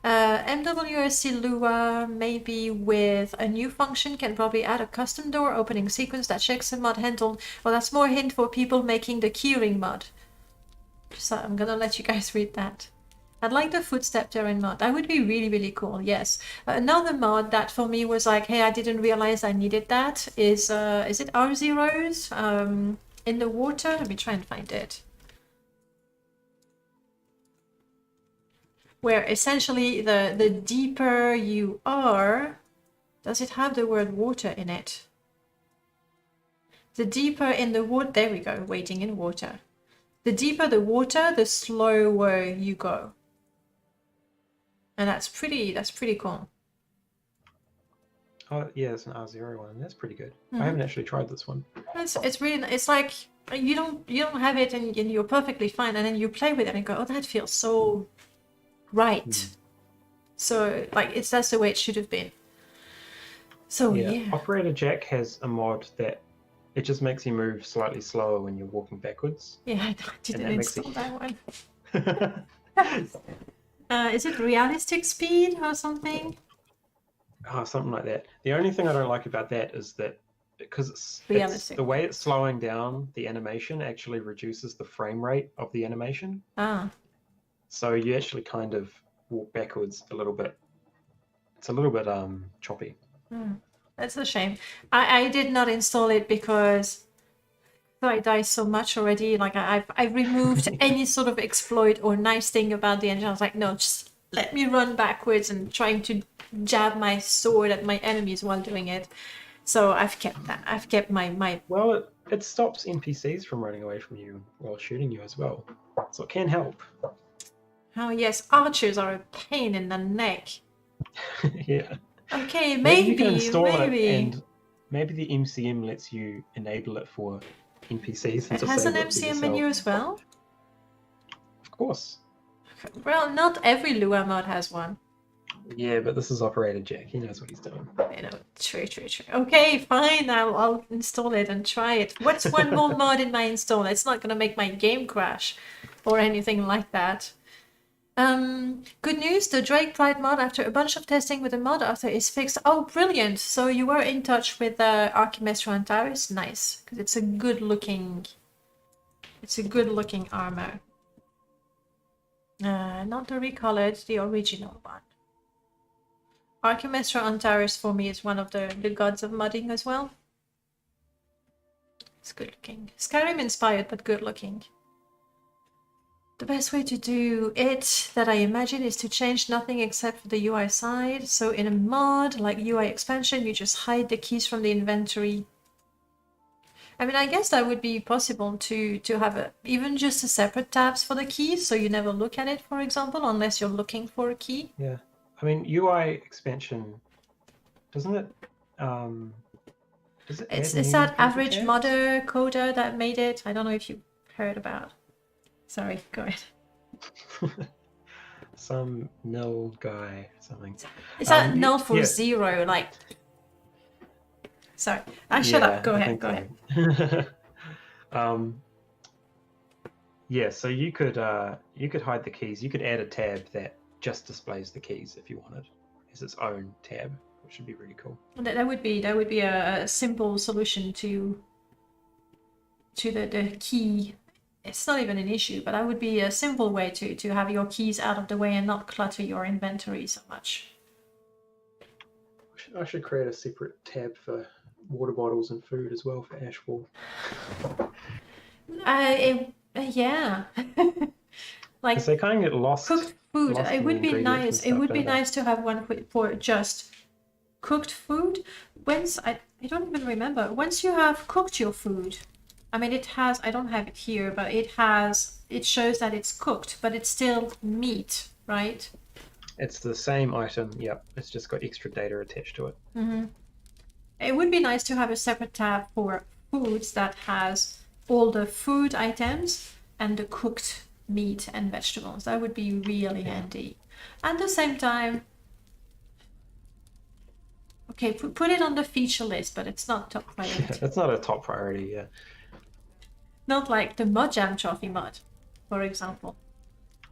MWSC Lua, maybe with a new function, can probably add a custom door opening sequence that checks the mod handle. Well, that's more hint for people making the keyring mod. So I'm gonna let you guys read that. I'd like the footstep terrain mod. That would be really, really cool. Yes. Another mod that for me was like, hey, I didn't realize I needed that is it R-Zeros? In the water? Let me try and find it. Where essentially the deeper you are, does it have the word water in it? The deeper in the water, there we go, waiting in water. The deeper the water, the slower you go. And that's pretty cool. Oh yeah, it's an R0 one. That's pretty good. Mhm. I haven't actually tried this one. It's really, it's like you don't have it and you're perfectly fine, and then you play with it and go, oh, that feels so right. So like that's the way it should have been. So yeah. Operator Jack has a mod that it just makes you move slightly slower when you're walking backwards. Yeah, I didn't that makes install it- that one. Is it realistic speed or something? Something like that. The only thing I don't like about that is that because it's Realistic. the way it's slowing down the animation actually reduces the frame rate of the animation. Ah, So you actually kind of walk backwards a little bit. It's a little bit choppy. that's a shame. I did not install it because I die so much already. Like I've removed any sort of exploit or nice thing about the engine. I was like, no, just let me run backwards and trying to jab my sword at my enemies while doing it. So I've kept that. I've kept my Well, it stops NPCs from running away from you while shooting you as well. So it can help. Oh yes, archers are a pain in the neck. Yeah. Okay, Maybe you can install maybe. it, and maybe the MCM lets you enable it for NPCs. And It has an disable it for MCM menu yourself. as well? Of course. Well, not every Lua mod has one. Yeah, but this is Operator Jack. He knows what he's doing. You know, true. Okay, fine, I'll install it and try it. What's one more mod in my install? It's not gonna make my game crash or anything like that. Good news, the Drake Pride mod, after a bunch of testing with the mod author, is fixed. Oh, brilliant! So you were in touch with Archimestro Antares? Nice, because it's a good looking armor. Not the recolored, the original one. Archimestro Antares for me is one of the gods of modding as well. It's good looking. Skyrim inspired, but good looking. The best way to do it, that I imagine, is to change nothing except for the UI side. So in a mod, like UI expansion, you just hide the keys from the inventory. I mean, I guess that would be possible to have even just a separate tabs for the keys, so you never look at it, for example, unless you're looking for a key. Yeah. I mean, UI expansion, doesn't it? Does it It's add that new average tabs? modder coder that made it. I don't know if you heard about. Sorry, go ahead. Some nil guy, something. Is that you- null for yeah. 0? Like, sorry, shut up. Go ahead. Go ahead. ahead. Yeah, so you could hide the keys. You could add a tab that just displays the keys if you wanted, as its own tab, which would be really cool. That would be a simple solution to the key. It's not even an issue, but that would be a simple way to have your keys out of the way and not clutter your inventory so much. I should create a separate tab for water bottles and food as well for Ashfall. Yeah. Like Because they kind of get lost. cooked food. lost It in would be ingredients and nice. It stuff, would be don't they? nice to have one for just cooked food. Once I don't even remember. Once you have cooked your food, I mean, it has. I don't have it here, but it has. It shows that it's cooked, but it's still meat, right? It's the same item. Yep. It's just got extra data attached to it. It would be nice to have a separate tab for foods that has all the food items and the cooked meat and vegetables. That would be really handy. At the same time, okay, put it on the feature list, but it's not top priority. It's not a top priority. Yeah. Not like the Mojam Trophy mod, for example.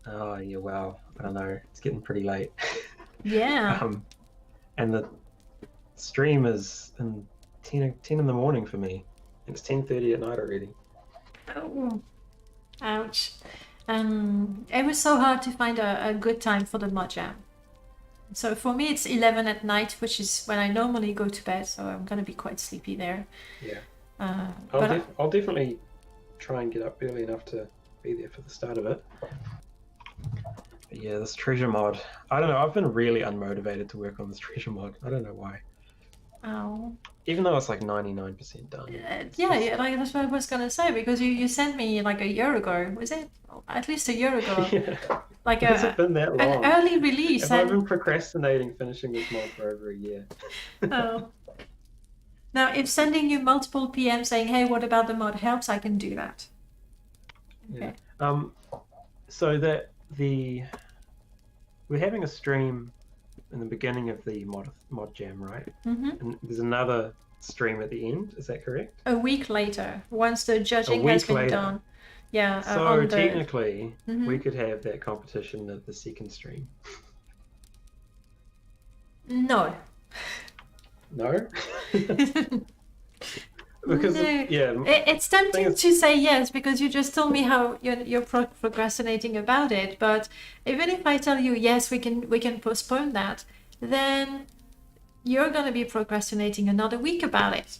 Oh yeah. Wow. I don't know. It's getting pretty late. Yeah. And the stream is in 10 in the morning for me. It's 10:30 at night already. Oh, ouch. It was so hard to find a good time for the Mojam. So for me, it's 11 at night, which is when I normally go to bed. So I'm gonna be quite sleepy there. Yeah. But I'll definitely try and get up early enough to be there for the start of it. But yeah, this treasure mod. I don't know. I've been really unmotivated to work on this treasure mod. I don't know why. oh. Even though it's like 99% done. Yeah, like that's what I was gonna say, because you sent me like a year ago, was it? At least a year ago. Yeah. like Has it been that long? an early release. Have I been procrastinating finishing this mod for over a year? Oh. Now, if sending you multiple PMs saying, "Hey, what about the mod?" helps, I can do that. Okay. Yeah. So that we're having a stream in the beginning of the mod jam, right? Mm-hmm. And there's another stream at the end. Is that correct? A week later, once the judging has been done. Yeah. So technically, we could have that competition at the second stream. No. No. Because no. yeah, it's tempting to say yes because you just told me how you're procrastinating about it. But even if I tell you yes, we can postpone that, then you're gonna be procrastinating another week about it.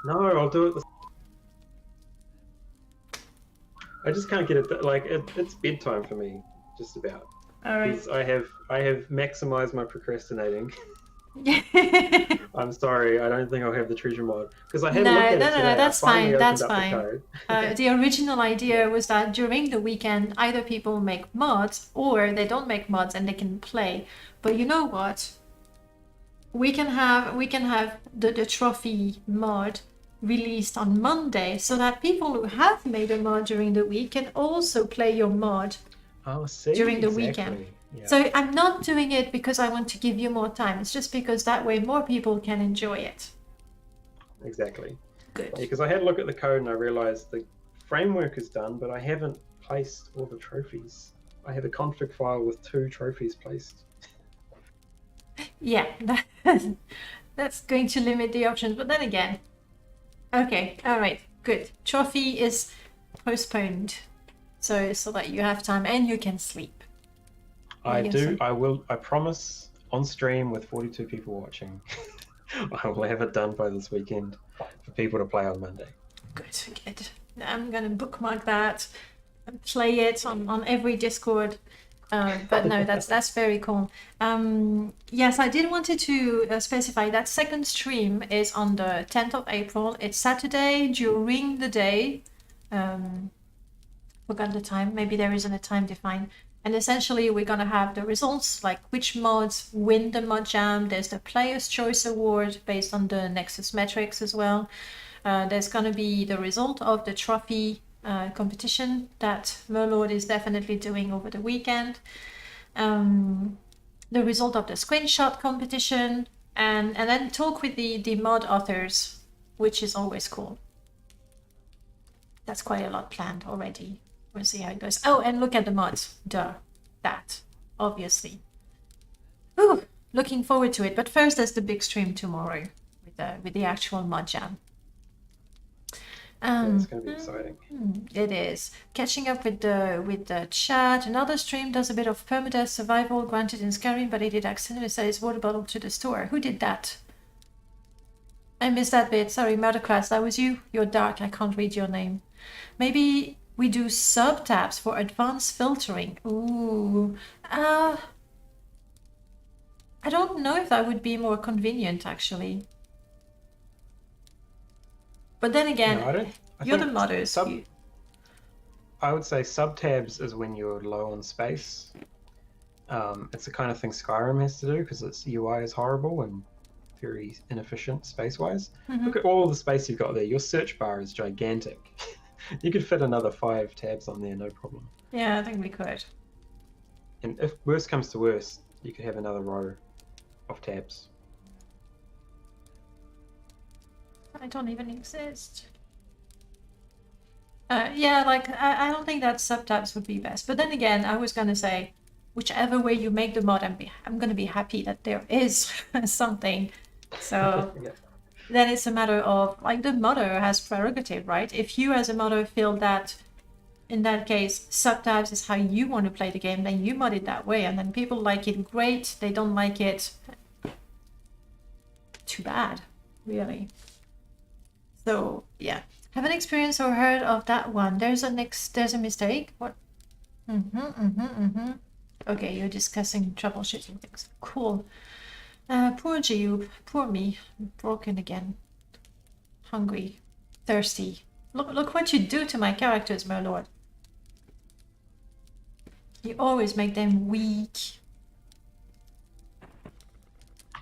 No, I'll do it. I just can't get it. Like it's bedtime for me, just about. All right. I have maximized my procrastinating. I'm sorry, I don't think I'll have the treasure mod because I had a look at it today. That's fine. That's fine. The, the original idea was that during the weekend, either people make mods or they don't make mods and they can play. But you know what? We can have the trophy mod released on Monday so that people who have made a mod during the week can also play your mod during the weekend. Yeah. So I'm not doing it because I want to give you more time. It's just because that way more people can enjoy it. Exactly. Good. Because I had a look at the code and I realized the framework is done, but I haven't placed all the trophies. I have a config file with 2 trophies placed. Yeah, that's going to limit the options. But then again, okay, all right, good. Trophy is postponed, so that you have time and you can sleep. I promise on stream with 42 people watching. I will have it done by this weekend for people to play on Monday. Good. I'm gonna bookmark that and play it on every Discord. But no, that's very cool. Yes, I did wanted to specify that second stream is on the 10th of April. It's Saturday during the day. Forgot the time. Maybe there isn't a time defined. And essentially, we're going to have the results, like which mods win the mod jam. There's the Player's Choice Award based on the Nexus metrics as well. There's going to be the result of the trophy competition that Merlord is definitely doing over the weekend. The result of the screenshot competition. And then talk with the mod authors, which is always cool. That's quite a lot planned already. We'll see how it goes. Oh, and look at the mods. Duh. That. Obviously. Ooh, looking forward to it. But first, there's the big stream tomorrow with the actual mod jam. It's going to be exciting. It is. Catching up with the chat. Another stream does a bit of permadeath survival, granted in Skyrim, but he did accidentally sell his water bottle to the store. Who did that? I missed that bit. Sorry, Murderclass. That was you? You're dark. I can't read your name. Maybe we do sub-tabs for advanced filtering. Ooh. I don't know if that would be more convenient, actually. But then again, no, you're the modders. I would say sub-tabs is when you're low on space. It's the kind of thing Skyrim has to do because its UI is horrible and very inefficient space-wise. Look at all the space you've got there. Your search bar is gigantic. You could fit another 5 tabs on there, no problem. Yeah, I think we could. And if worse comes to worse, you could have another row of tabs. I don't even exist. Yeah, like, I don't think that sub-tabs would be best. But then again, I was going to say, whichever way you make the mod, I'm going to be happy that there is something. So... Yeah. Then it's a matter of, like, the modder has prerogative, right? If you as a modder feel that, in that case, sub-tabs is how you want to play the game, then you mod it that way. And then people like it, great. They don't like it, too bad, really. So, yeah. Haven't experienced or heard of that one. There's a mistake. What? Okay, you're discussing troubleshooting things. Cool. Poor Jew, poor me, broken again, hungry, thirsty. Look what you do to my characters, Merlord. You always make them weak.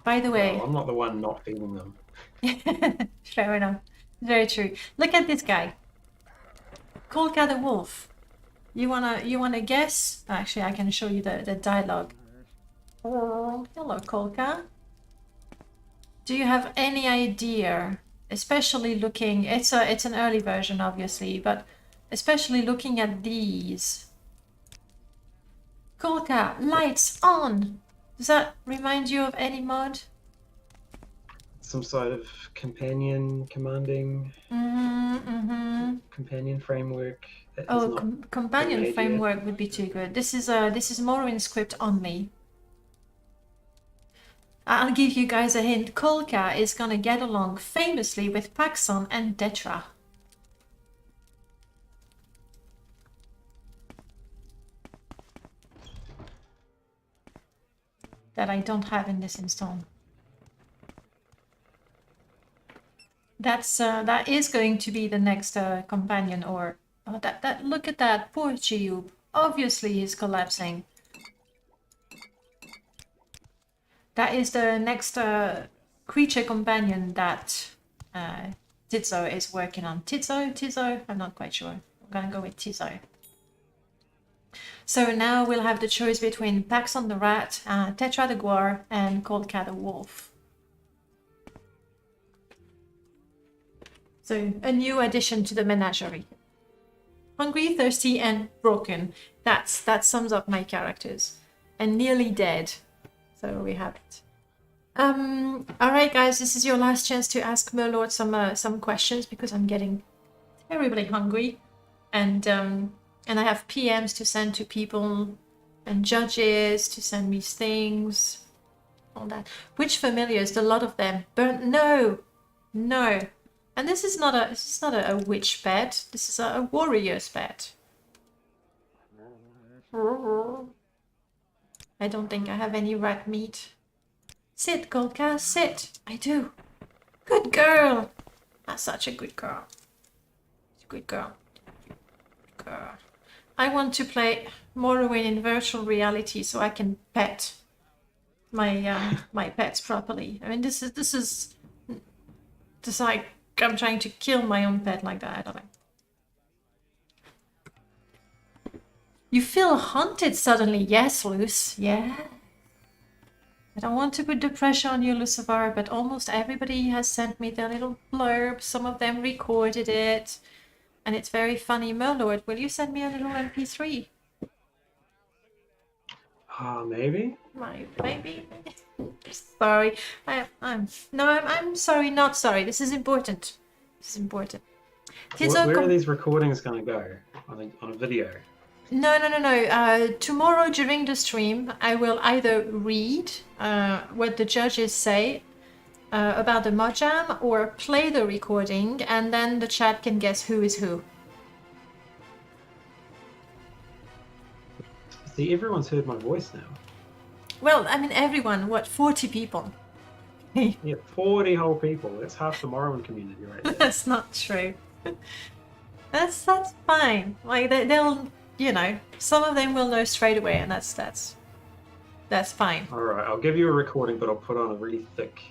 By the way... Well, I'm not the one not feeding them. Fair enough. Very true. Look at this guy. Kolka the wolf. You wanna guess? Actually, I can show you the dialogue. Oh, hello, Kolka. Do you have any idea? Especially looking, it's an early version, obviously, but especially looking at these. Kolka, lights on. Does that remind you of any mod? Some sort of companion commanding, companion framework. That has Oh, not companion been made framework would be too good. This is Morrowind script only. I'll give you guys a hint. Kolka is gonna get along famously with Paxson and Detra. That I don't have in this install. That is going to be the next companion. Or that look at that poor Giube. Obviously he's collapsing. That is the next creature companion that Tizo is working on. Tizo? I'm not quite sure. I'm gonna go with Tizo. So now we'll have the choice between Paxson the rat, Tetra the guar, and Kolka the wolf. So a new addition to the menagerie. Hungry, thirsty, and broken. That sums up my characters. And nearly dead. So we have it. All right, guys, this is your last chance to ask Merlord some questions because I'm getting terribly hungry, and I have PMs to send to people, and judges to send me things, all that. Which familiars? A lot of them. No. And this is not a witch pet. This is a warrior's pet. I don't think I have any rat meat. Sit, Kolka, sit. I do. Good girl. That's such a good girl. Good girl. I want to play Morrowind in virtual reality so I can pet my my pets properly. I mean, this is like I'm trying to kill my own pet like that. I don't know. You feel haunted suddenly. Yes, Luce. Yeah. I don't want to put the pressure on you, Lucifer, but almost everybody has sent me their little blurb. Some of them recorded it. And it's very funny. Merlord, will you send me a little MP3? Maybe. Maybe. Sorry. I'm sorry, not sorry. This is important. Where are these recordings going to go? On a video? No. Tomorrow during the stream, I will either read what the judges say about the mod jam or play the recording, and then the chat can guess who is who. See, everyone's heard my voice now. Well, I mean, everyone, what, 40 people? Yeah, 40 whole people. That's half the Morrowind community right there. That's not true. That's fine. Like, they'll, you know, some of them will know straight away, and that's fine. Alright, I'll give you a recording, but I'll put on a really thick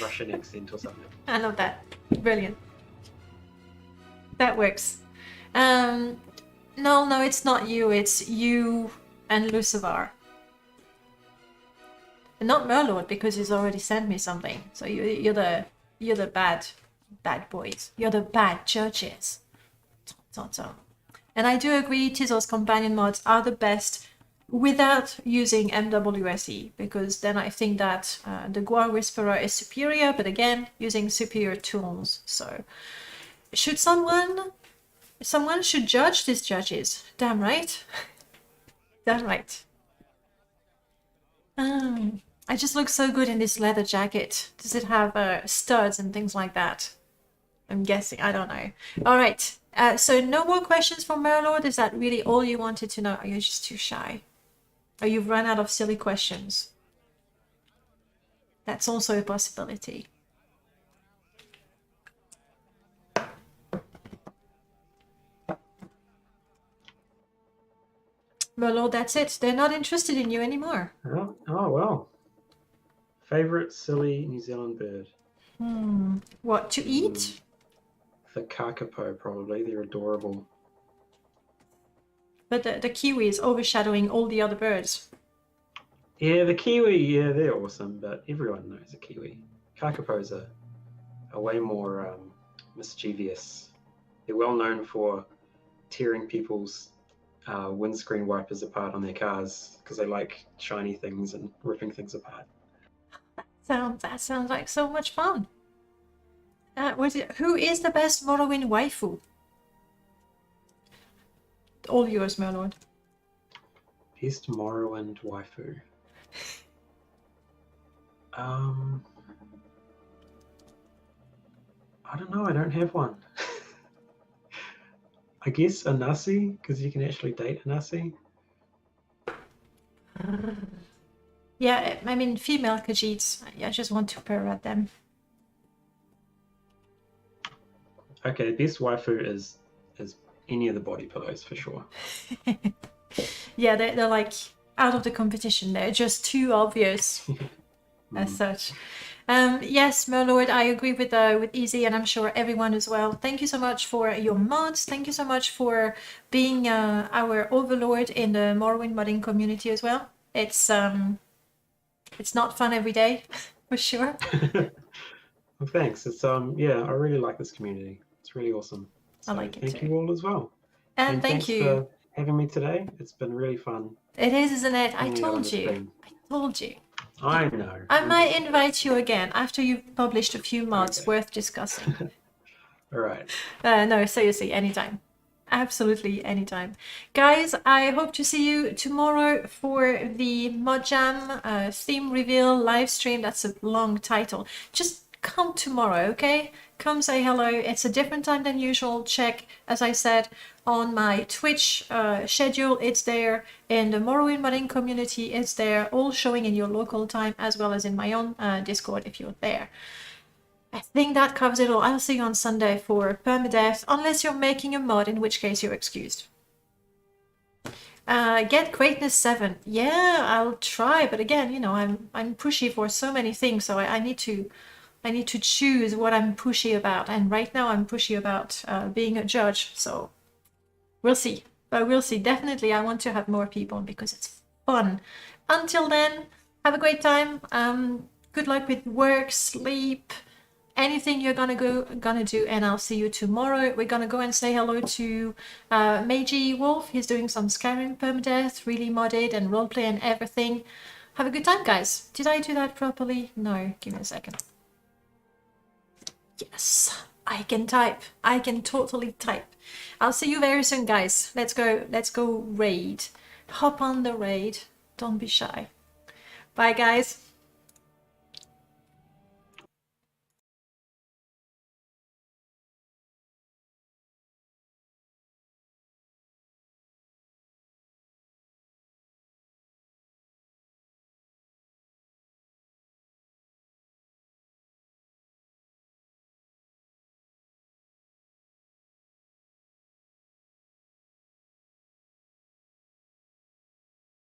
Russian accent or something. I love that. Brilliant. That works. No, it's not you. It's you and Lucifer. And not Merlord, because he's already sent me something. So you're the bad boys. You're the bad judges. And I do agree, Tizo's companion mods are the best without using MWSE, because then I think that the Guar Whisperer is superior, but again, using superior tools. So should someone should judge these judges. Damn right. Damn right. I just look so good in this leather jacket. Does it have studs and things like that? I'm guessing. I don't know. All right. So no more questions from Merlord? Is that really all you wanted to know? Are you just too shy? Or you've run out of silly questions? That's also a possibility. Merlord, that's it. They're not interested in you anymore. Oh well. Favorite silly New Zealand bird? What, to eat? The kakapo, probably. They're adorable. But the kiwi is overshadowing all the other birds. Yeah, the kiwi, yeah, they're awesome, but everyone knows a kiwi. Kakapos are way more mischievous. They're well known for tearing people's windscreen wipers apart on their cars because they like shiny things and ripping things apart. That sounds like so much fun. Who is the best Morrowind waifu? All yours, Merlord. Best Morrowind waifu. I don't know. I don't have one. I guess a Nasi, because you can actually date a Nasi. Yeah, I mean, female Khajiits. I just want to purr at them. Okay, best waifu is any of the body pillows for sure. Yeah, they're like out of the competition. They're just too obvious as such. Yes, Merlord, I agree with Easy, and I'm sure everyone as well. Thank you so much for your mods. Thank you so much for being our overlord in the Morrowind modding community as well. It's not fun every day, for sure. Well, thanks. It's yeah, I really like this community. It's really awesome. So I like it thank too. you all as well. And thank thanks you. for having me today. It's been really fun. It is, isn't it? I hanging out on told the you. stream. I told you. I know. I might invite you again after you've published a few mods worth discussing. All right. No, seriously, anytime. Absolutely anytime. Guys, I hope to see you tomorrow for the Mod Jam theme reveal live stream. That's a long title. Just come tomorrow, okay? Come say hello. It's a different time than usual. Check, as I said, on my Twitch schedule. It's there. In the Morrowind modding community, it's there. All showing in your local time as well as in my own Discord if you're there. I think that covers it all. I'll see you on Sunday for permadeath, unless you're making a mod, in which case you're excused. Get greatness 7. Yeah, I'll try, but again, you know, I'm pushy for so many things, so I need to choose what I'm pushy about, and right now I'm pushy about being a judge. So we'll see. But we'll see. Definitely, I want to have more people because it's fun. Until then, have a great time. Good luck with work, sleep, anything you're gonna do, and I'll see you tomorrow. We're gonna go and say hello to Meiji Wolf. He's doing some Skyrim permadeath, really modded and roleplay and everything. Have a good time, guys. Did I do that properly? No, give me a second. Yes, I can type. I can totally type. I'll see you very soon, guys. Let's go raid. Hop on the raid. Don't be shy. Bye, guys.